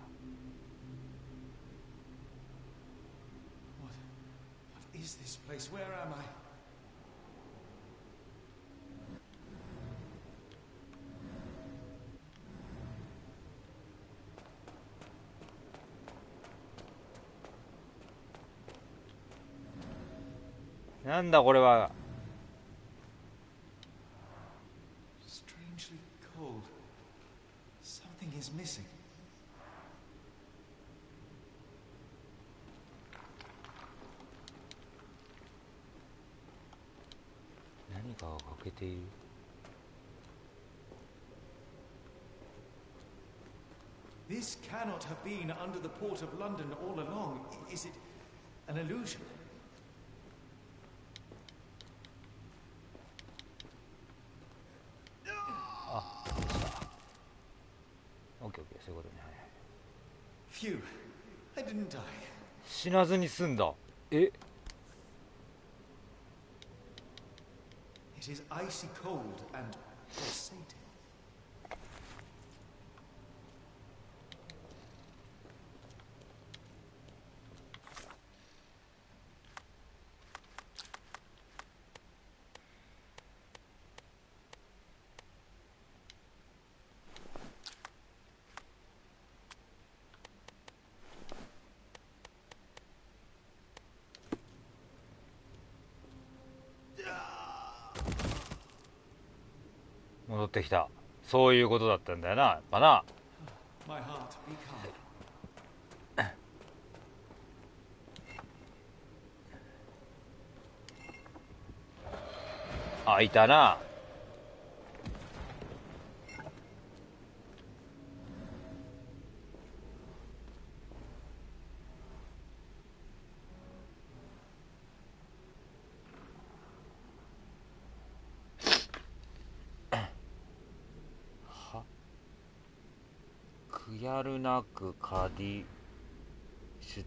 What is this place? Where am I? なんだこれは。 Strangely cold. Something is missing. 何かが欠けている。 This cannot have been under the port of London all along. Is it an illusion? あ、オッケーオッケー、そういうことね。はいはい。 Phew, I didn't die. 死なずに済んだ。え、 It is icy cold and pulsating. 戻ってきた。そういうことだったんだよな、やっぱな。 My heart, be calm. あ、いたな。くやるなく仮出。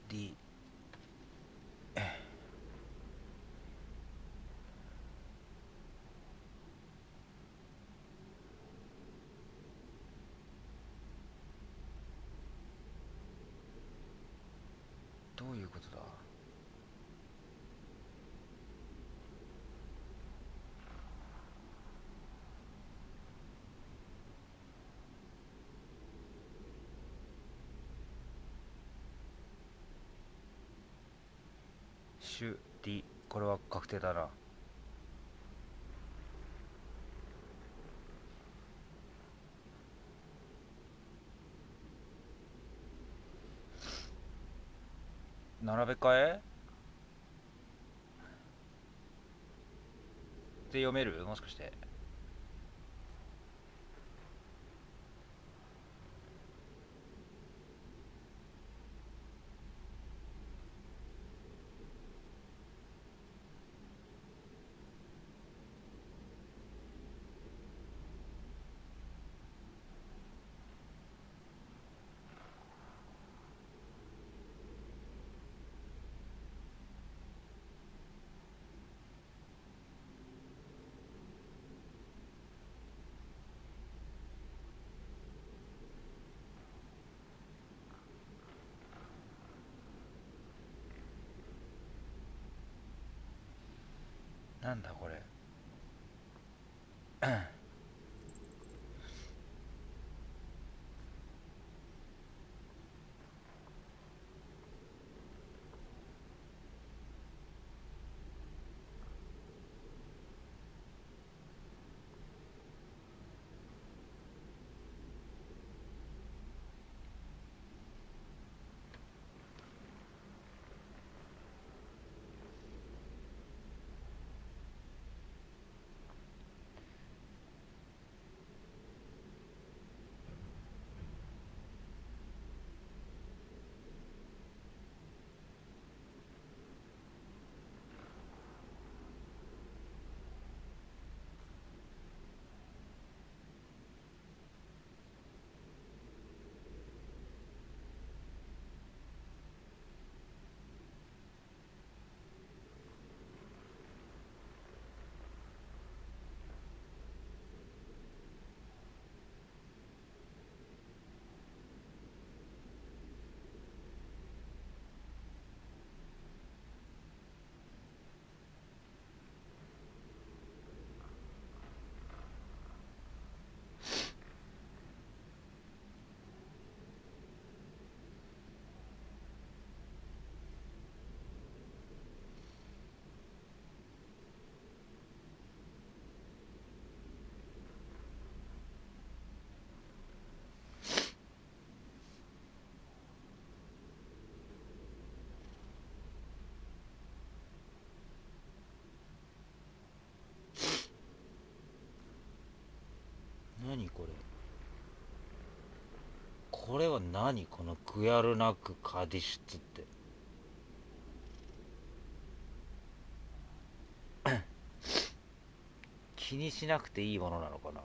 りどういうことだ。シュディ、これは確定だな。並べ替えで読める？もしかして。なんだこれ。何これ。これは何、このグヤルナクカディシュツって。気にしなくていいものなのかな。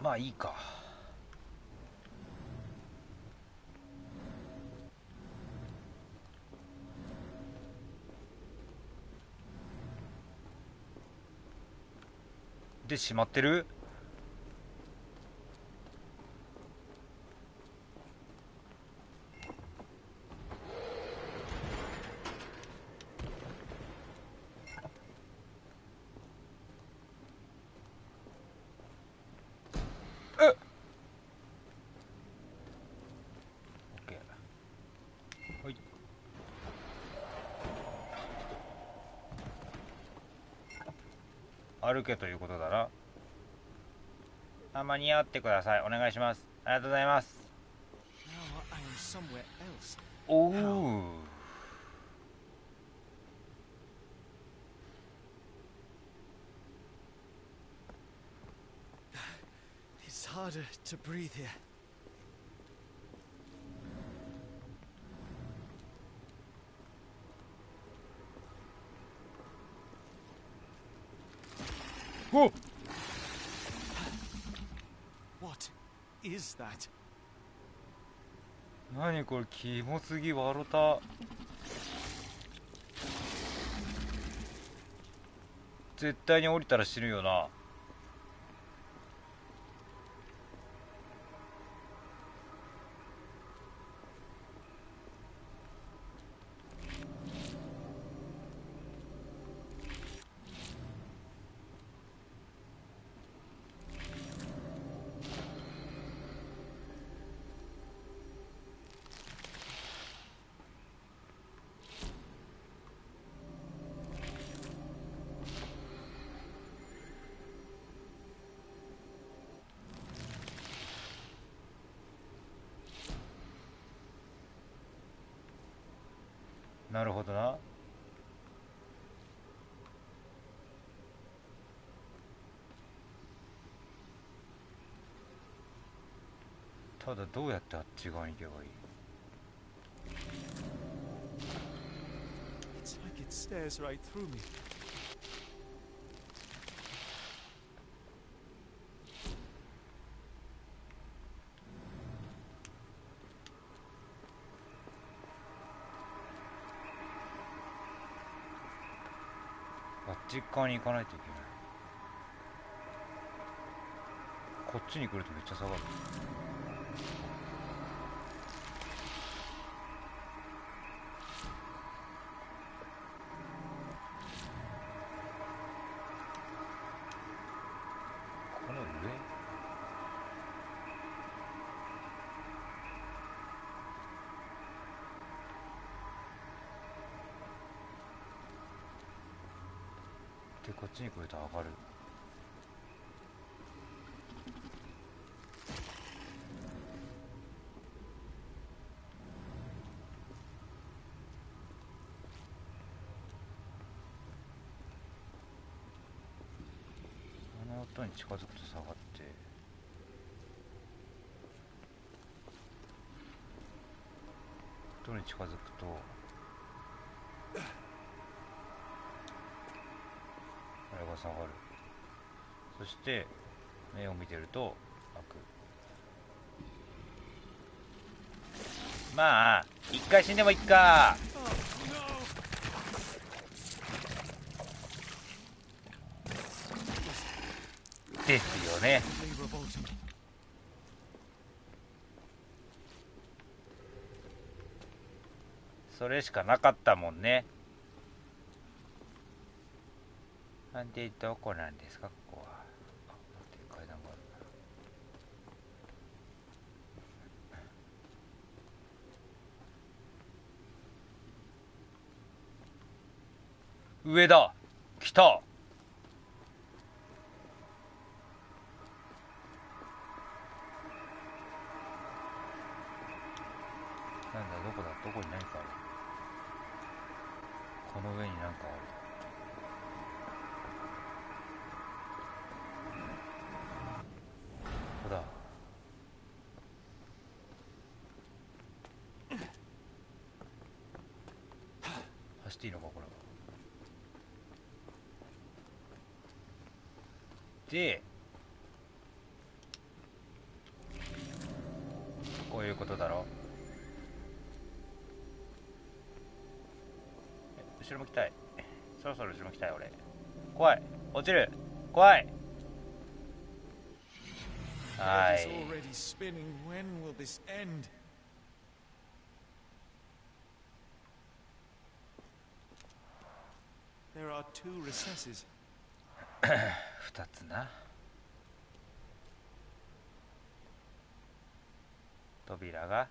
まあいいか。で閉まってる。歩けということだな。あ、間に合ってください。お願いします。ありがとうございます。Now I am somewhere else. おお。It's harder to breathe here. Oh! What is that? 何これ、キモすぎ笑った。絶対に降りたら死ぬよな。なるほどな。ただどうやってあっち側に行けばいい？ It's like it stares right through me. あっち側に行かないといけない。こっちに来るとめっちゃ下がる。この上？で、こっちに来ると上がる。あの音に近づくと下がって、音に近づくとあれが下がる。そして目を見てると開く。まあ一回死んでもいっか。ですよね。それしかなかったもんね。なんでどこなんですか、ここは。あ、待って、階段がある。上だ。来た。なんだ、どこだ、どこに何かある。この上に何かある。ここだ。走っていいのか、これは。で、こういうことだろ。後ろ向きたい。そろそろ後ろ向きたい俺。怖い。落ちる。怖い。はい。There are two recesses. 2つな。扉が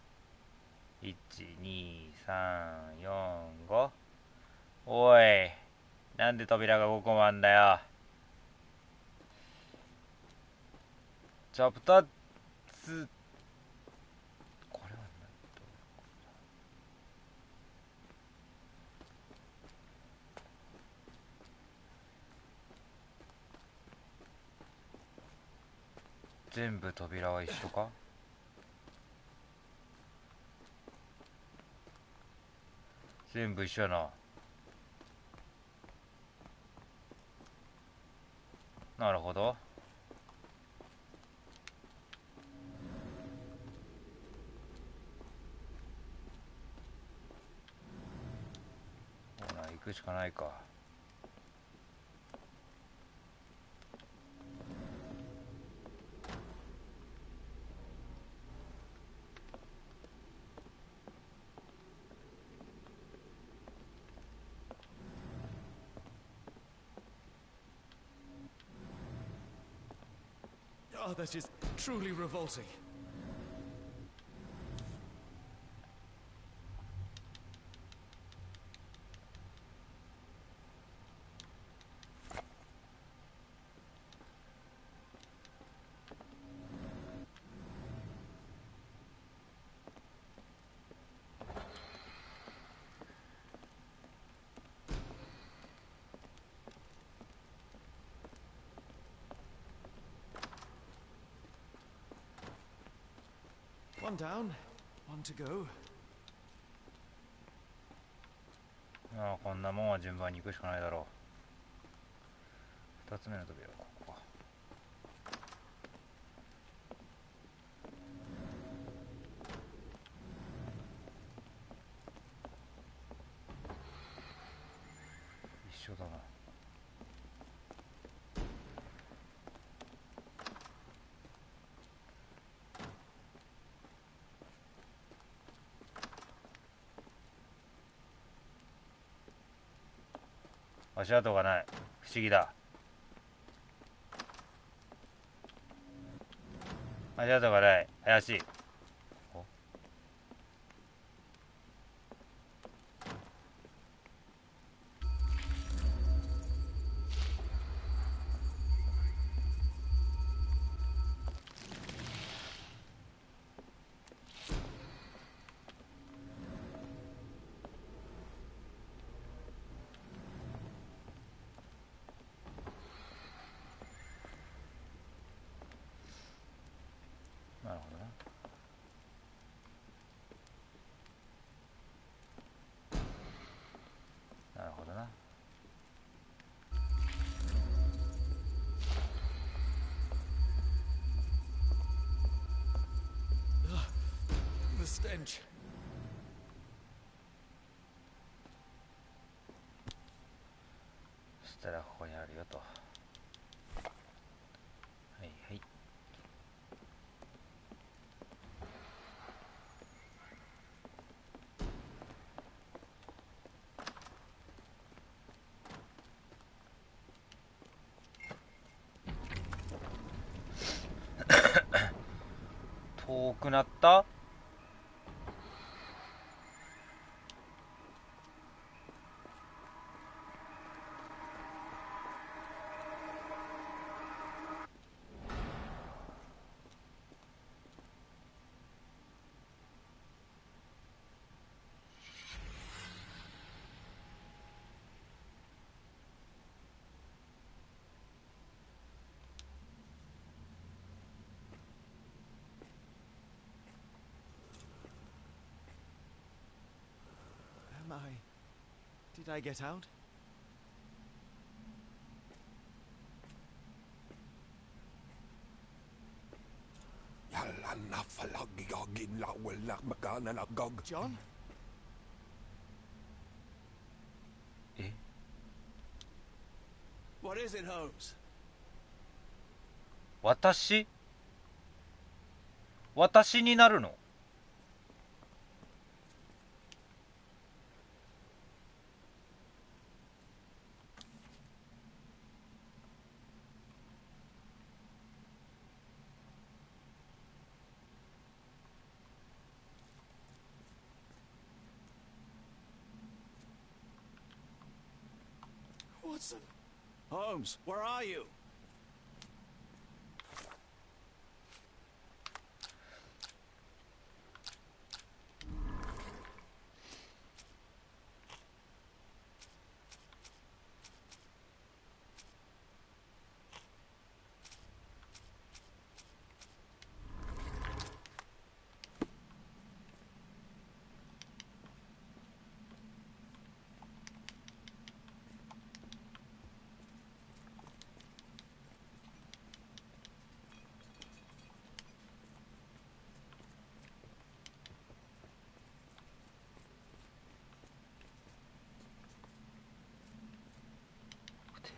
1、2、3、4、5。おい、なんで扉が5個もあんだよ。チャプター2、これは全部扉は一緒か？全部一緒やな。なるほど。ほら行くしかないか。Oh, that is truly revolting. One down, one to go. ああ、こんなもんは順番に行くしかないだろう。2つ目の扉はここか。一緒だな。足跡がない。不思議だ。足跡がない。怪しい。なるほどな。なるほどな。The stench. そしたらここにあるよと。はいはい。遠くなった。Did I get out? John? え？ What is it, Holmes? 私になるの？Holmes, where are you?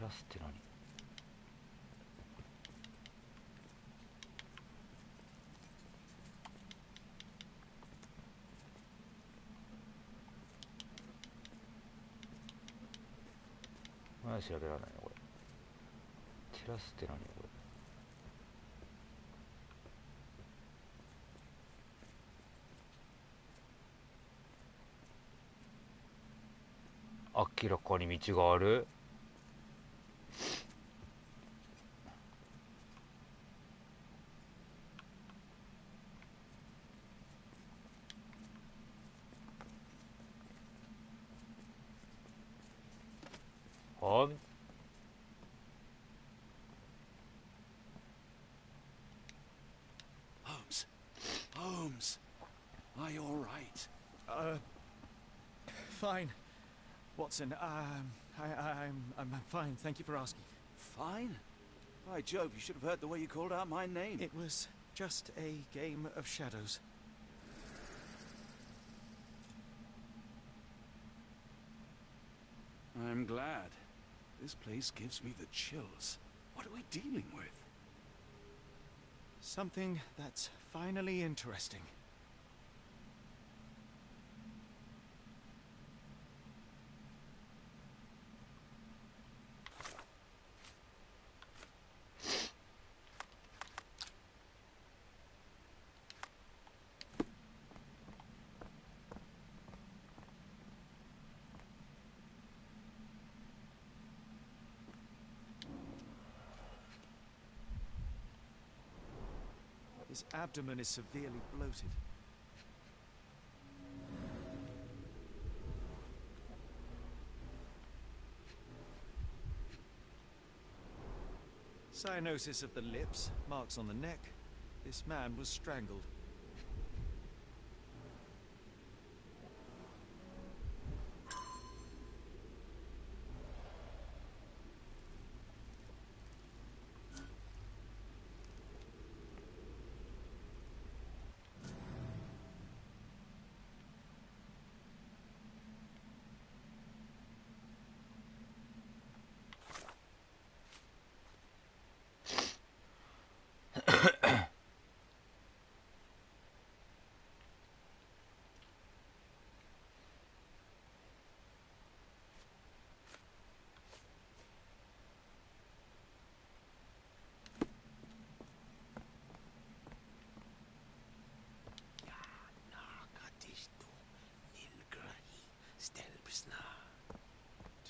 ラスって何？まだ調べられないのこれ。テラスって何これ？明らかに道がある。はHolmes. Holmes. Are you all right? Fine. Watson, I'm fine. Thank you for asking. Fine? By Jove, you should have heard the way you called out my name. It was just a game of shadows. I'm glad. This place gives me the chills. What are we dealing with? Something that's finally interesting. His abdomen is severely bloated. Cyanosis of the lips, marks on the neck. This man was strangled.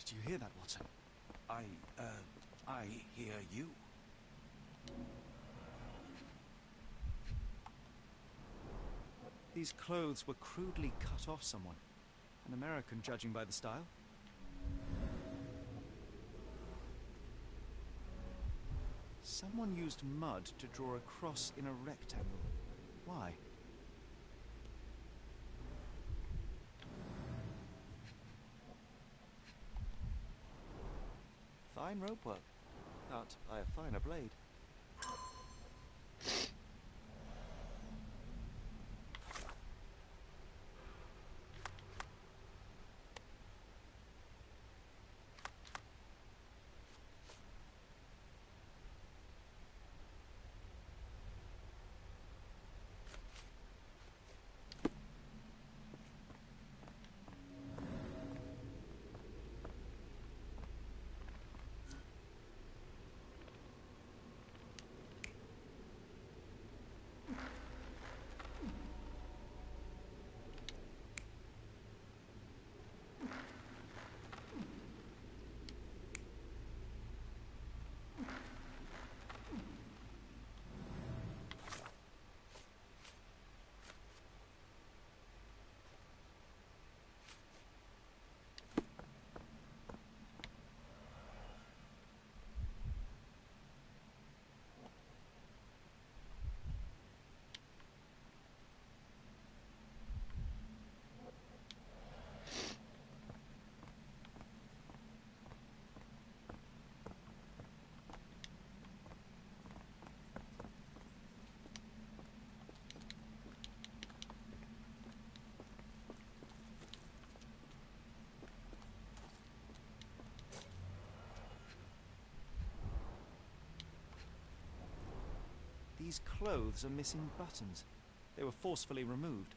Did you hear that, Watson? I hear you. These clothes were crudely cut off someone. An American, judging by the style. Someone used mud to draw a cross in a rectangle. Why? Fine rope work, cut by a finer blade. These clothes are missing buttons. They were forcefully removed.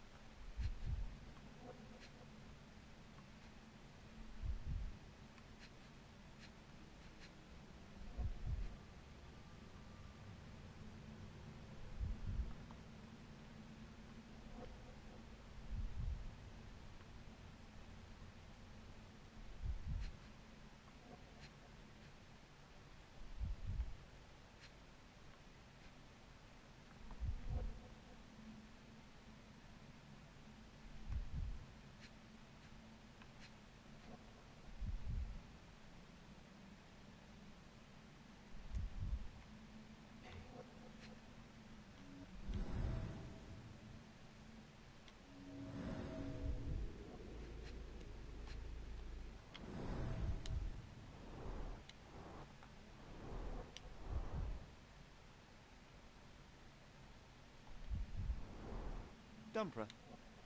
Dumpra,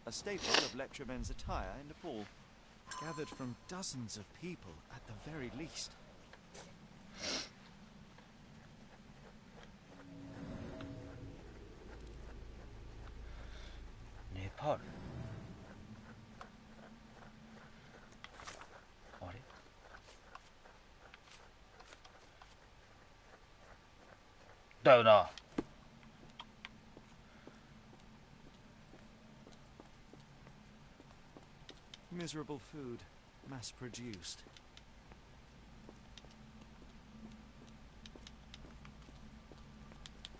a staple of lepcha men's attire in Nepal, gathered from dozens of people at the very least. Nepal. あれ? Daよな. Miserable food, mass-produced.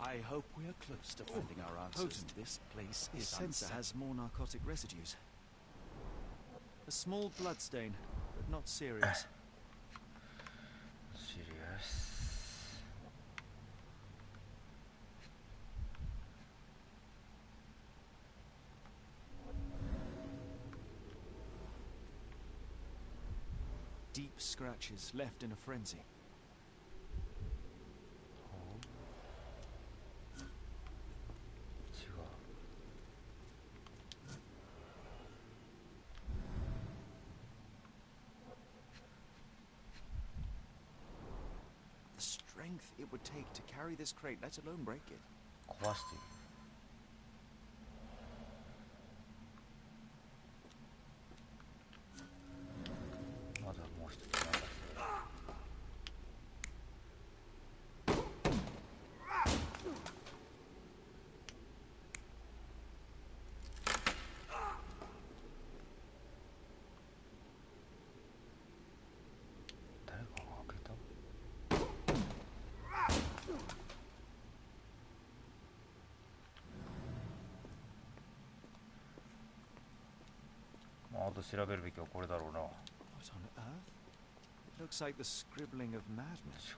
I hope we're close to finding our answers. Potent. This place His is sensor unsafe. has more narcotic residues. A small bloodstain, but not serious. Serious. Deep scratches left in a frenzy. The strength it would take to carry this crate, let alone break it. 壊してる. What on earth? Looks like the scribbling of madness.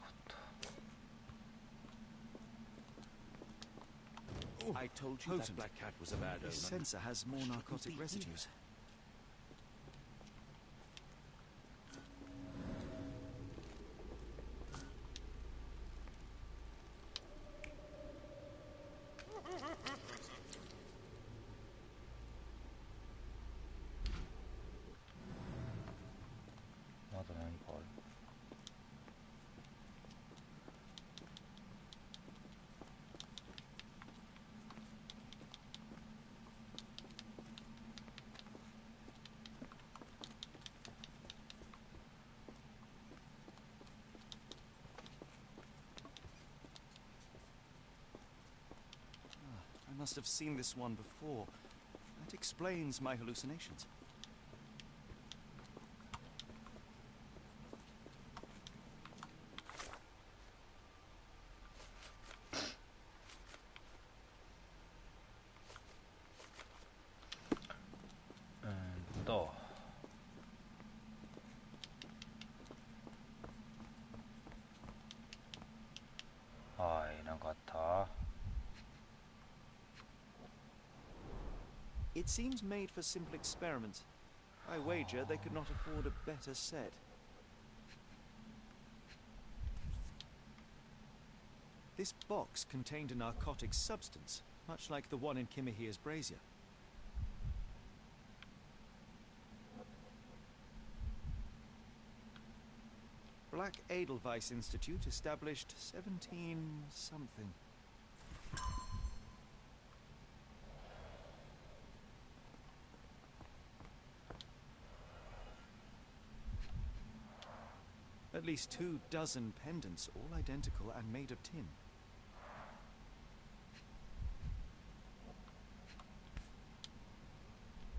I told you that Black Cat was a bad omen. His sensor has more narcotic residues. I must have seen this one before. That explains my hallucinations. It seems made for simple experiments. I wager they could not afford a better set. This box contained a narcotic substance, much like the one in Kimihia's brazier. Black Edelweiss Institute established 17-something. At least 24 pendants, all identical and made of tin.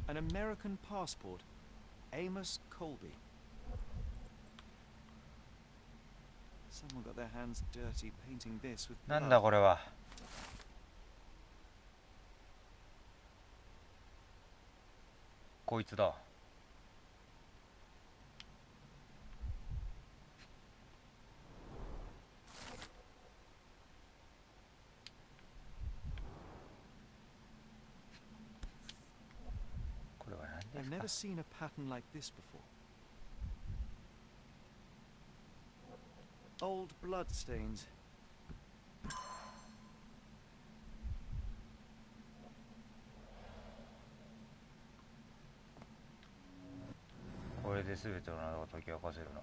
An American passport. Amos Colby. Someone got their hands dirty painting this with なんだこれは。こいつだ。これは何ですか？ I've never seen a pattern like this before. Old blood stains. これで全ての謎が解き明かせるな。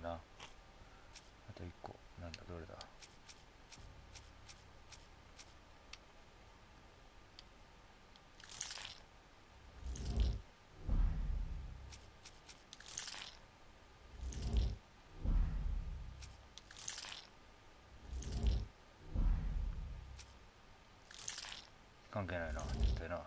な。あと1個なんだ、どれだ。関係ないな、絶対な。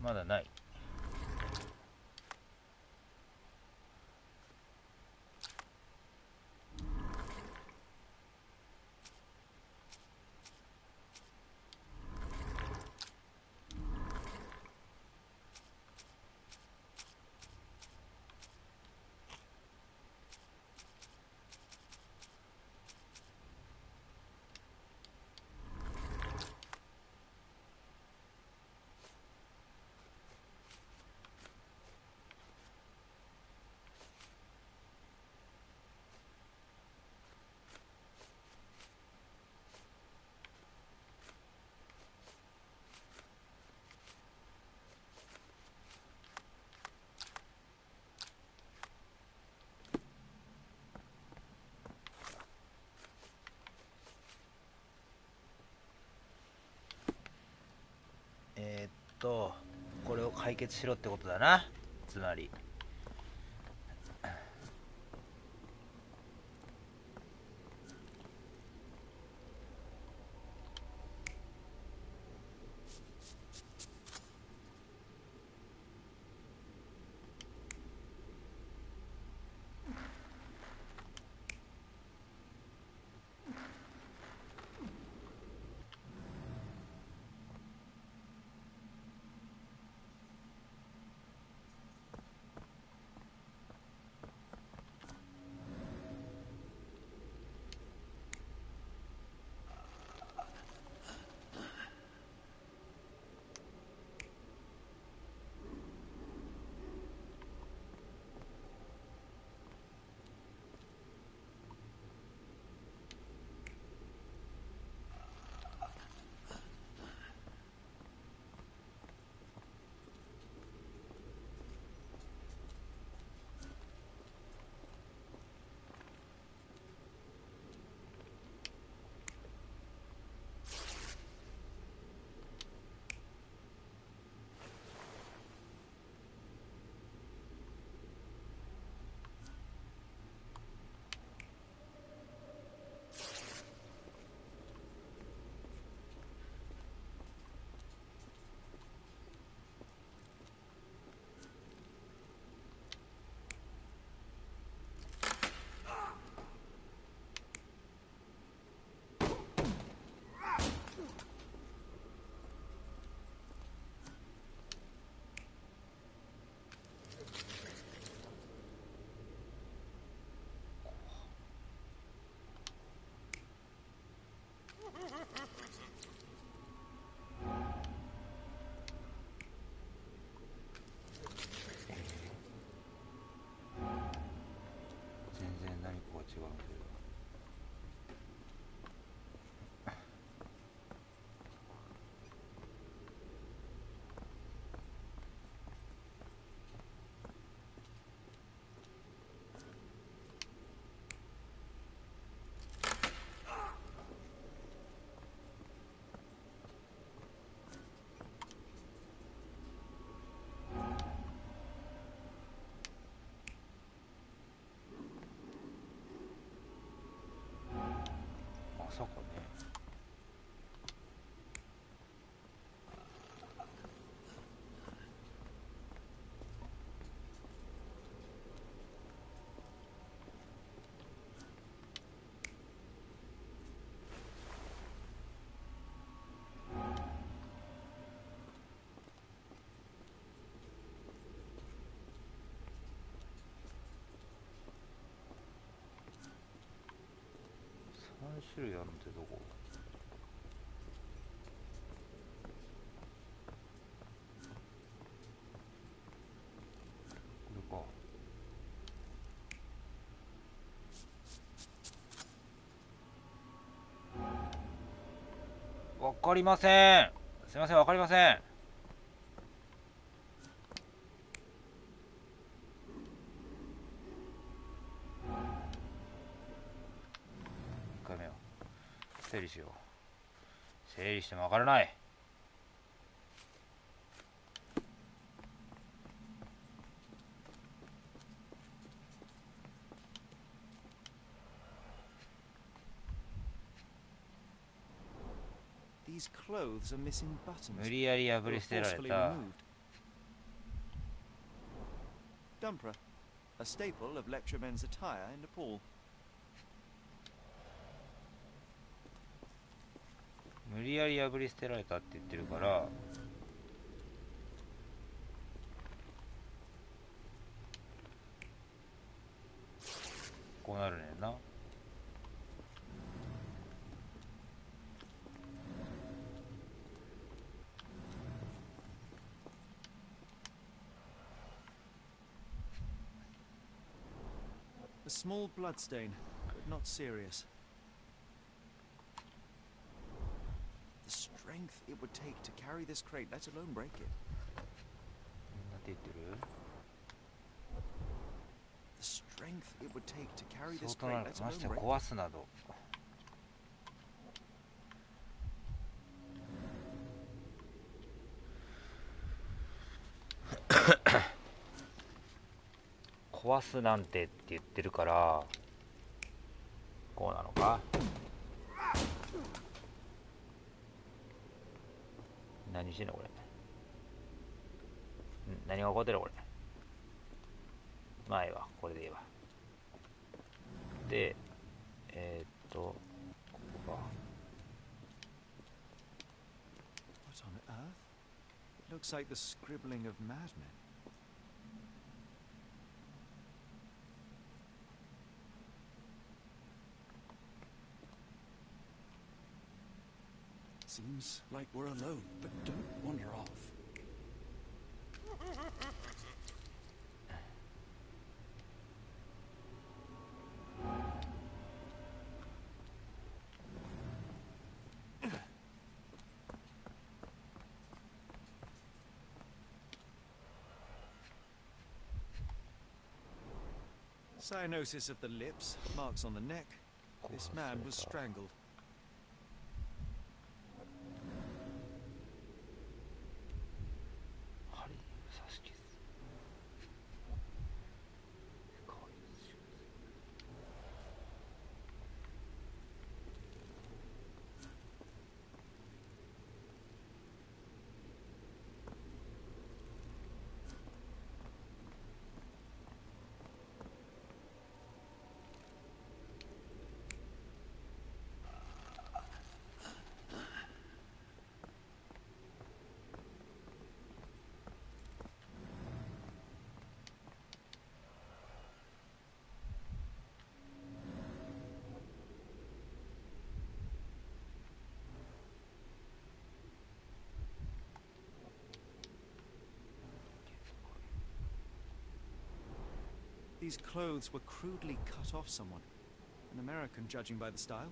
まだない。これを解決しろってことだな、つまり。違うのけど、まさかね。3種類あるのってどこ？これか。わかりません。すいません、わかりません。1回目は整理しよう。整理してもわからない。These clothes are missing buttons. 無理やり破り捨てられ Forcefully た removed. Dumpra, a staple of lecturemen's attire in Nepal. 無理やり破り捨てられたって言ってるから、こうなるねんな。A small bloodstain, but not serious. The strength it would take to carry this crate, let alone break it. なんて言ってる？ The strength it would take to carry そ this うとな crate, る let とまして alone や break 壊 it. すなど。壊すなんてって言ってるから、こうなのか。何してんのこれ。何が起こってるこれ。まあいいわ、これでいいわ。で、ここか。What on earth? It looks like the scribbling of madmen. Seems like we're alone, but don't wander off. Cyanosis of the lips, marks on the neck. This man was strangled. These clothes were crudely cut off someone. An American, judging by the style.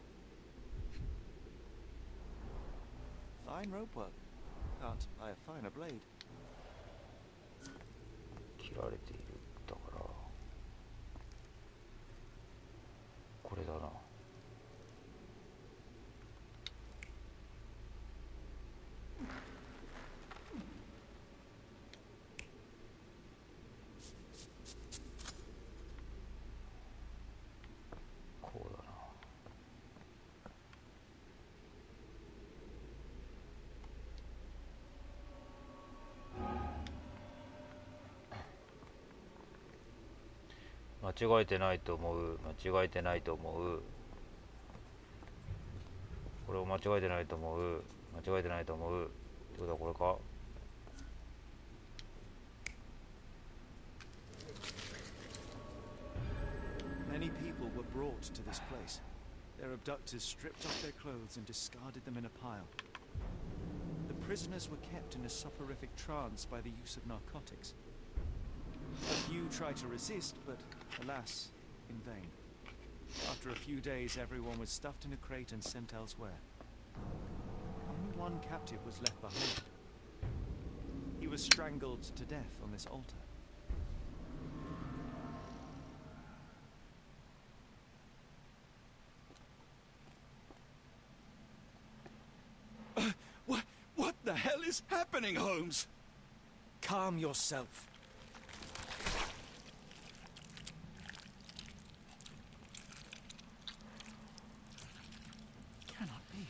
Fine rope work. Can't buy a finer blade. 切られている。だからこれだな。こうだな。間違えてないと思う。間違えてないと思う。これを間違えてないと思う。間違えてないと思う。ってことはこれか。Many people were brought to this place. Their abductors stripped off their clothes and discarded them in a pile. The prisoners were kept in a soporific trance by the use of narcotics. A few tried to resist, but alas, in vain. After a few days, everyone was stuffed in a crate and sent elsewhere. Only one captive was left behind. He was strangled to death on this altar. What the hell is happening, Holmes? Calm yourself. Cannot be.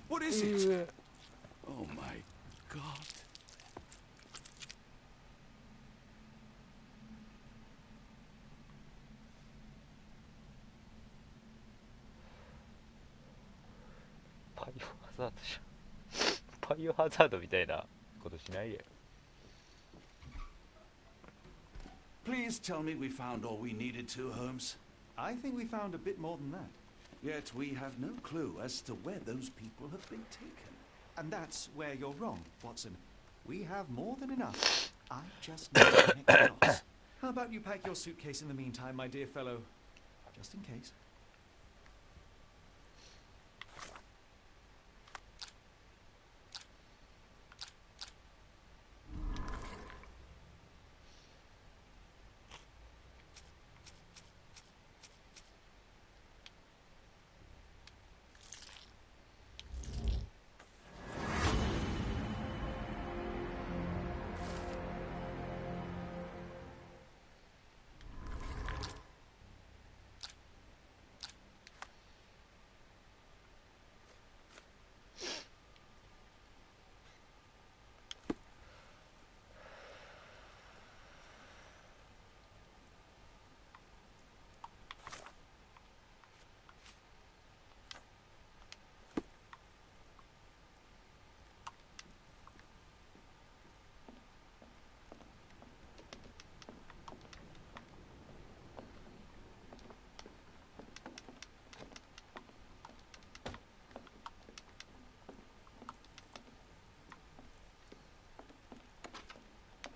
What is it? Oh my God.バイオハザードじゃん。バイオハザードみたいなことしないで。Please tell me we found all we needed to, Holmes. I think we found a bit more than that. Yet we have no clue as to where those people have been taken. And that's where you're wrong, Watson. We have more than enough. I just need to connect the dots. How about you pack your suitcase in the meantime, my dear fellow? Just in case.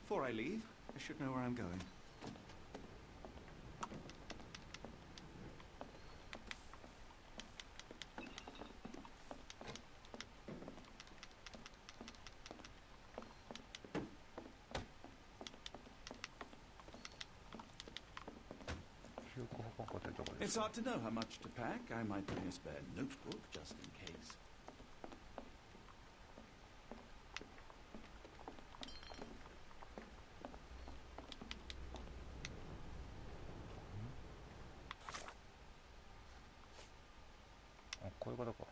Before I leave, I should know where I'm going. It's hard to know how much to pack. I might bring a spare notebook just in case. Ah, こういうことか。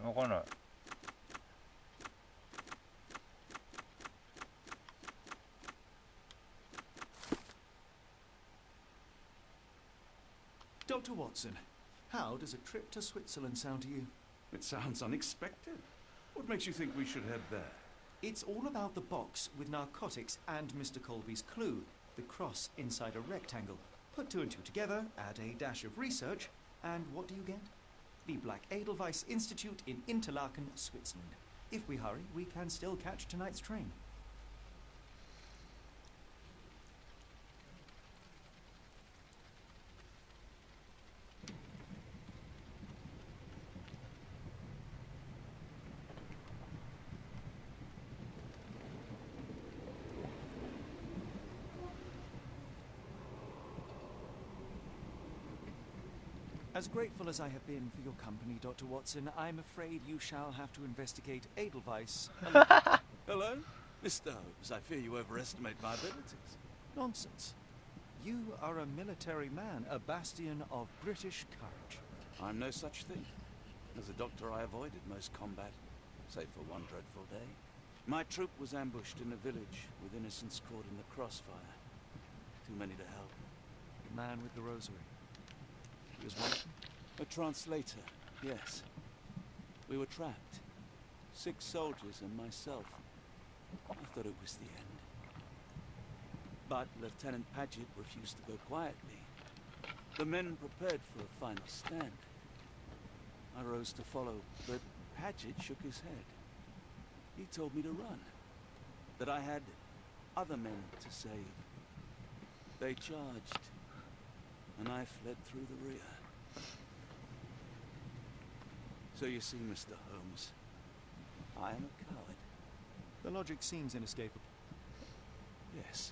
わかんない。Dr. Watson, How does a trip to Switzerland sound to you? It sounds unexpected. What makes you think we should head there? It's all about the box with narcotics and Mr. Colby's clue, the cross inside a rectangle. Put two and two together, add a dash of research, and what do you get? The Black Edelweiss Institute in Interlaken, Switzerland. If we hurry, we can still catch tonight's train. As grateful as I have been for your company, Dr. Watson, I'm afraid you shall have to investigate Edelweiss alone. Hello? Mr. Holmes, I fear you overestimate my abilities. Nonsense. You are a military man, a bastion of British courage. I'm no such thing. As a doctor, I avoided most combat, save for one dreadful day. My troop was ambushed in a village with innocents caught in the crossfire. Too many to help. The man with the rosary. He was one of them? A translator, yes. We were trapped. 6 soldiers and myself. I thought it was the end. But Lieutenant Paget refused to go quietly. The men prepared for a final stand. I rose to follow, but Paget shook his head. He told me to run. That I had other men to save. They charged, and I fled through the rear. So you see, Mr. Holmes, I am a coward. The logic seems inescapable. Yes.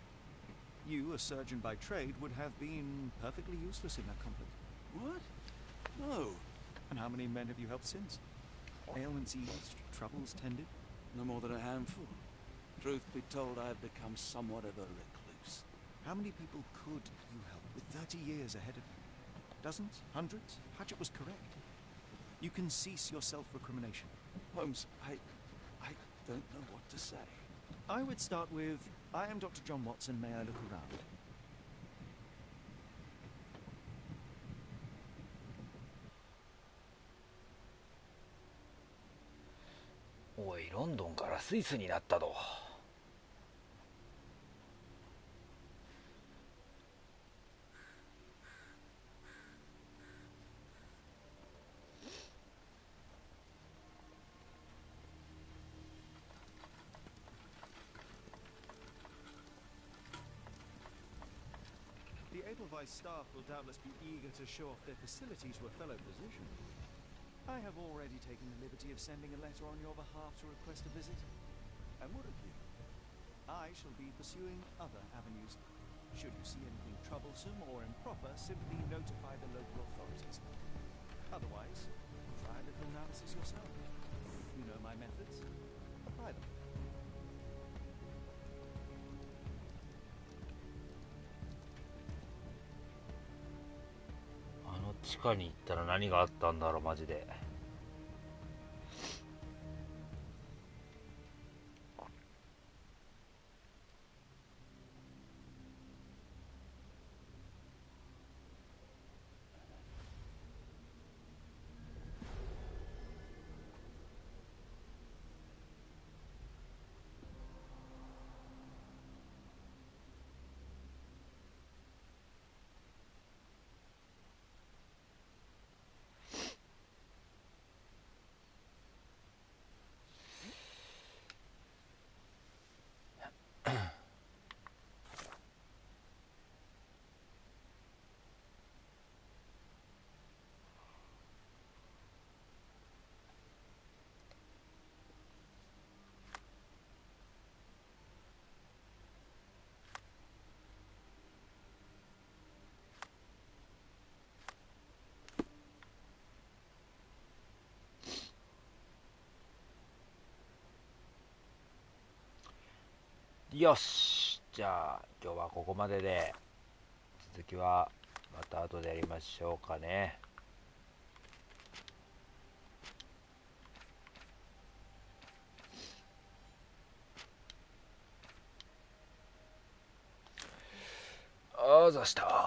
You, a surgeon by trade, would have been perfectly useless in that conflict. What? No. And how many men have you helped since? Ailments eased, troubles tended? No more than a handful. Truth be told, I have become somewhat of a recluse. How many people could you help with 30 years ahead of you? Dozens? Hundreds? Paget was correct. You can cease your self-recrimination. Holmes, I don't know what to say. I would start with, I am Dr. John Watson, may I look around?おい、ロンドンからスイスになったと。The Edelweiss staff will doubtless be eager to show off their facilities to a fellow physician. I have already taken the liberty of sending a letter on your behalf to request a visit. And what of you? I shall be pursuing other avenues. Should you see anything troublesome or improper, simply notify the local authorities. Otherwise, try a little analysis yourself. You know my methods. Apply them.あの地下に行ったら何があったんだろう、マジで。よし、じゃあ今日はここまでで、続きはまた後でやりましょうかね。あざした。